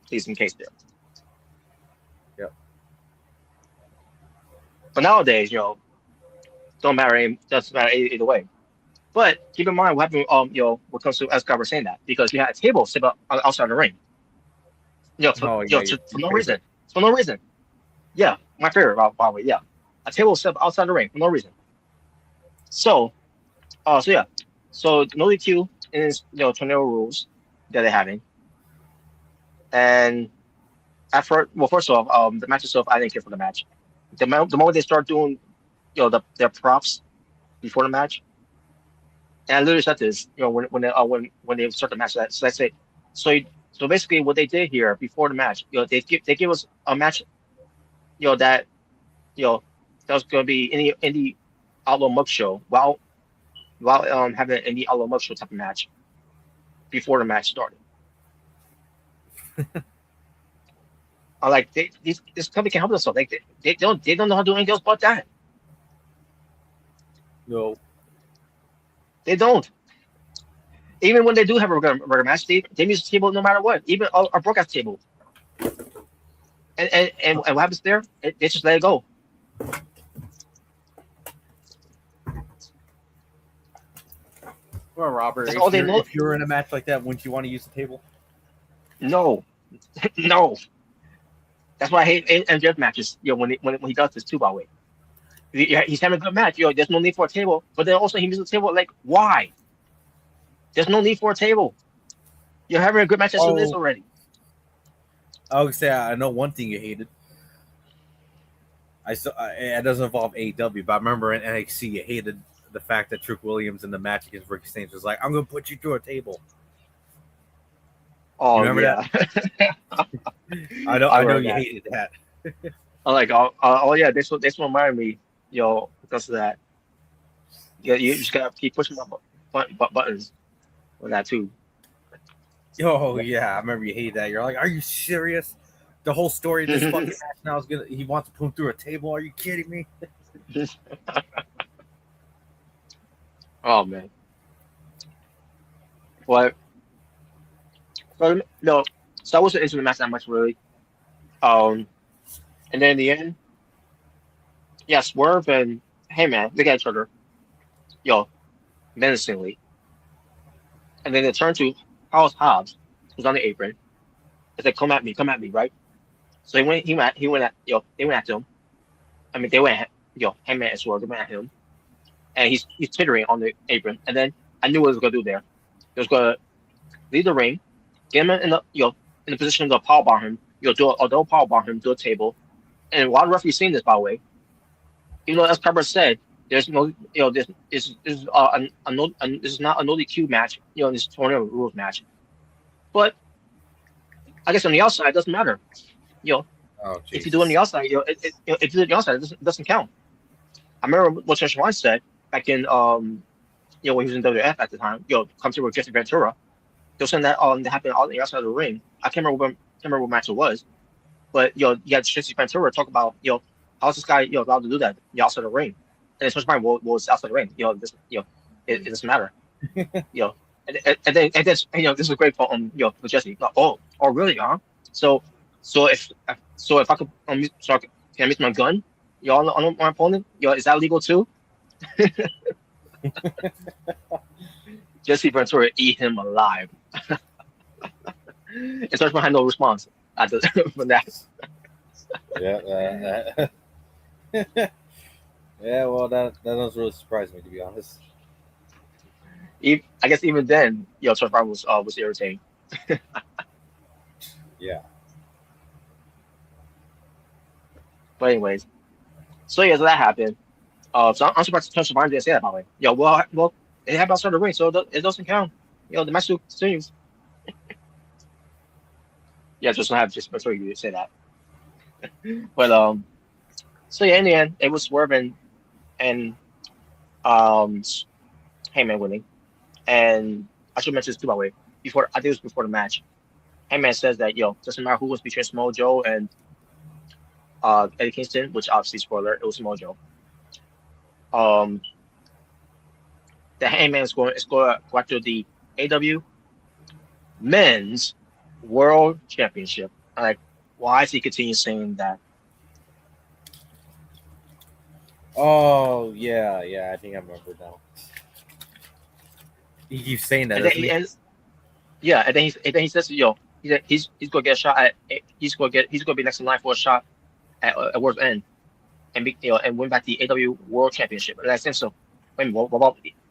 pleasing case there. Yep. But nowadays, doesn't matter either way. But keep in mind what happened, when it comes to as God was saying that, because you had a table set up outside the ring, Oh yeah, for no reason, for no reason. Yeah, my favorite, by the way. Yeah, a table set up outside the ring for no reason. So, yeah, so no DQ is tornado rules that they're having, and first off, the match itself, I didn't care for the match. The moment they start doing, their props before the match. And I literally said this, when they start the match. So let's say, so so basically, what they did here before the match, they give us a match, that that was going to be any Outlaw Mug show, while having an indie Outlaw Mug show type of match before the match started. I like this company can help themselves. Like they don't know how to do anything else but that. No. They don't. Even when they do have a regular match, they use the table no matter what, even a broadcast table. And what happens there? They just let it go. Well, Robert, That's all they know. If you're in a match like that, wouldn't you want to use the table? No, no. That's why I hate MJF matches. When he does this too, by the way. He's having a good match. There's no need for a table, but then also he misses the table. Like, why? There's no need for a table. You're having a good match as it is already. I would say I know one thing you hated. It doesn't involve AEW, but I remember in NXT you hated the fact that Trick Williams in the match against Ricky Stange was like, "I'm going to put you through a table." Oh, you remember that? I know you hated that. I'm like, yeah, this will remind me, because of that. Yeah, you just gotta keep pushing my buttons for that too. Oh yeah, I remember you hated that. You're like, "Are you serious? The whole story of this fucking match now is he wants to put him through a table? Are you kidding me?" Oh man. What? So no, so I wasn't into the match that much really. And then in the end, yeah, Swerve and Heyman, they got each other, menacingly. And then they turn to Hobbs, who's on the apron. They said, come at me, right? So he went at, they went after him. I mean, they went at, Heyman and Swerve, they went at him. And he's tittering on the apron. And then I knew what he was going to do there. He was going to leave the ring, get him in the, in the position to powerbomb him, do a double powerbomb him, do a table. And while the referee's seeing this, by the way, even though as Pepper said, there's no, this is this is not a no DQ match, this tornado rules match. But I guess on the outside, it doesn't matter. If you do it on the outside, if you do it on the outside, it doesn't count. I remember what Josh said back in, when he was in WF at the time. Comes here with Jesse Ventura. They're saying that that happened on the outside of the ring. I can't remember what match it was, but you had Jesse Ventura talk about how's this guy allowed to do that outside the ring, and it's mind what was outside the ring. It doesn't matter. And then this is a great point with Jesse. Oh really, huh? So if I could can I miss my gun? On my opponent? Is that legal too? Jesse Ventura eat him alive. And Search had no response from that. Yeah. Yeah, well, that doesn't really surprise me, to be honest. I guess even then, Search was irritating. Yeah. But anyways, so that happened. So I'm surprised Search didn't say that, by the way. Well, it happened outside the ring, so it doesn't count. The match still continues. Yeah, just don't have just Ventura you say that. But so yeah, in the end, it was Swerve and Heyman winning. And I should mention this too, by the way. I think it was before the match. Heyman says that doesn't matter who was between Samoa Joe and Eddie Kingston, which obviously spoiler, it was Samoa Joe. The Heyman is going to go after the AEW men's world championship. Like, why is he continue saying that? Oh yeah, I think I remember now. He keeps saying that, And then doesn't he he? ends, yeah, and then he says, he's gonna get a shot at he's gonna be next in line for a shot at World's End and and win back the AW World Championship. And I think so. Wait a minute,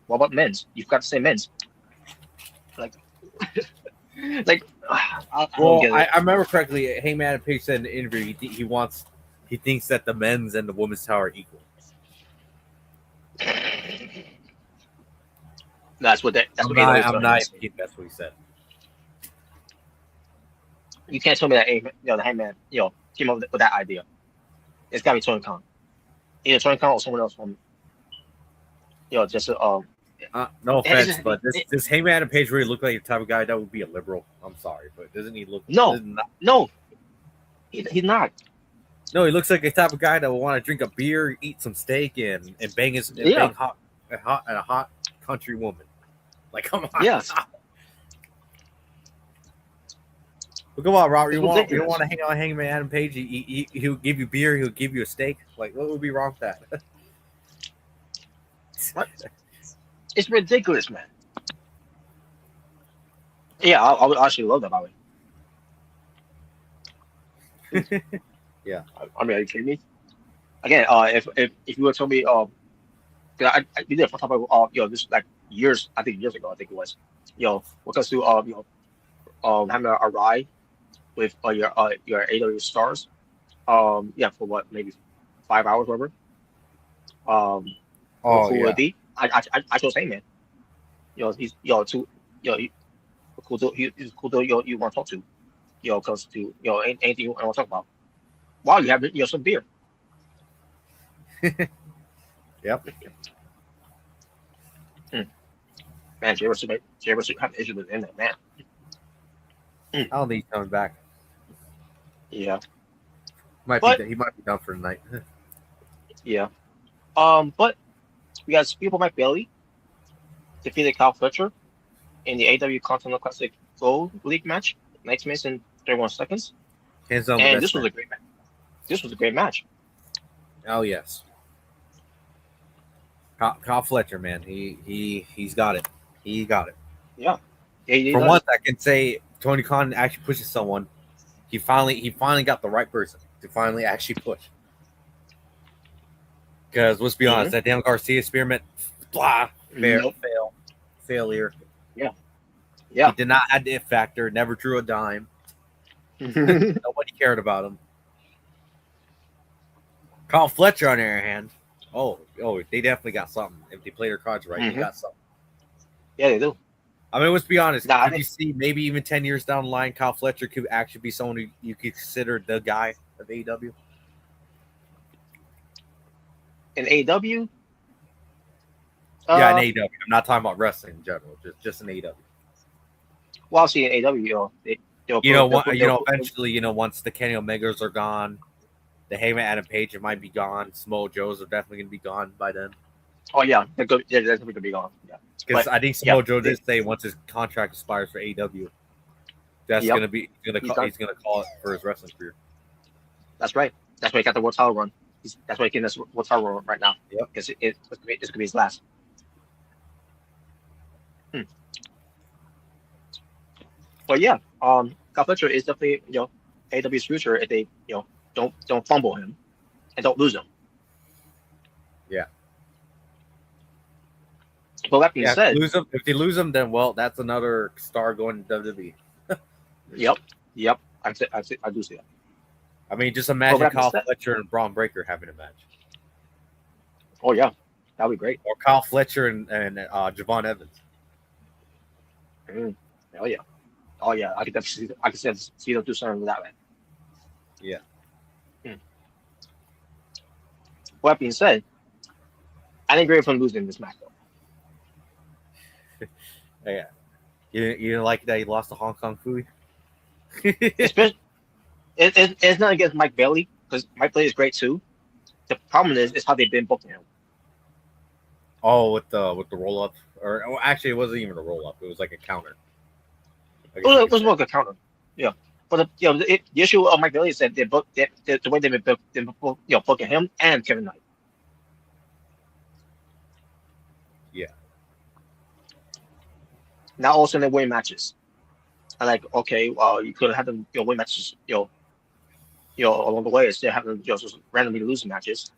what about men's? You've got to say men's. Like, like I don't Well, get it. I remember correctly. Hangman Adam Page said in the interview he thinks that the men's and the women's title are equal. That's what AW is I'm telling not us. kidding. That's what he said. You can't tell me that the Hangman came up with that idea. It's gotta be Tony Khan. Either Tony Khan or someone else from just No offense, just, but this Hangman Adam Page really look like the type of guy that would be a liberal. I'm sorry, but doesn't he look? no, he's not. No, he looks like the type of guy that would want to drink a beer, eat some steak, and bang bang a hot country woman. Like, come on. Yes. Well, come on, Robert. It's You ridiculous. want to hang out with Hangman Adam Page? He'll give you beer. He'll give you a steak. Like, what would be wrong with that? What? It's ridiculous, man. Yeah, I would actually love that, by the way. Yeah. I mean, are you kidding me? Again, if you were to tell me, 'cause we did a topic this like years ago, I think it was, what comes to having a ride with your AW stars, for what, maybe 5 hours, whatever. Who would it be? I chose Heyman. He's too, he, cool dude, he's a cool dude, you want to talk to, comes to anything you want to talk about. Wow, you have some beer. Yep. Man, Jay Russell have issues with him, man. I don't think he's coming back. Yeah. He might be done for the night. Yeah. But we got people Mike Bailey defeated Kyle Fletcher in the AW Continental Classic Gold League match, 19 minutes and 31 seconds. Hands down, and this was a great match. This was a great match. Oh yes. Kyle Fletcher, man, he's got it. He got it. Yeah. For once, I can say Tony Khan actually pushes someone. He finally got the right person to finally actually push. Because let's be honest, that Daniel Garcia experiment, failure. Yeah. He did not have the it factor. Never drew a dime. Nobody cared about him. Kyle Fletcher, on the other hand, they definitely got something. If they play their cards right, they got something. Yeah, they do. I mean, let's be honest. Could you see maybe even 10 years down the line, Kyle Fletcher could actually be someone who you could consider the guy of AEW? In AEW? Yeah, in AEW. I'm not talking about wrestling in general. Just in AEW. Well, see, in AEW, eventually, once the Kenny Omegas are gone, the Heyman Adam Page might be gone. Samoa Joes are definitely going to be gone by then. Oh yeah, they're definitely going to be gone. Yeah, because I think Samoa Joe did say once his contract expires for AEW, that's going to be he's going to call it for his wrestling career. That's right. That's why he got the world title run. That's why he getting this world title run right now. Yep. Because it's going to be his last. But yeah, Kyle Fletcher is definitely AEW's future if they don't fumble him and don't lose him. Yeah. But that being said, if they lose him, then that's another star going to WWE. Yep. I do see that. I mean, just imagine Kyle Fletcher and Braun Breaker having a match. Oh yeah, that'd be great. Or Kyle Fletcher and Javon Evans. Hell yeah. Oh yeah, I could see them do something with that, man. Yeah. Well, that being said, I didn't agree with him losing this match though. Yeah. You didn't like that he lost to Hong Kong Fooey? It's not against Mike Bailey, because Mike Bailey is great too. The problem is how they've been booking him. Oh, with the roll up, or actually, it wasn't even a roll up. It was like a counter. It was more good counter. Yeah. But the issue of Mike Bailey is that the way they've been booking him and Kevin Knight. Yeah. Now all of a sudden they win matches. And like, okay, well, you could have had them win matches, along the way instead of having them just randomly losing matches.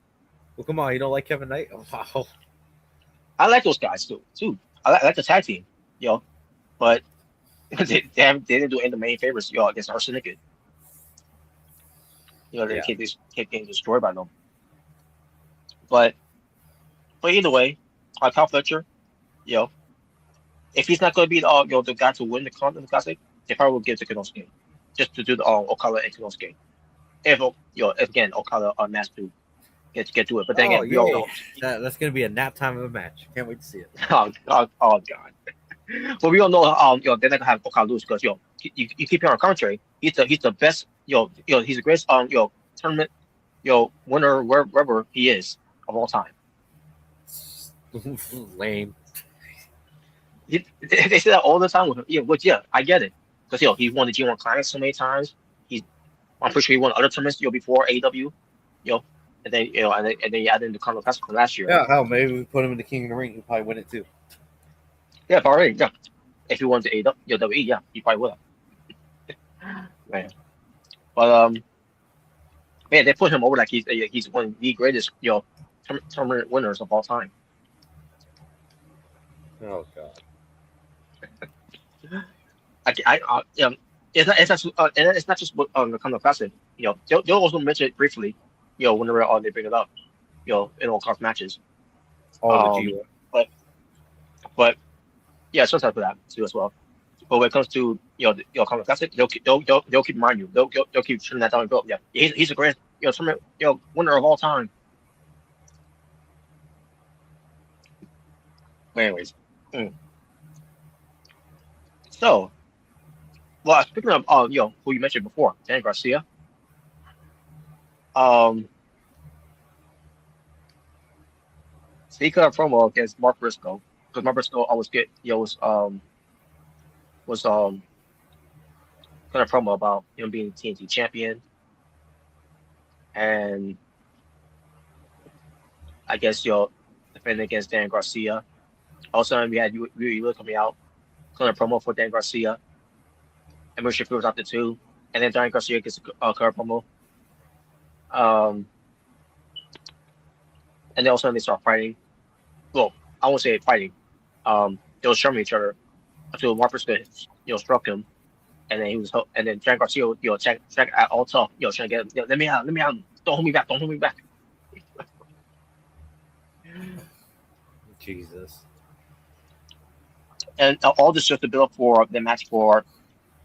Well, come on, you don't like Kevin Knight? Oh, wow. I like those guys too. I like the tag team, but they didn't do any of the main favors, against our syndicate. They keep getting destroyed by them. But either way, Kyle Fletcher, if he's not going to be the guy to win the Continental Classic, they probably will give it to Konosuke just to do the Okada and Konosuke. If again Okada unmasked to get to it, but then again, we all know that's going to be a nap time of a match. Can't wait to see it. Oh God. But we all know they're not gonna have Okada lose because you keep hearing on commentary. He's the best he's the greatest tournament winner wherever he is of all time. Lame. They say that all the time with him. I get it because he won the G1 Climax so many times. I'm pretty sure he won other tournaments before AEW, and then and then you add in the Continental Classic from last year. Yeah, hell, maybe we put him in the King of the Ring. He'll probably win it too. Yeah, probably. Yeah, if he won the AEW, yeah, he probably would have. Man, but man, they put him over like he's one of the greatest tournament winners of all time. Oh God. It's not just the Continental Classic. They'll also mention it briefly. Whenever they bring it up. In all card matches. All the G1. But yeah, sometimes for that too as well. But when it comes to Continental Classic, they'll keep reminding you. They'll keep turning that down and go. Yeah, he's the greatest tournament winner of all time. But anyways, so. Well, speaking of who you mentioned before, Dan Garcia. So he cut a promo against Mark Briscoe because Mark Briscoe always was cut a promo about him being TNT champion, and I guess defending against Dan Garcia. Also, we had you coming out, cut a promo for Dan Garcia. And Mr. was out there too, and then Dan Garcia gets a cut promo. And then also they start fighting. Well, I won't say fighting. They were shoving each other until Mark Briscoe, struck him, and then Dan Garcia, check at all tough, trying to get him. Let me out. Don't hold me back. Jesus. And all this just to build up for the match for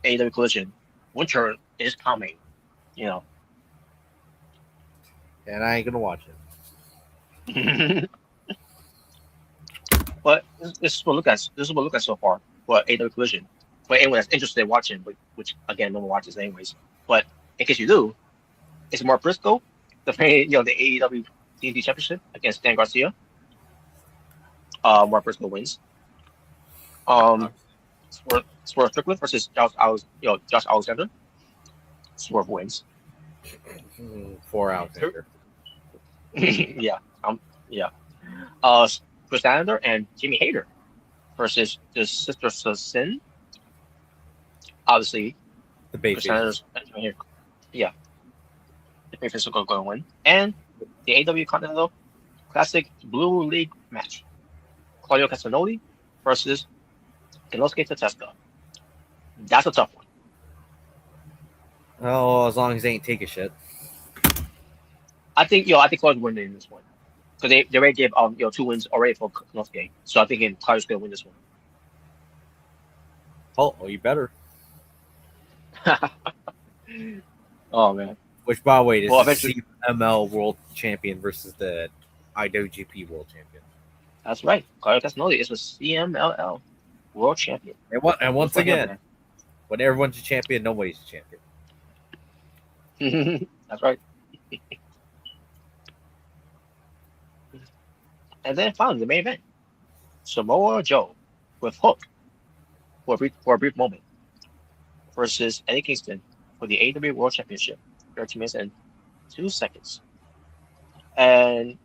AEW Collision. Winter is coming, And I ain't gonna watch it. But this is what look at. This is what look at so far for AEW Collision. But anyone that's interested in watching, which again no one watches anyways. But in case you do, it's Mark Briscoe defending the AEW TNT Championship against Dan Garcia. Mark Briscoe wins. Swerve Strickland versus Josh Alexander. Swerve wins. 4 Alexander. Yeah. Chris Alexander and Jimmy Hayter versus the Sisters of Sin. Obviously, The Bayface. Yeah. The Bayface are going to win. And the AEW Continental Classic Blue League match. Claudio Castagnoli versus Konosuke Takeshita. That's a tough one. Oh, as long as they ain't take a shit. I think Claudio's winning in this one. Because they already gave 2 wins already for Konosuke. So I think Claudio's going to win this one. Oh, well, you better. Oh, man. Which, by the way, is the CML World Champion versus the IWGP World Champion. That's right. Claudio Castagnoli is the CMLL World Champion. And once again, when everyone's a champion, nobody's a champion. That's right. And then finally, the main event. Samoa Joe with Hook for a brief moment. versus Eddie Kingston for the AEW World Championship. 13 minutes and 2 seconds. And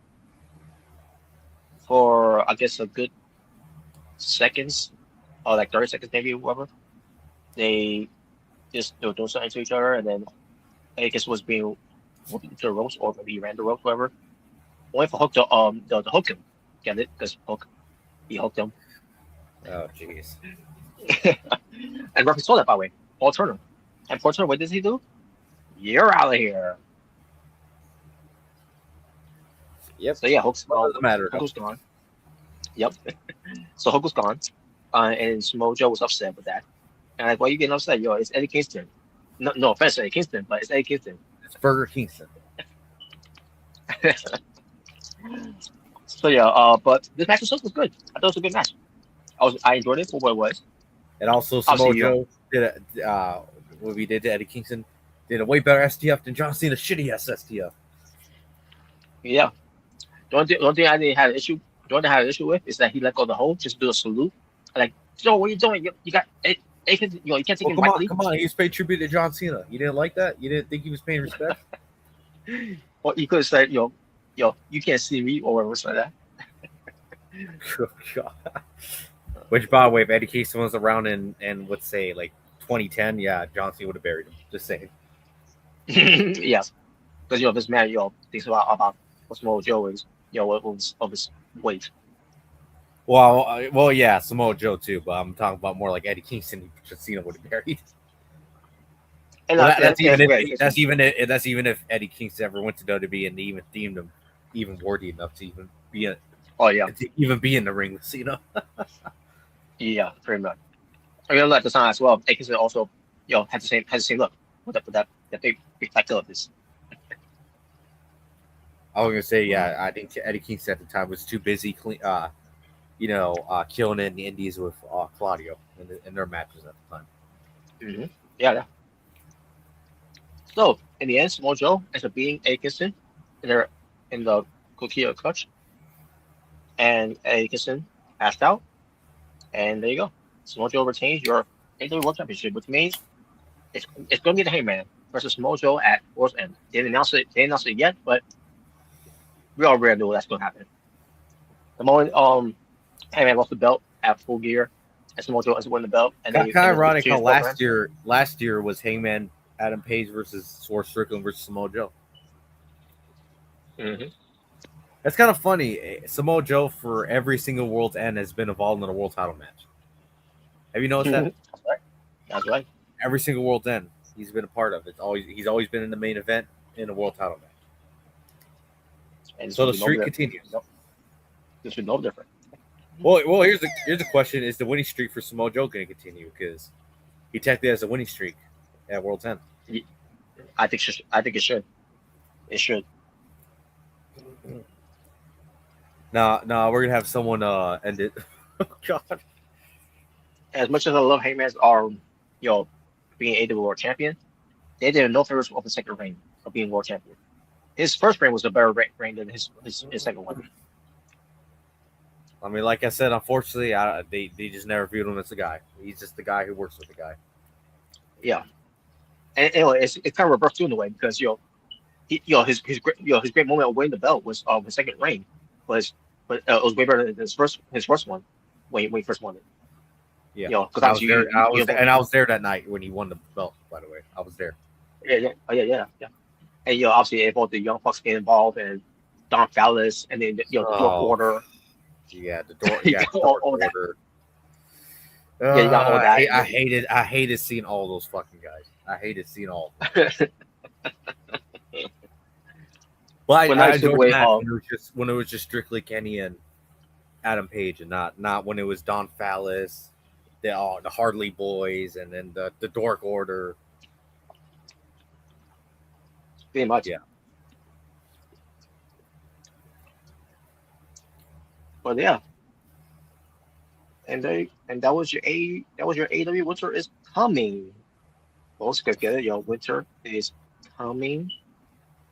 for, I guess, a good seconds, or like 30 seconds maybe, whatever, they were doing something to each other, and then Eddie Kingston was being hooked into the ropes, or maybe he ran the ropes, whatever. Only for Hook to hook him. Get it? Because he hooked him. Oh, jeez. And referee saw that, by the way. Paul Turner. And Paul Turner, what does he do? You're out of here. Yep. So yeah, Hook's Doesn't matter. Hook was gone. Yep. So Hook was gone. And Samoa Joe was upset with that. And like, why are you getting upset? Yo, it's Eddie Kingston. No offense to Eddie Kingston, but it's Eddie Kingston. It's Burger Kingston. So yeah, but this match was good. I thought it was a good match. I enjoyed it for what it was. And also Samoa Joe did what we did to Eddie Kingston did a way better STF than John Cena's shitty ass STF. Yeah. The only thing I didn't have an issue. The only thing I had an issue with is that he let go of the hold, just do a salute. Like, Joe, what are you doing? You got you can't take him lightly. Come on, he was paid tribute to John Cena. You didn't like that? You didn't think he was paying respect? Well, you could have said, yo, you can't see me or whatever like that. Which, by the way, if Eddie Kingston was around in let's say like 2010, yeah, John Cena would have buried him. Just saying. Yes, because this man thinks about what Samoa Joe is, what was of his weight. Well, yeah, Samoa Joe too, but I'm talking about more like Eddie Kingston. Cena would have buried. And that's even if Eddie Kingston ever went to WWE and they even themed him even worthy enough to even be in the ring with Cena. Yeah, pretty much. I mean, at the time as well, Eddie Kingston also had the same look with that big title of this. I was gonna say, yeah, I think Eddie Kingston at the time was too busy killing it in the Indies with Claudio in their matches at the time. Mm-hmm. Yeah. So in the end, Samoa Joe ends up beating Eddie Kingston in the Coquilla clutch, and Eddie Kingston passed out, and there you go. Samoa Joe retains your AEW World Championship, which means it's going to be the Hangman versus Samoa Joe at World's End. They didn't announce it yet, but we already know that's going to happen. The moment Hangman lost the belt at Full Gear, and Samoa Joe ends up winning the belt. And kind of ironic how last year was Hangman Adam Page versus Swerve Strickland versus Samoa Joe. Mm-hmm. That's kind of funny. Samoa Joe for every single World's End has been involved in a world title match. Have you noticed that? That's right. Every single World's End he's been a part of. He's always been in the main event in a world title match. And so the streak continues. This would be no different. Well, here's the question: is the winning streak for Samoa Joe going to continue? Because he technically has a winning streak at World's End. I think it should. It should. No, we're gonna have someone end it. Oh, God. As much as I love Hangman's being AEW World Champion, they did no favors of the second reign of being World Champion. His first reign was a better reign than his second one. I mean, like I said, unfortunately, they just never viewed him as a guy. He's just the guy who works with the guy. Yeah, and it's kind of reversed too in a way because his great moment of winning the belt was his second reign, but it was way better than his first one when he first won it. Yeah, because I was there that night when he won the belt. By the way, I was there. Yeah. And obviously, both the Young Bucks get involved and Don Callis, and then the Dork Order. Yeah, the Dork Order. Yeah, you got all that. I hated seeing all those fucking guys. I hated seeing all. But I enjoyed when it was just strictly Kenny and Adam Page, and not when it was Don Callis, the Harley Boys, and then the Dork Order. Pretty much, yeah. But yeah, and that was your AEW Winter is coming. Folks, get it? Your Winter is coming.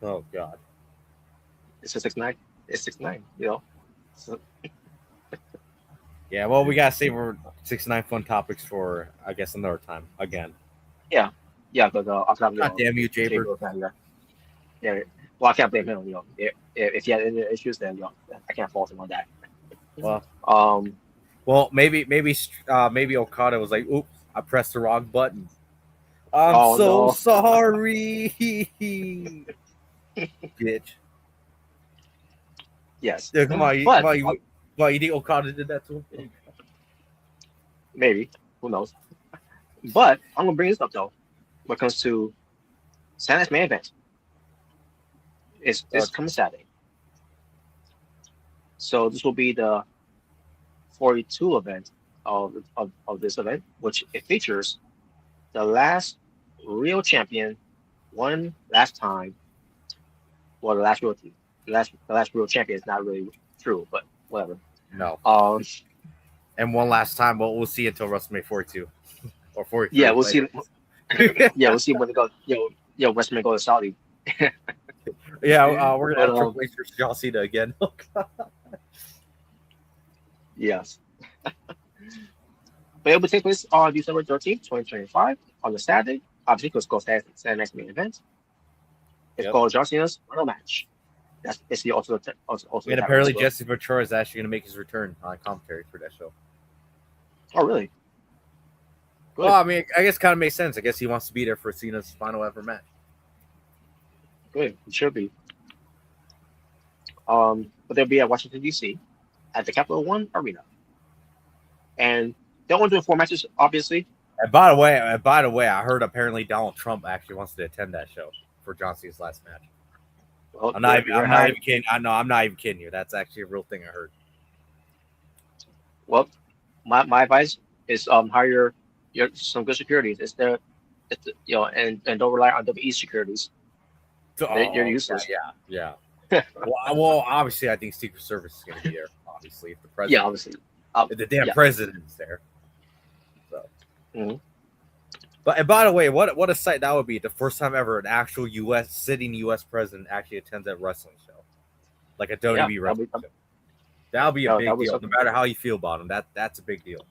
Oh God, it's a 6-9. It's 6-9. So. Yeah, well, we gotta save our 6-9 fun topics for, I guess, another time again. Yeah, because I can't, God damn you, Jaber. Yeah. Well, I can't blame him. If he had any issues, then I can't fault him on that. Well, maybe Okada was like, "Oops, I pressed the wrong button. I'm so no. sorry, bitch." Yes. Yeah, come on, you But think Okada did that to him? maybe, who knows? But I'm gonna bring this up though. When it comes to Saturday's main event, is this coming Saturday. So this will be the 42 event of this event, which it features the last real champion, one last time. Well, the last real champion is not really true, but whatever. No. Um, And one last time, well, we'll see until WrestleMania 42 or 43. yeah, we'll see. Yeah, we'll see when they go. WrestleMania go to Saudi. Yeah, we're gonna have But, Triple H versus John Cena again. Yes. But it will take place on December 13th, 2025, on the Saturday. Obviously, because it's Saturday night's main event. It's called John Cena's final match. It's the also. And apparently, Jesse Ventura is actually going to make his return on commentary for that show. Oh, really? Good. Well, I mean, I guess it kind of makes sense. I guess he wants to be there for Cena's final ever match. Good. It should be. But they'll be at Washington, D.C. at the Capital One Arena. And they're only doing 4 matches, obviously. And by the way, I heard apparently Donald Trump actually wants to attend that show for John Cena's last match. Well, I'm not even kidding. I'm not even kidding you. That's actually a real thing I heard. Well, my advice is hire some good securities. And don't rely on WE securities. You're useless. Yeah. well, obviously, I think Secret Service is going to be there. Obviously, if the president. Yeah, obviously. The damn president's there. So. Mm-hmm. But and by the way, what a sight that would be! The first time ever an actual sitting U.S. president actually attends a wrestling show, like a WWE wrestling show. That'll be a big deal. No matter how you feel about him, that's a big deal.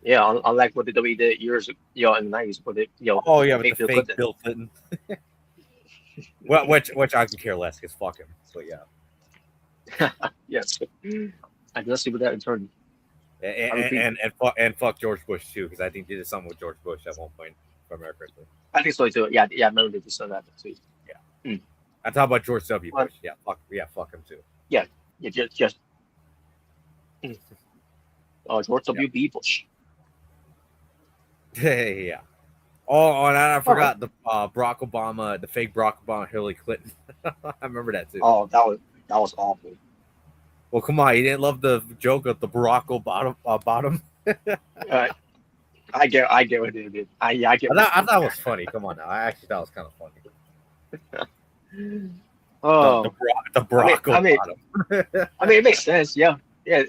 Yeah, unlike what the WWE did years in the 90s, with it, with the fake Bill Clinton. Well, which I can care less because fuck him. But yeah. Yes. I can see with that in turn. And fuck George Bush too, because I think they did something with George Bush at one point, if I remember correctly. I think so too. Yeah, I remember they did some of that too. Yeah. I'm talking about George W. Bush. Fuck him too. Yeah, just. George W. Bush. Yeah. Oh, and I forgot the Barack Obama, the fake Barack Obama, Hillary Clinton. I remember that too. Oh, that was awful. Well, come on, you didn't love the joke of the Barack Obama bottom. I get what they did. I get. I thought it was funny. Come on now, I actually thought it was kind of funny. The Barack Obama. I mean, it makes sense. Yeah. I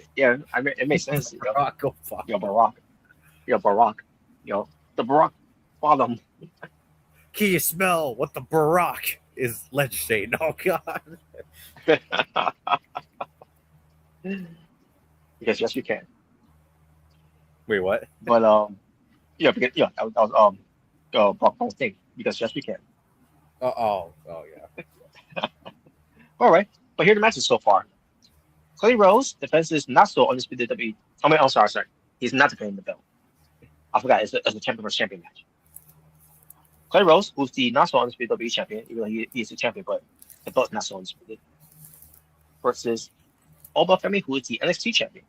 mean, it makes sense. Barack Obama. Barack. The Barack bottom. Can you smell what the Barack is legislating? Oh God. Because yes, you can. Wait, what? But because that was Barack thing. Because yes, we can. Oh yeah. All right, but here are the matches so far. Cody Rhodes defenses not so undisputed WWE. I'm sorry. He's not defending the belt. I forgot. It's a champion versus champion match. Cody Rhodes, who's the not so undisputed WWE champion, even though he's the champion, but the belt's not so undisputed. Versus Oba Femi, who is the NXT champion.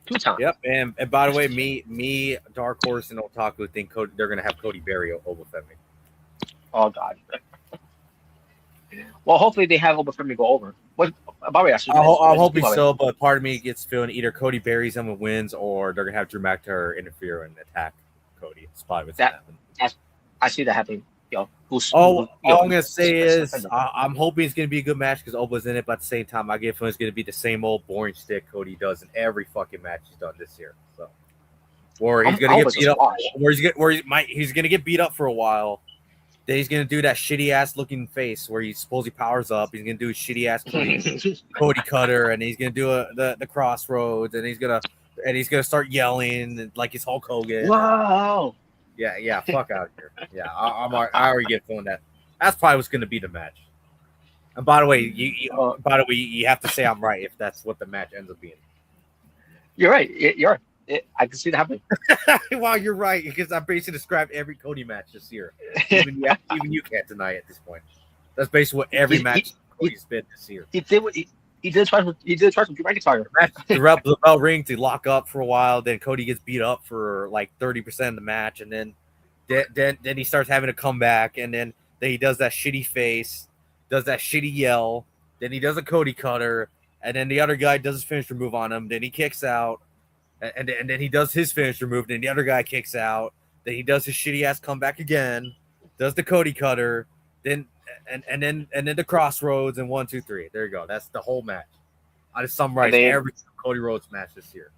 2 times. Yep, and by the way, me, Dark Horse, and Otaku think they're gonna have Cody bury Oba Femi. Oh God. Well, hopefully they have Oba Femi go over. What? By the way, I'm hoping so, but part of me gets feeling either Cody buries him and wins, or they're gonna have Drew McIntyre interfere and attack Cody. It's probably what's happening. I see that happening. All I'm gonna say is I'm hoping it's gonna be a good match because Oba's in it, but at the same time, I get feeling it's gonna be the same old boring stick Cody does in every fucking match he's done this year. So, or he's gonna get beat up, he's gonna get beat up for a while. Then he's gonna do that shitty ass looking face where he supposedly powers up. He's gonna do a shitty ass Cody Cutter, and he's gonna do the crossroads, and he's gonna start yelling like it's Hulk Hogan. Wow. Yeah. Fuck out of here. Yeah, I already get feeling that. That's probably what's going to be the match. And by the way, you have to say I'm right if that's what the match ends up being. You're right. You're right. I can see that happening. Wow, you're right because I basically described every Cody match this year. Even you can't deny it at this point. That's basically what every match Cody's been this year. He did try some Drew McIntyre. The bell ring to lock up for a while. Then Cody gets beat up for like 30% of the match, and then he starts having a comeback, and then he does that shitty face, does that shitty yell. Then he does a Cody cutter, and then the other guy does his finisher move on him. Then he kicks out, and then he does his finisher move. Then the other guy kicks out. Then he does his shitty ass comeback again, does the Cody cutter. Then the crossroads and 1, 2, 3. There you go. That's the whole match. I just summarized every Cody Rhodes match this year.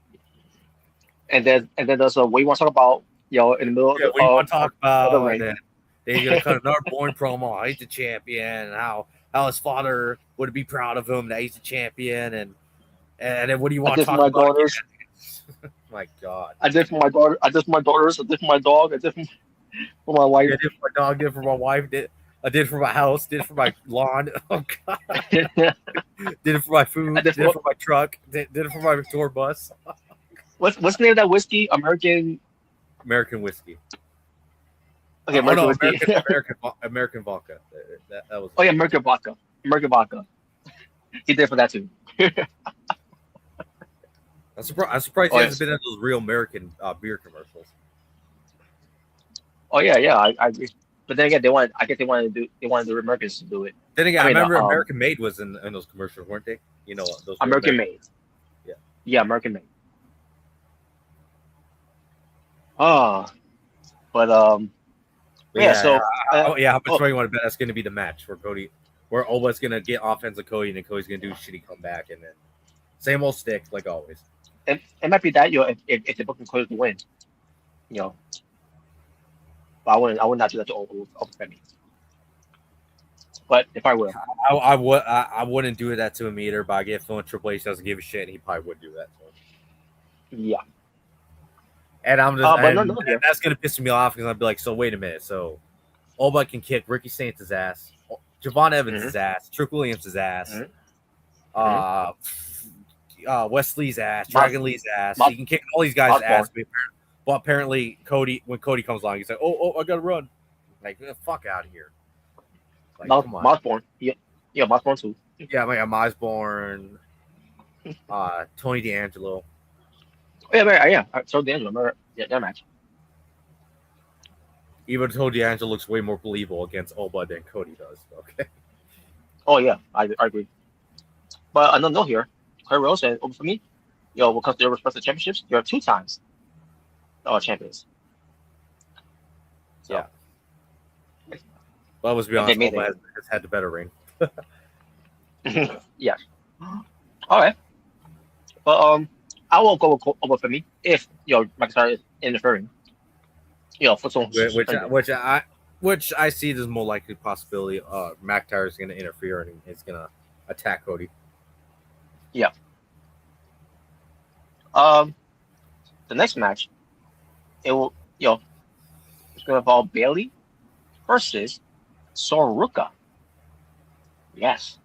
And then there's what you want to talk about, in the middle of what you want to talk about. the ring. And then they're gonna cut another boring promo. He's the champion, and how his father would be proud of him that he's the champion, and then what do you want to talk about? Daughters. My God. I did for my daughter. I did for my daughters. I did for my dog. I did for my wife. I did for my dog. Did for my wife. I did for my house. Did for my lawn. Oh God. Did it for my food. Did it for my truck. Did it for my tour bus. What's the name of that whiskey? American whiskey. Okay, American vodka. That was. Oh yeah, American vodka. He did for that too. I'm surprised he hasn't been in those real American beer commercials. Oh yeah, I agree. But then again, they wanted the Americans to do it. Then again, I remember American Made was in those commercials, weren't they? You know, those American Made. Yeah, American Made. So how much do you want to bet that's going to be the match for Cody, where Oba's going to get offensive Cody, and then Cody's going to do a shitty comeback, and then same old stick like always. It might be that if the booking Cody to win, but I would not do that to Oba. But if I will, I wouldn't do that to him either. But I get feeling Triple H doesn't give a shit, and he probably would do that to him. Yeah. And I'm just, and that's gonna piss me off because I'll be like, so wait a minute, so Oba can kick Ricky Saints' ass, Javon Evans' ass, Trick Williams' ass, Wesley's ass, Dragon Lee's ass. He can kick all these guys' ass. But apparently, when Cody comes along, he's like, "Oh, I gotta run!" Like, get the fuck out of here. Like, come on. Mossborn. Yeah, Mossborn too. Yeah, Mossborn, Tony D'Angelo. Oh, yeah. So D'Angelo, remember that match. Even Tony D'Angelo looks way more believable against Oba than Cody does. Okay. Oh yeah, I agree. But another note here, Cody Rhodes and Oba for me, when it comes to their respective championships, you're 2 times champions. So. Yeah. Well, let's be honest, Oba has had the better ring. Yeah. All right. But I won't go over for me if McIntyre is interfering. For some which I see there's more likely possibility McIntyre is going to interfere and is going to attack Cody. Yeah. The next match, it will it's going to involve Bayley versus Soruka. Yes.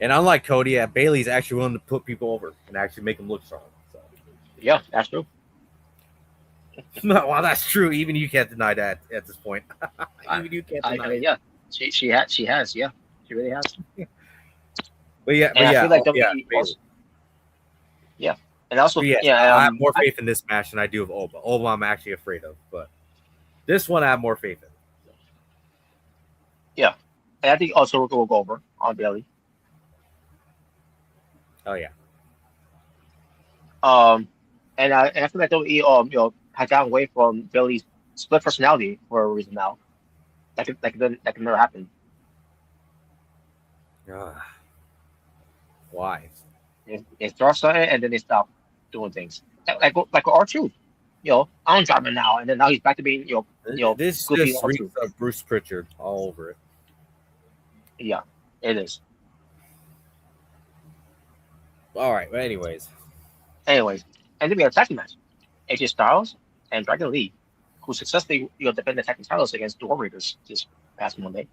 And unlike Cody, Bayley's actually willing to put people over and actually make them look strong. So. Yeah, that's true. Well, that's true. Even you can't deny that at this point. Even you can't deny it. Yeah, she has. Yeah, she really has. I feel like yeah, and also I have more faith in this match than I do of Oba. Oba, I'm actually afraid of, but this one I have more faith in. So. Yeah, and I think also will go over on Bayley. Oh yeah. And I feel like WWE has gotten away from Bayley's split personality for a reason now. That can never happen. Why? They start something and then they stop doing things. Like R2. I'm driving now, and then now he's back to being This just reeks of Bruce Pritchard all over it. Yeah, it is. All right. But anyways, and then we have a tag team match: AJ Styles and Dragon Lee, who successfully defended tag team titles against Door Raiders this past Monday.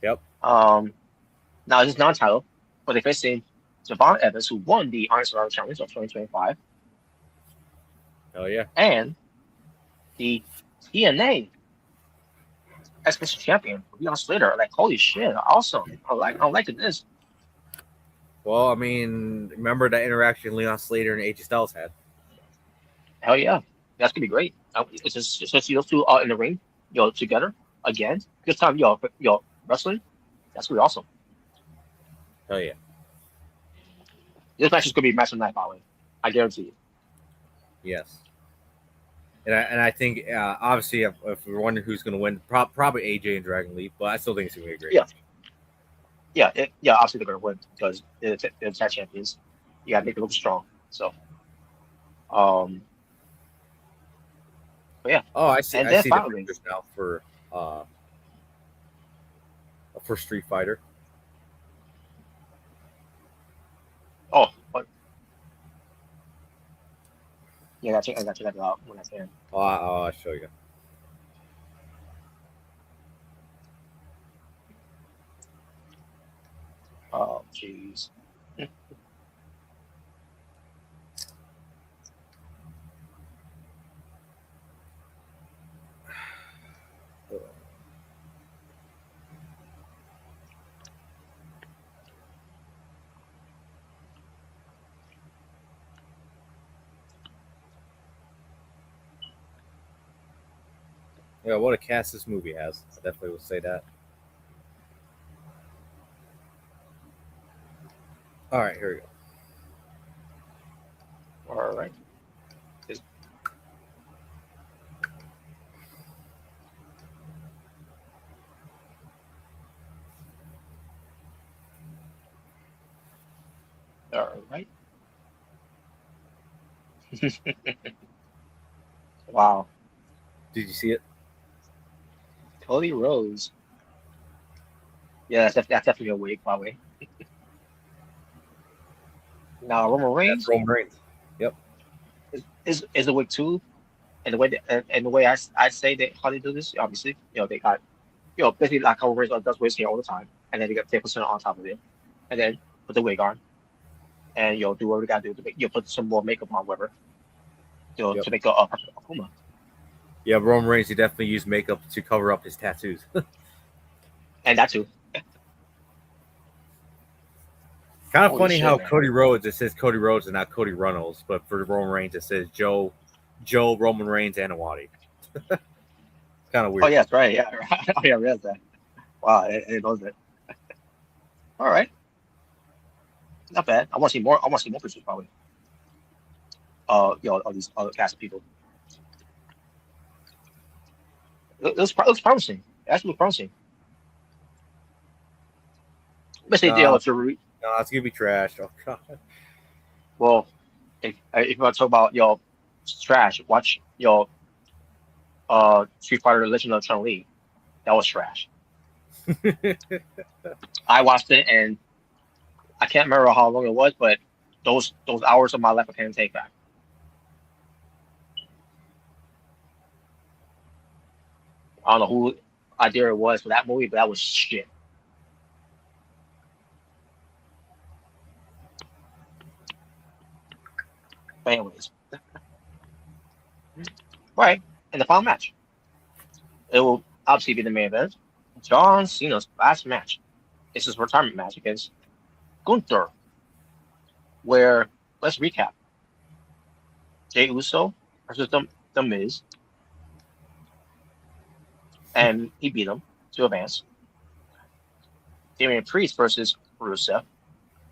Yep. Now this is non-title, but they're facing Javon Evans, who won the Iron Survivor Challenge of 2025. Oh yeah. And the TNA X-Division champion, Leon Slater. Like, holy shit, awesome. I'm liking this. Well, I mean, remember that interaction Leon Slater and AJ Styles had? Hell yeah. That's gonna be great. It's just you two in the ring, together again. Good time, wrestling. That's gonna be awesome. Hell yeah. This match is gonna be a match of the night, by the way. I guarantee you. Yes. And I think obviously if we're wondering who's going to win, probably AJ and Dragon Lee, but I still think it's going to be a great match. Yeah. Obviously they're gonna win because they're tag champions. You gotta make it look strong. So, but yeah. Oh, I see. And I then see finally, the pictures now for Street Fighter. oh, but yeah, I got to check that out when I can. I'll show you. Oh, jeez. Yeah, what a cast this movie has. I definitely would say that. All right, here we go. All right. All right. Wow. Did you see it? Cody Rhodes. Yeah, that's definitely a wig, by the way. Now Roman Reigns That's Roman Reigns. Yep. is a wig too, and the way I say that how they do this, obviously, they got basically like how Roman Reigns does wigs here all the time, and then they got 10% on top of it, and then put the wig on, and do what we gotta do to make put some more makeup on, whatever, to make a Puma. Yeah, Roman Reigns, he definitely used makeup to cover up his tattoos. And that too. Kind of Holy funny shit, how man. Cody Rhodes, it says Cody Rhodes and not Cody Runnels, but for Roman Reigns, it says Joe, Roman Reigns, Anawati. It's kind of weird. Oh, yeah, that's right. Yeah, right. Oh, yeah, I realized that. Wow, it knows it. All right. Not bad. I want to see more. I want to see more pictures, probably. All these other cast of people. It looks promising. It actually looks promising. Basically, No, it's it's gonna be trash. Oh god. well, if you want to talk about trash, watch Street Fighter: Legend of Chun Li. That was trash. I watched it and I can't remember how long it was, but those hours of my life I can't take back. I don't know who idea it was for that movie, but that was shit. But anyways, right, and the final match. It will obviously be the main event. John Cena's last match. It's his retirement match against Gunther. Where, let's recap. Jey Uso versus the Miz. And he beat him to advance. Damian Priest versus Rusev,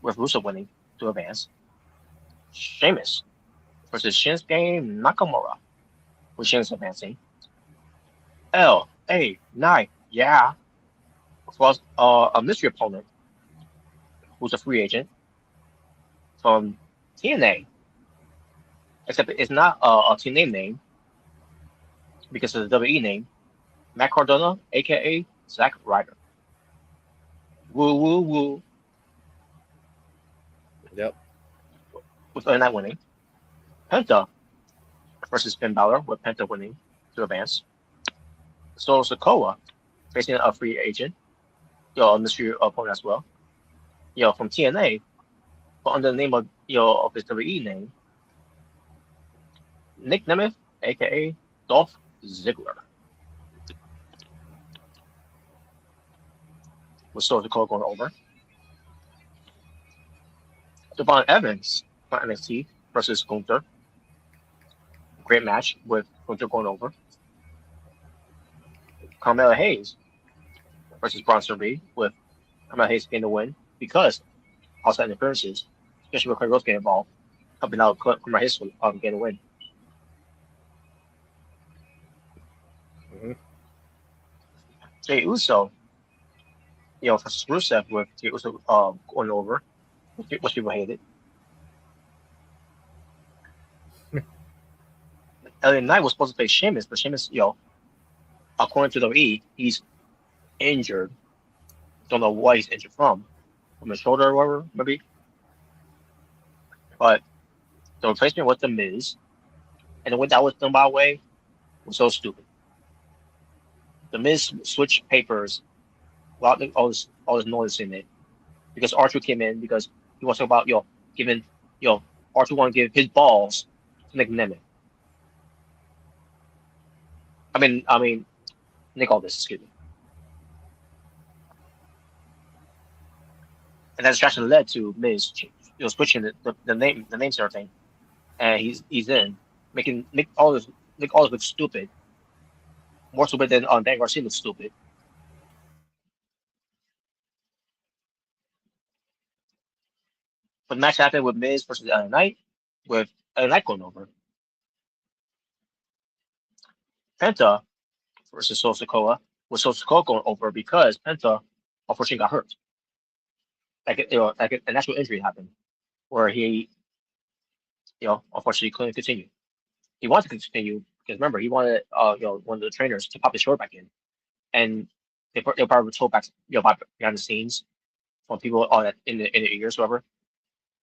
with Rusev winning to advance. Sheamus versus Shinsuke Nakamura, with Sheamus advancing. LA Knight, yeah, plus a mystery opponent who's a free agent from TNA, except it's not a TNA name because it's a WE name. Matt Cardona, aka Zack Ryder. Woo woo woo. Yep. With that winning. Penta versus Finn Balor with Penta winning to advance. Solo Sikoa facing a free agent, a mystery opponent as well. From TNA, but under the name of his WWE name, Nick Nemeth, aka Dolph Ziggler. With Solo Sikoa going over. Devon Evans from NXT versus Gunther. Great match with Gunther going over. Carmella Hayes versus Bronson Reed with Carmella Hayes getting the win because outside interferences, especially with Cody Rhodes getting involved, helping out Carmella Hayes getting a win. Mm-hmm. Jey Uso, versus Rusev with Jey Uso going over, which people hated. LA Knight was supposed to play Sheamus, but Sheamus, according to WWE, he's injured. Don't know what he's injured from his shoulder or whatever, maybe. But the replacement was The Miz, and the way that was done, by the way, was so stupid. The Miz switched papers without all this noise in it because Archer came in because he wants to talk about giving Archer want to give his balls to Nick Nemeth. I mean Nick Aldis, excuse me. And that distraction led to Miz, switching the names and everything, and he's in making Nick Aldis look stupid, more stupid than Dan Garcia looks stupid. But the match happened with Miz versus LA Knight, with LA Knight going over. Penta versus Solo Sikoa, with Solo Sikoa going over because Penta unfortunately got hurt. Like a natural injury happened where he, unfortunately couldn't continue. He wanted to continue because remember he wanted, one of the trainers to pop his shoulder back in, and they probably were told back, behind the scenes from people that in the ears, whatever,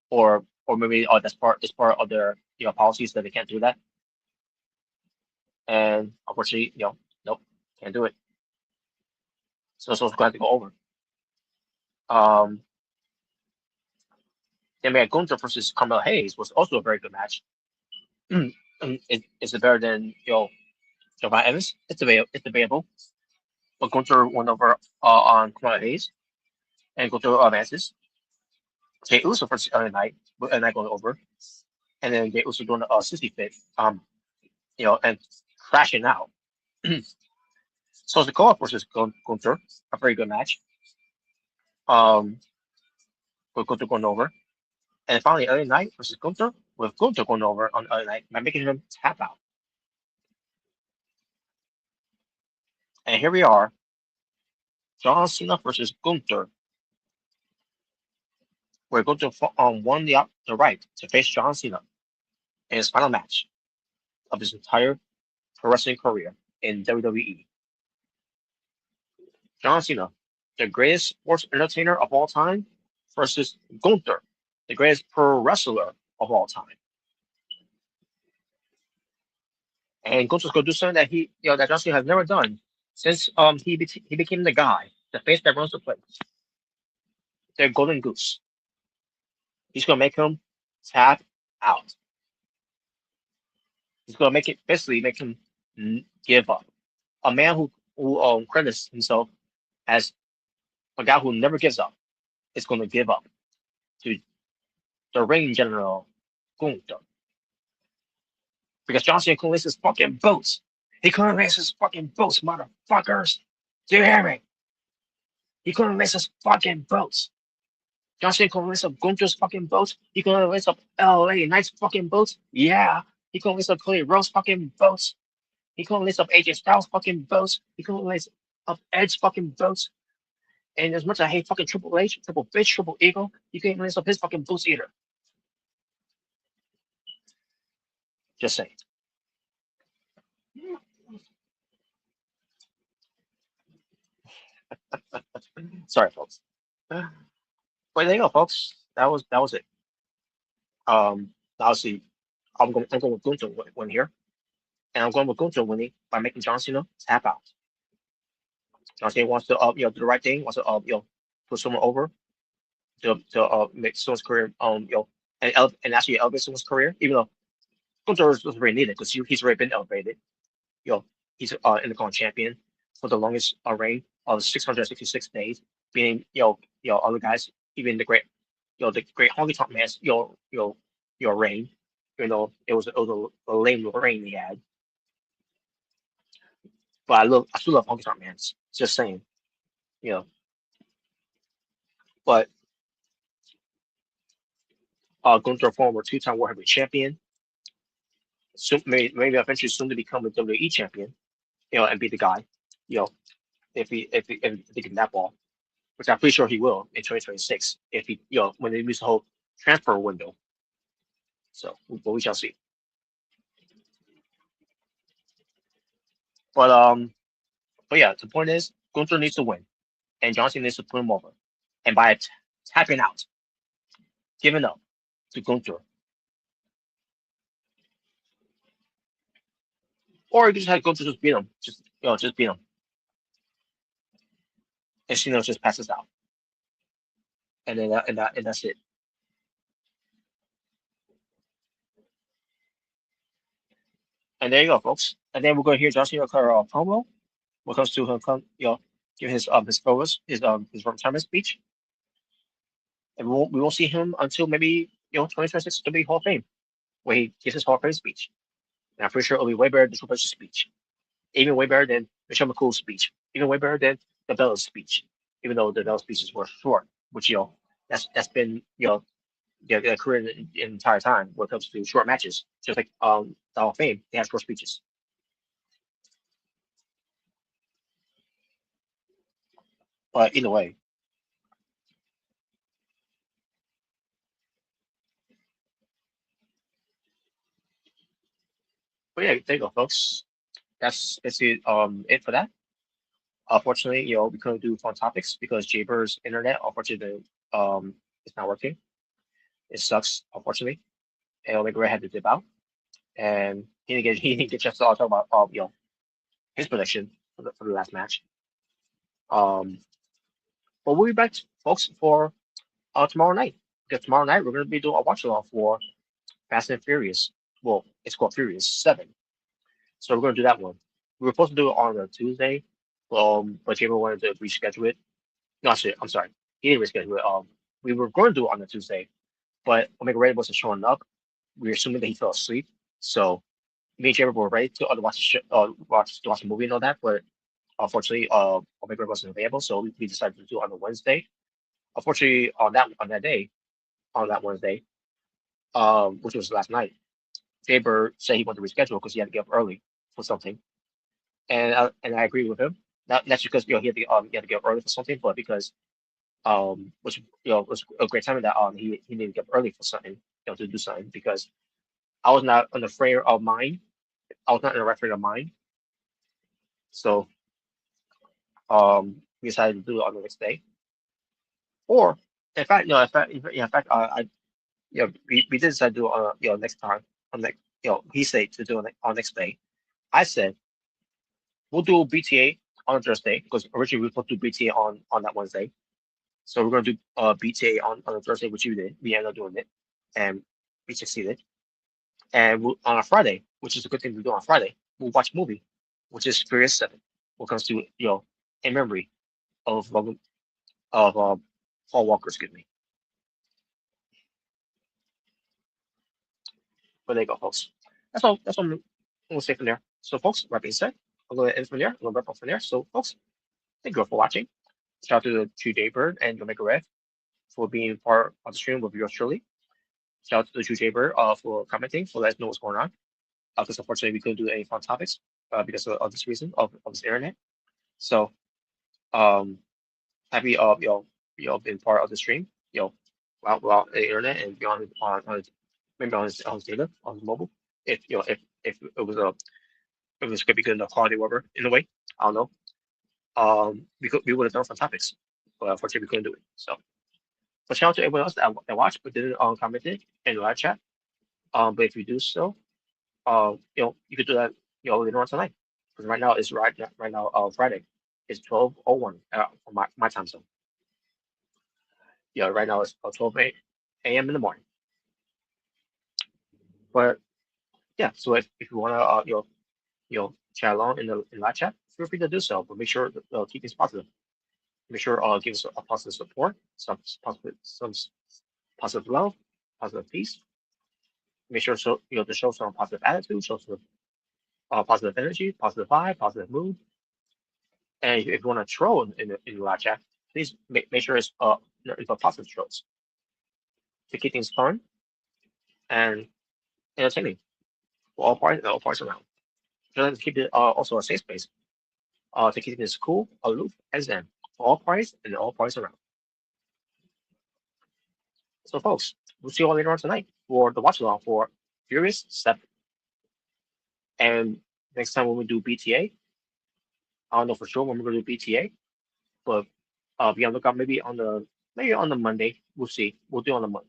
or maybe that's part of their policies that they can't do that, and unfortunately, nope, can't do it. So it's going to go over. Then we had Gunther versus Carmelo Hayes was also a very good match. Is it better than Javon Evans? It's debatable. But Gunther went over on Carmelo Hayes, and Gunther advances. Jey Uso versus LA Knight, with LA Knight going over, and then Jey Uso doing a 60 fit, and crashing out. So the co-op versus Gunther, a very good match. With Gunther going over. And finally, LA Knight versus Gunther, with Gunther going over on LA Knight by making him tap out. And here we are, John Cena versus Gunther, where Gunther won the right to face John Cena in his final match of his entire pro wrestling career in WWE. John Cena, the greatest sports entertainer of all time, versus Gunther, the greatest pro wrestler of all time. And Gunther's going to do something that that John Cena has never done since he became the guy, the face that runs the place. The Golden Goose. He's going to make him tap out. He's going to basically make him give up. A man who credits himself as a guy who never gives up is going to give up to the ring general Gunther. Because John Cena couldn't lace his fucking boots. He couldn't lace his fucking boots, motherfuckers. Do you hear me? He couldn't lace his fucking boots. John Cena couldn't lace up Gunther's fucking boots. He couldn't lace up LA Knight's fucking boots. Yeah. He couldn't lace up Cody Rhodes' fucking boots. He couldn't lace up AJ Styles' fucking boots. He couldn't lace up Edge's fucking boots. And as much as I hate fucking Triple H, Triple Bitch, Triple Eagle, you can't lace up his fucking boots either. Just saying. Sorry, folks. But there you go, folks. That was it. Obviously, I'm going with Gunther win here. and I'm going with Gunther winning by making John Cena tap out. John Cena wants to do the right thing, wants to put someone over to make someone's career and actually elevate someone's career, even though Gunther was very needed because he's already been elevated. You know, he's Intercontinental champion for the longest reign of 666 days, beating other guys, even the great Honky Tonk Man's reign. It was a lame reign he had, but I still love Honky Tonk Man's. Just saying, you know. But Gunther, former two-time World Heavyweight Champion, soon, maybe eventually soon to become a WWE champion, and be the guy, you know, if he can that ball, which I'm pretty sure he will in 2026 if he, when they use the whole transfer window. So, but we shall see. But yeah, the point is Gunther needs to win, and Johnson needs to put him over, and by tapping out, giving up to Gunther, or you can just have Gunther just beat him, just beat him, and Cena just passes out, and then and that's it. And there you go, folks. And then we're going to hear John Cena promo when it comes to him, giving his photos, his retirement speech, and we won't see him until maybe 2026 to be Hall of Fame, where he gives his Hall of Fame speech. And I'm pretty sure it'll be way better than Triple H's speech, even way better than Michelle McCool's speech, even way better than the Bella's speech, even though the Bella speeches were short, which that's been their career the entire time when it comes to short matches, just like the Hall of Fame, they have short speeches. But either way, but yeah, there you go, folks. That's basically it for that. Unfortunately, we couldn't do fun topics because Jaber's internet, unfortunately, it's not working. It sucks, unfortunately. And Omega Red had to dip out, and he didn't get a chance to talk about his prediction for the last match. Um, but we'll be back, folks, for tomorrow night. Because tomorrow night we're going to be doing a watch along for Fast and Furious. Well, it's called Furious 7. So we're going to do that one. We were supposed to do it on a Tuesday, but Jaber wanted to reschedule it. No, actually, I'm sorry. He didn't reschedule it. We were going to do it on a Tuesday, but Omega Red wasn't showing up. We were assuming that he fell asleep. So me and Jaber were ready to watch the movie and all that, but unfortunately, Omega Red wasn't available, so we decided to do it on a Wednesday. Unfortunately, on that Wednesday, which was last night, Jaber said he wanted to reschedule because he had to get up early for something, and I agree with him. Not because he had to get up early for something, but because which was a great time that he needed to get up early for something, to do something because I was not in the frame of mind. I was not in the right frame of mind, so we decided to do it on the next day. Or in fact, we did decide to do it on next time. On next, he said to do it on next day. I said we'll do BTA on Thursday because originally we were supposed to do BTA on that Wednesday. So we're going to do BTA on a Thursday, which you did. We ended up doing it, and we succeeded. And on a Friday, which is a good thing to do on Friday, we'll watch a movie, which is Furious 7. What comes to in memory of Paul Walker, excuse me. But there you go, folks. That's all. That's all I'm going to say from there. So, folks, that being said, I'm going to end from there. I'm going to wrap up from there. So, folks, thank you all for watching. Shout out to Daybird and Omega Red for being part of the stream with yours truly. Shout out to Jaybird for commenting, for letting us know what's going on. Because unfortunately we couldn't do any fun topics because of this reason of this internet. So happy being part of the stream, while the internet and beyond on maybe on his data on his mobile. If if it was going to be good enough quality, whatever, in a way, I don't know. We would have done fun topics, but unfortunately we couldn't do it. So, but shout out to everyone else that watched but didn't comment in the live chat. But if you do so, you could do that later on tonight. Because right now it's right now Friday. It's 12:01 for my time zone. Right now it's 12 a.m. in the morning. But yeah, so if you wanna chat along in the live chat, feel free to do so. But make sure keep things positive. Make sure give us a positive support, some positive love, positive peace. Make sure to show some positive attitude, show some positive energy, positive vibe, positive mood. And if you want to troll in the live chat, please make sure it's a positive trolls to keep things fun and entertaining for all parties around. Just to keep it also a safe space to keep things cool, aloof, and zen for all parties and all parties around. So, folks, we'll see you all later on tonight for the watch along for Furious 7. And next time when we do BTA, I don't know for sure when we're going to do BTA, but be on the lookout maybe on the Monday. We'll see. We'll do on the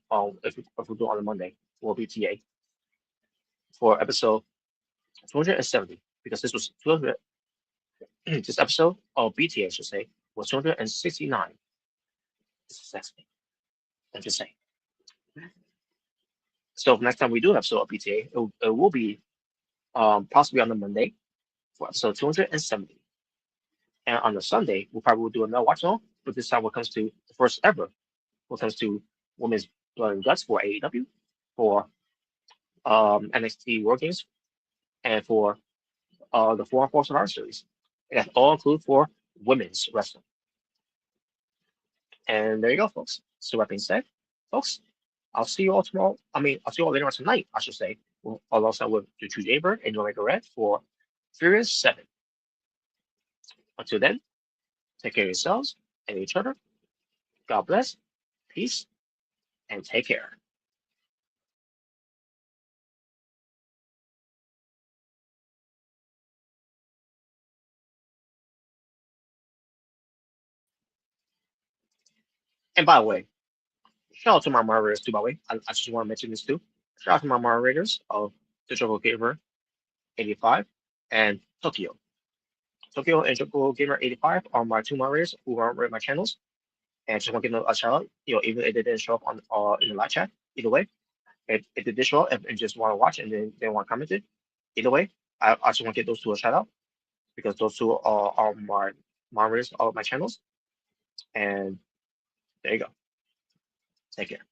if we do on the Monday for BTA for episode 270 because this was 200. This episode of BTA, I should say, was 269. This is sexy. I'm just saying. So next time we do an episode of BTA, it will be possibly on the Monday for episode 270. And on the Sunday, we'll probably do another watch along, but this time when it comes to the first ever, when it comes to Women's Blood and Guts for AEW, for NXT World Games, and for the 4-on-4 Survivor Series. And that's all included for women's wrestling. And there you go, folks. So that being said, folks, I'll see you all tomorrow. I'll see you all later on tonight, I should say, alongside with the True Jaybird and Omega Red for Furious 7. Until then, take care of yourselves and each other. God bless, peace, and take care. And by the way, shout out to my moderators too, by the way. I just want to mention this too. Shout out to my moderators of the Choco Gamer 85 and Tokyo. Tokyo and Choco Gamer 85 are my two moderators who are on my channels. And just want to give them a shout out, even if they didn't show up on in the live chat. Either way, if they did show up and just want to watch and then they want to comment it, either way, I just want to give those two a shout out because those two are my moderators of my channels. And there you go. Take care.